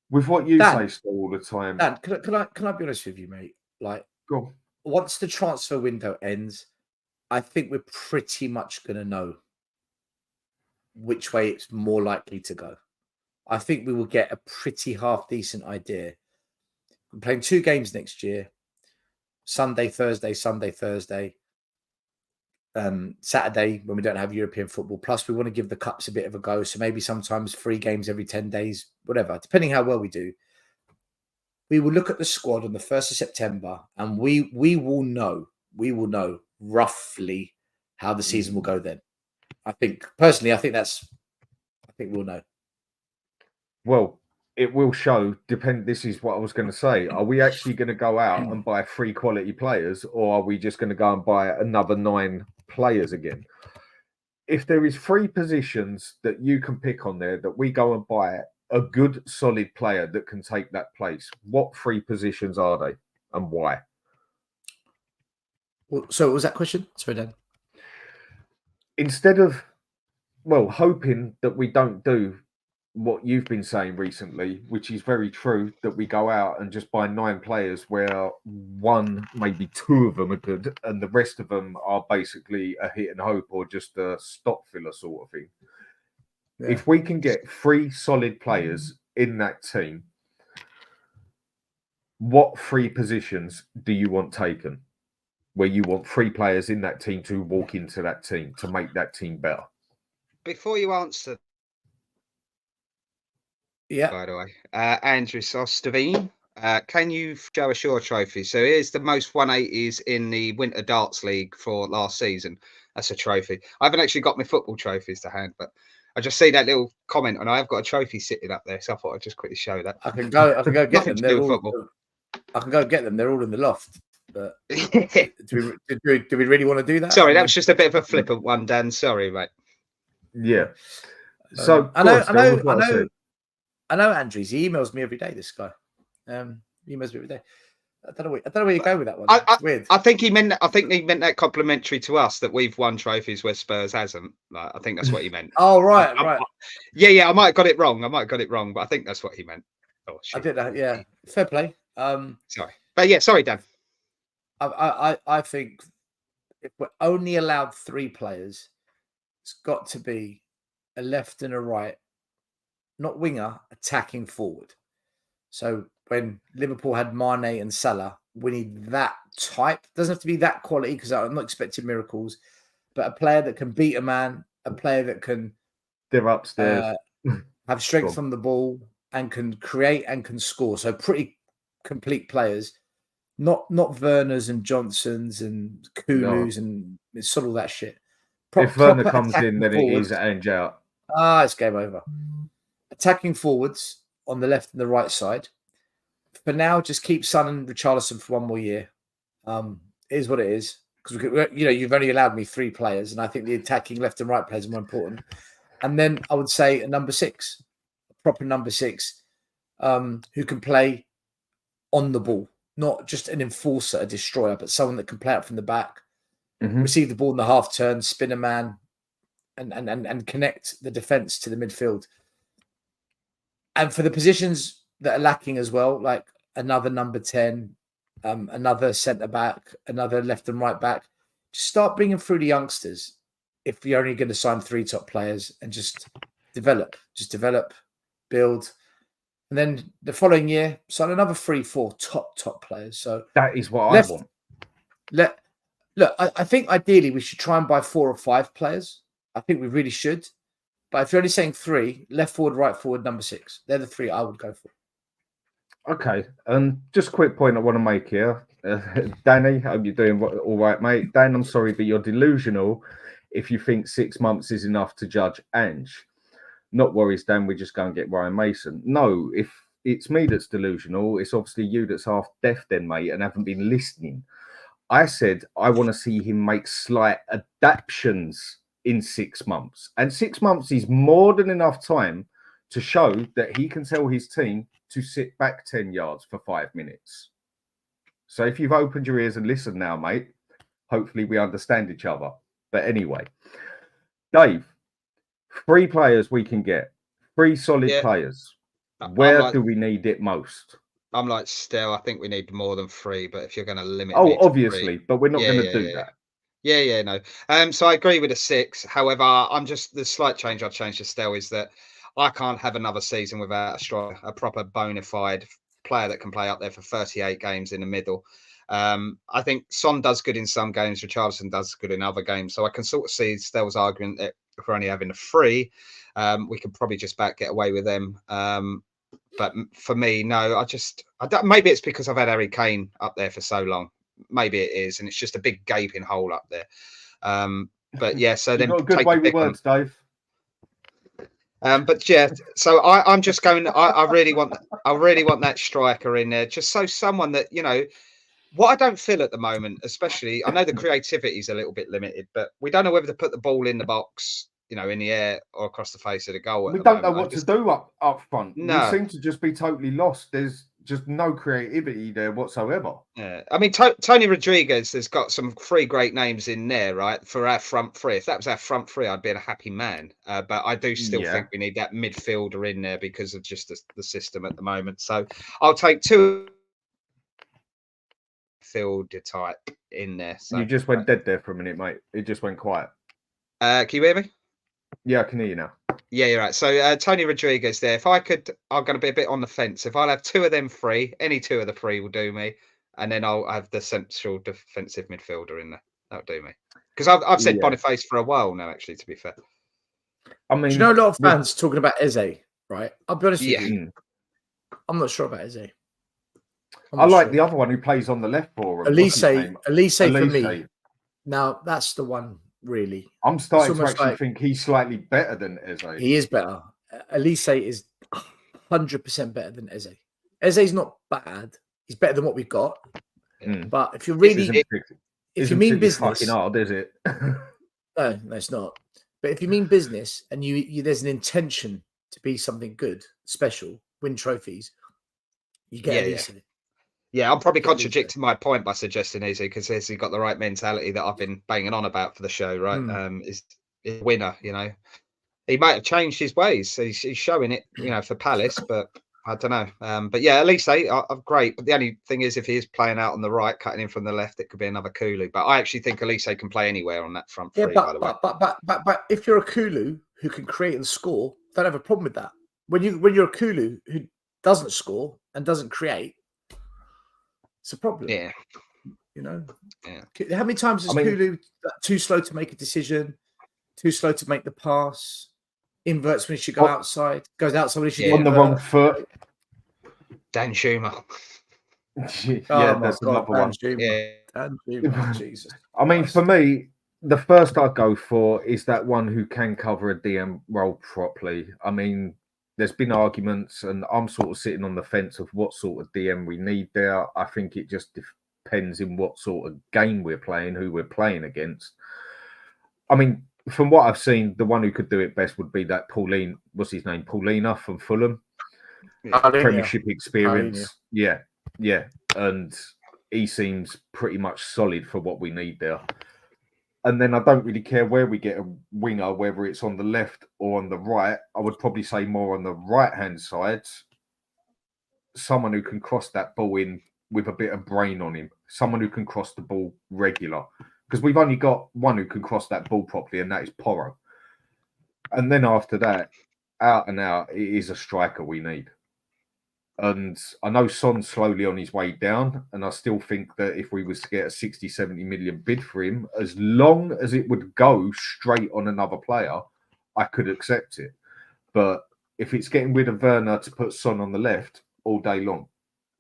with what you say still all the time. Dan, can I be honest with you, mate? Like, once the transfer window ends, I think we're pretty much going to know which way it's more likely to go. I think we will get a pretty half-decent idea. We're playing 2 games next year. Sunday, Thursday. Saturday when we don't have European football. Plus, we want to give the cups a bit of a go. So maybe sometimes 3 games every 10 days, whatever, depending how well we do. We will look at the squad on the 1st of September and we will know roughly how the season will go then. I think we'll know. Well, it will show. This is what I was going to say. Are we actually going to go out and buy 3 quality players, or are we just going to go and buy another 9 players again? If there is 3 positions that you can pick on there that we go and buy a good, solid player that can take that place, what 3 positions are they and why? Well, so what was that question? Sorry, Dan. Instead of, hoping that we don't do what you've been saying recently, which is very true, that we go out and just buy 9 players where 1, maybe 2 of them are good and the rest of them are basically a hit and hope or just a stop filler sort of thing. Yeah. If we can get 3 solid players in that team, what 3 positions do you want taken? Where you want 3 players in that team to walk into that team to make that team better? Before you answer, yeah. by the way, Andrew Sostevine, Can you show us your trophy? So here's the most 180s in the Winter Darts League for last season. That's a trophy. I haven't actually got my football trophies to hand, but I just see that little comment, and I have got a trophy sitting up there, so I thought I'd just quickly show that. I can go get Nothing them. to do with football. I can go get them. They're all in the loft. But do we really want to do that? Sorry, that was just a bit of a flippant one, Dan. Sorry, mate. Yeah. So I know Andrews. He emails me every day. This guy, he emails me every day. I don't know where you go with that one. It's weird. I think he meant that complimentary to us, that we've won trophies where Spurs hasn't. Like, I think that's what he meant. Oh, right. Yeah. I might have got it wrong. But I think that's what he meant. Oh, shit. I did that. Yeah, fair play. Sorry, but yeah, sorry, Dan. I think if we're only allowed 3 players, it's got to be a left and a right, not winger, attacking forward. So when Liverpool had Mane and Salah, we need that type. Doesn't have to be that quality, because I'm not expecting miracles, but a player that can beat a man, a player that can they're upstairs, have strength on the ball and can create and can score. So pretty complete players, not Werners and Johnsons and Kulus and it's sort of that shit. If Werner comes in, then it is Ange out. It's game over. Attacking forwards on the left and the right side. For now, just keep Son and Richarlison for one more year. It is what it is. Because you've only allowed me 3 players, and I think the attacking left and right players are more important. And then I would say a number 6, a proper number 6, who can play on the ball, not just an enforcer, a destroyer, but someone that can play out from the back, receive the ball in the half turn, spin a man, and connect the defense to the midfield. And for the positions that are lacking as well, like another number 10, another centre back, another left and right back, just start bringing through the youngsters. If you're only going to sign 3 top players, and just develop, build. And then the following year, sign another 3-4 top players. So that is what I want. Look, I think ideally we should try and buy 4 or 5 players. I think we really should. But if you're only saying 3, left forward, right forward, number 6, they're the 3 I would go for. Okay, just a quick point I want to make here. Danny, hope you're doing all right, mate. Dan, I'm sorry, but you're delusional if you think 6 months is enough to judge Ange. Not worries, Dan, we just go and get Ryan Mason. No, if it's me that's delusional, it's obviously you that's half deaf then, mate, and haven't been listening. I said I want to see him make slight adaptations in 6 months. And 6 months is more than enough time to show that he can tell his team to sit back 10 yards for 5 minutes. So if you've opened your ears and listened now, mate, hopefully we understand each other. But anyway, Dave, 3 players we can get, 3 solid players. Where do we need it most? I'm like Stel. I think we need more than 3, but if you're going to limit, obviously, but we're not going to do that. Yeah, no. So I agree with a 6. However, I'm just the slight change I've changed to Stel is that I can't have another season without a proper bona fide player that can play up there for 38 games in the middle. I think Son does good in some games, Richarlison does good in other games. So I can sort of see Stel's argument that if we're only having a 3, we could probably just get away with them. But for me, no, maybe it's because I've had Harry Kane up there for so long. Maybe it is, and it's just a big gaping hole up there. But yeah, so then got a good way with words, Dave. But yeah, so I'm just going. I really want that striker in there, just so someone that what I don't feel at the moment, especially I know the creativity is a little bit limited, but we don't know whether to put the ball in the box, in the air or across the face of the goal. We don't know what to do up front. No. We seem to just be totally lost. There's just no creativity there whatsoever. Yeah, I mean, Tony Rodriguez has got some 3 great names in there, right? For our front 3. If that was our front 3, I'd be a happy man. But I do still think we need that midfielder in there because of just the system at the moment. So I'll take 2 fielder type in there. So you just went dead there for a minute, mate. It just went quiet. Can you hear me? Yeah, I can hear you now. Yeah, you're right. So Tony Rodriguez there. If I could, I'm going to be a bit on the fence. If I'll have 2 of them free, any 2 of the 3 will do me. And then I'll have the central defensive midfielder in there. That'll do me. Because I've said Boniface for a while now, actually, to be fair. I mean, do you know a lot of fans talking about Eze, right? I'll be honest with you. I'm not sure about Eze. I like the other one who plays on the left for him. Elise for me. Now that's the one, really. I'm starting to actually think he's slightly better than Eze. He is better. Elise is 100% better than Eze. Eze's not bad. He's better than what we've got. But if you're really, if you mean business, fucking hard, is it? No, it's not. But if you mean business and you there's an intention to be something good, special, win trophies, you get Elise. Yeah, I'm probably contradicting my point by suggesting Eze, because Eze got the right mentality that I've been banging on about for the show, right? Is a winner, you know. He might have changed his ways. He's showing it, you know, for Palace, but I don't know. But yeah, Elise, great. But the only thing is, if he is playing out on the right, cutting in from the left, it could be another Kulu. But I actually think Elise can play anywhere on that front three, by the way. But if you're a Kulu who can create and score, don't have a problem with that. When you're a Kulu who doesn't score and doesn't create, it's a problem. Yeah. You know? Yeah. How many times is Kulu too slow to make a decision, too slow to make the pass, inverts when he should go outside, goes outside when he should on the wrong foot? Dan Schumer. That's another one. Dan Schumer, Jesus. I mean, for me, the first I go for is that one who can cover a DM role properly. I mean, there's been arguments, and I'm sort of sitting on the fence of what sort of DM we need there. I think it just depends in what sort of game we're playing, who we're playing against. I mean, from what I've seen, the one who could do it best would be that what's his name? Paulina from Fulham. Premiership experience. Yeah. And he seems pretty much solid for what we need there. And then I don't really care where we get a winger, whether it's on the left or on the right. I would probably say more on the right-hand side. Someone who can cross that ball in with a bit of brain on him. Someone who can cross the ball regular. Because we've only got one who can cross that ball properly, and that is Porro. And then after that, out and out, it is a striker we need. And I know Son's slowly on his way down, and I still think that if we was to get a 60, 70 million bid for him, as long as it would go straight on another player, I could accept it. But if it's getting rid of Werner to put Son on the left all day long,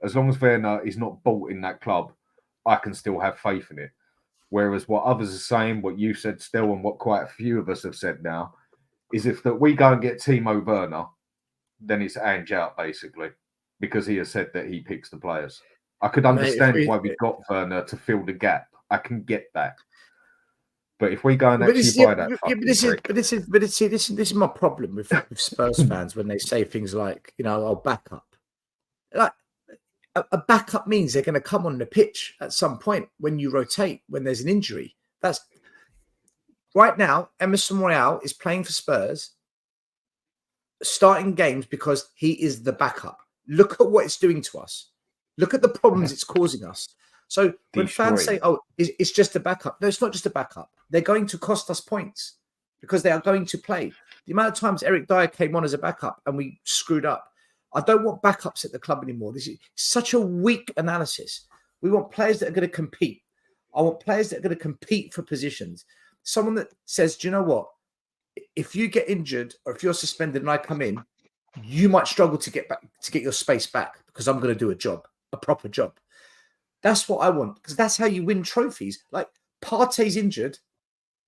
as long as Werner is not bought in that club, I can still have faith in it. Whereas what others are saying, what you said still, and what quite a few of us have said now, is if that we go and get Timo Werner, then it's Ange out, basically. Because he has said that he picks the players. I could understand why we got Werner to fill the gap. I can get that. But if we go and actually buy that, this is my problem with Spurs fans when they say things like, you know, I'll back up. Like a backup means they're going to come on the pitch at some point when you rotate, when there's an injury. That's right now. Emerson Royale is playing for Spurs, starting games because he is the backup. Look at what it's doing to us. Look at the problems it's causing us. So when fans say, oh, it's just a backup. No, it's not just a backup. They're going to cost us points because they are going to play. The amount of times Eric Dyer came on as a backup and we screwed up. I don't want backups at the club anymore. This is such a weak analysis. We want players that are going to compete. I want players that are going to compete for positions. Someone that says, do you know what? If you get injured or if you're suspended and I come in, you might struggle to get your space back because I'm going to do a job, a proper job. That's what I want, because that's how you win trophies. Like Partey's injured,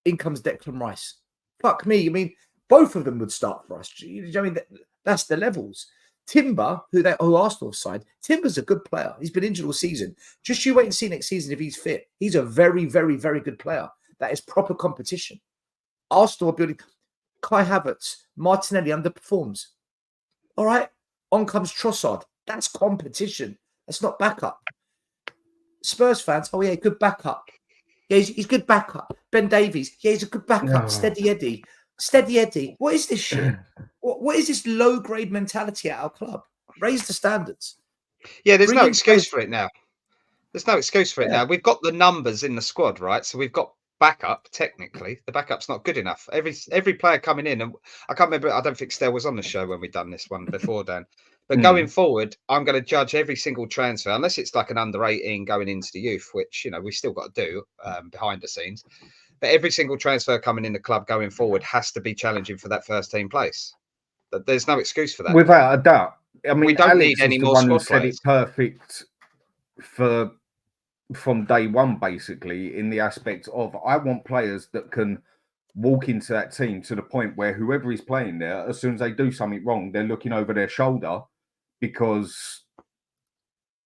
in comes Declan Rice. Fuck me. I mean, both of them would start for us. You know, I mean, that's the levels. Timber, who Arsenal side, Timber's a good player. He's been injured all season. Just you wait and see next season if he's fit. He's a very, very, very good player. That is proper competition. Arsenal are building. Kai Havertz, Martinelli underperforms. All right, on comes Trossard. That's competition. That's not backup. Spurs fans, oh yeah, good backup. Yeah, he's good backup. Ben Davies, yeah, he's a good backup. No. Steady Eddie. What is this shit? What is this low-grade mentality at our club? Raise the standards. Yeah, there's no excuse for it now. There's no excuse for it now. We've got the numbers in the squad, right? So we've got backup. Technically, the backup's not good enough. Every player coming in, and I can't remember. I don't think Stel was on the show when we done this one before, Dan. But going forward, I'm going to judge every single transfer, unless it's like an under 18 going into the youth, which we've still got to do behind the scenes. But every single transfer coming in the club going forward has to be challenging for that first team place. There's no excuse for that. Without a doubt. I mean, we don't need any more squad players. Said it perfect from day one, basically, in the aspect of I want players that can walk into that team to the point where whoever is playing there, as soon as they do something wrong, they're looking over their shoulder because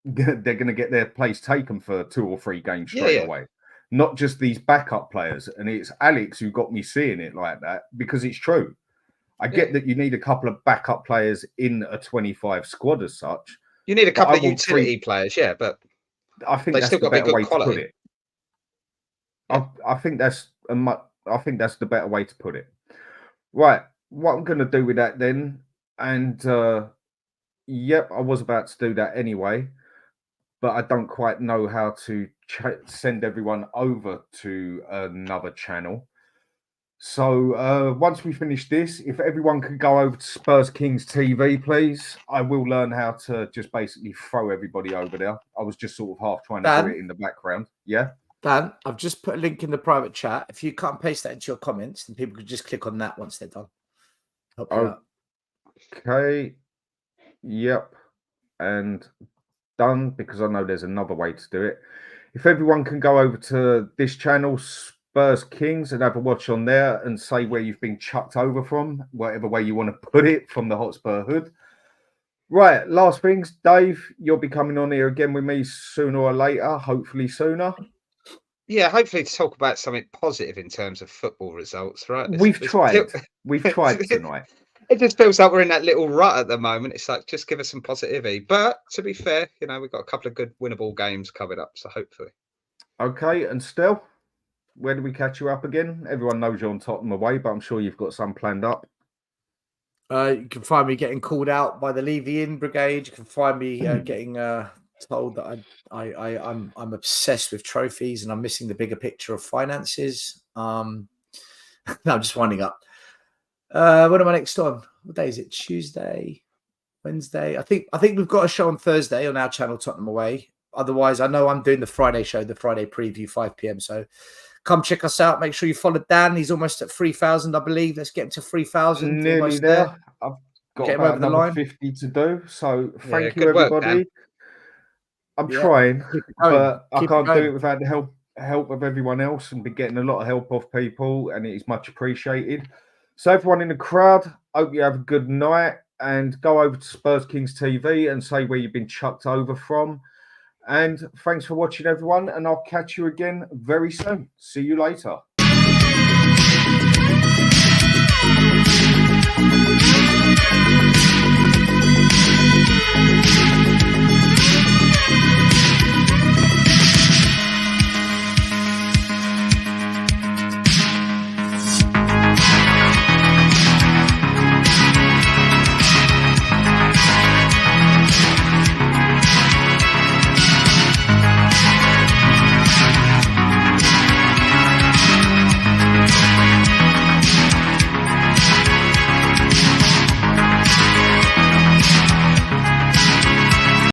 they're going to get their place taken for 2 or 3 games straight away. Not just these backup players. And it's Alex who got me seeing it like that, because it's true. I get that you need a couple of backup players in a 25 squad as such. You need a couple of utility players, but I think that's the better way to put it. I think that's the better way to put it. Right, what I'm going to do with that then, and yep, I was about to do that anyway, but I don't quite know how to send everyone over to another channel. So once we finish this, if everyone could go over to Spurs Kings TV, please, I will learn how to just basically throw everybody over there. I was just sort of half trying to do it in the background. Yeah. Dan, I've just put a link in the private chat. If you can't paste that into your comments, then people could just click on that once they're done. Help you out. Okay. Yep. And done, because I know there's another way to do it. If everyone can go over to this channel, Spurs Kings, and have a watch on there and say where you've been chucked over from, whatever way you want to put it, from the Hotspur Hood. Right, last things, Dave, you'll be coming on here again with me sooner or later, hopefully sooner. Yeah, hopefully to talk about something positive in terms of football results, right? We've tried tonight. It just feels like we're in that little rut at the moment. It's like, just give us some positivity. But to be fair, we've got a couple of good winnable games covered up, so hopefully. Okay, and still, where do we catch you up again? Everyone knows you're on Tottenham away, but I'm sure you've got some planned up. You can find me getting called out by the Leave-In Brigade. You can find me getting told that I'm obsessed with trophies and I'm missing the bigger picture of finances. No, I'm just winding up. When am I next on? What day is it? Tuesday, Wednesday? I think we've got a show on Thursday on our channel, Tottenham Away. Otherwise, I know I'm doing the Friday show, the Friday preview, 5 p.m. So come check us out. Make sure you follow Dan. He's almost at 3,000, I believe. Let's get him to 3,000. Nearly there. I've got about another 50 to do. So thank you, everybody. Work, I'm trying, but I can't do it without the help of everyone else, and be getting a lot of help off people, and it is much appreciated. So everyone in the crowd, hope you have a good night, and go over to Spurs Kings TV and say where you've been chucked over from. And thanks for watching, everyone, and I'll catch you again very soon. See you later.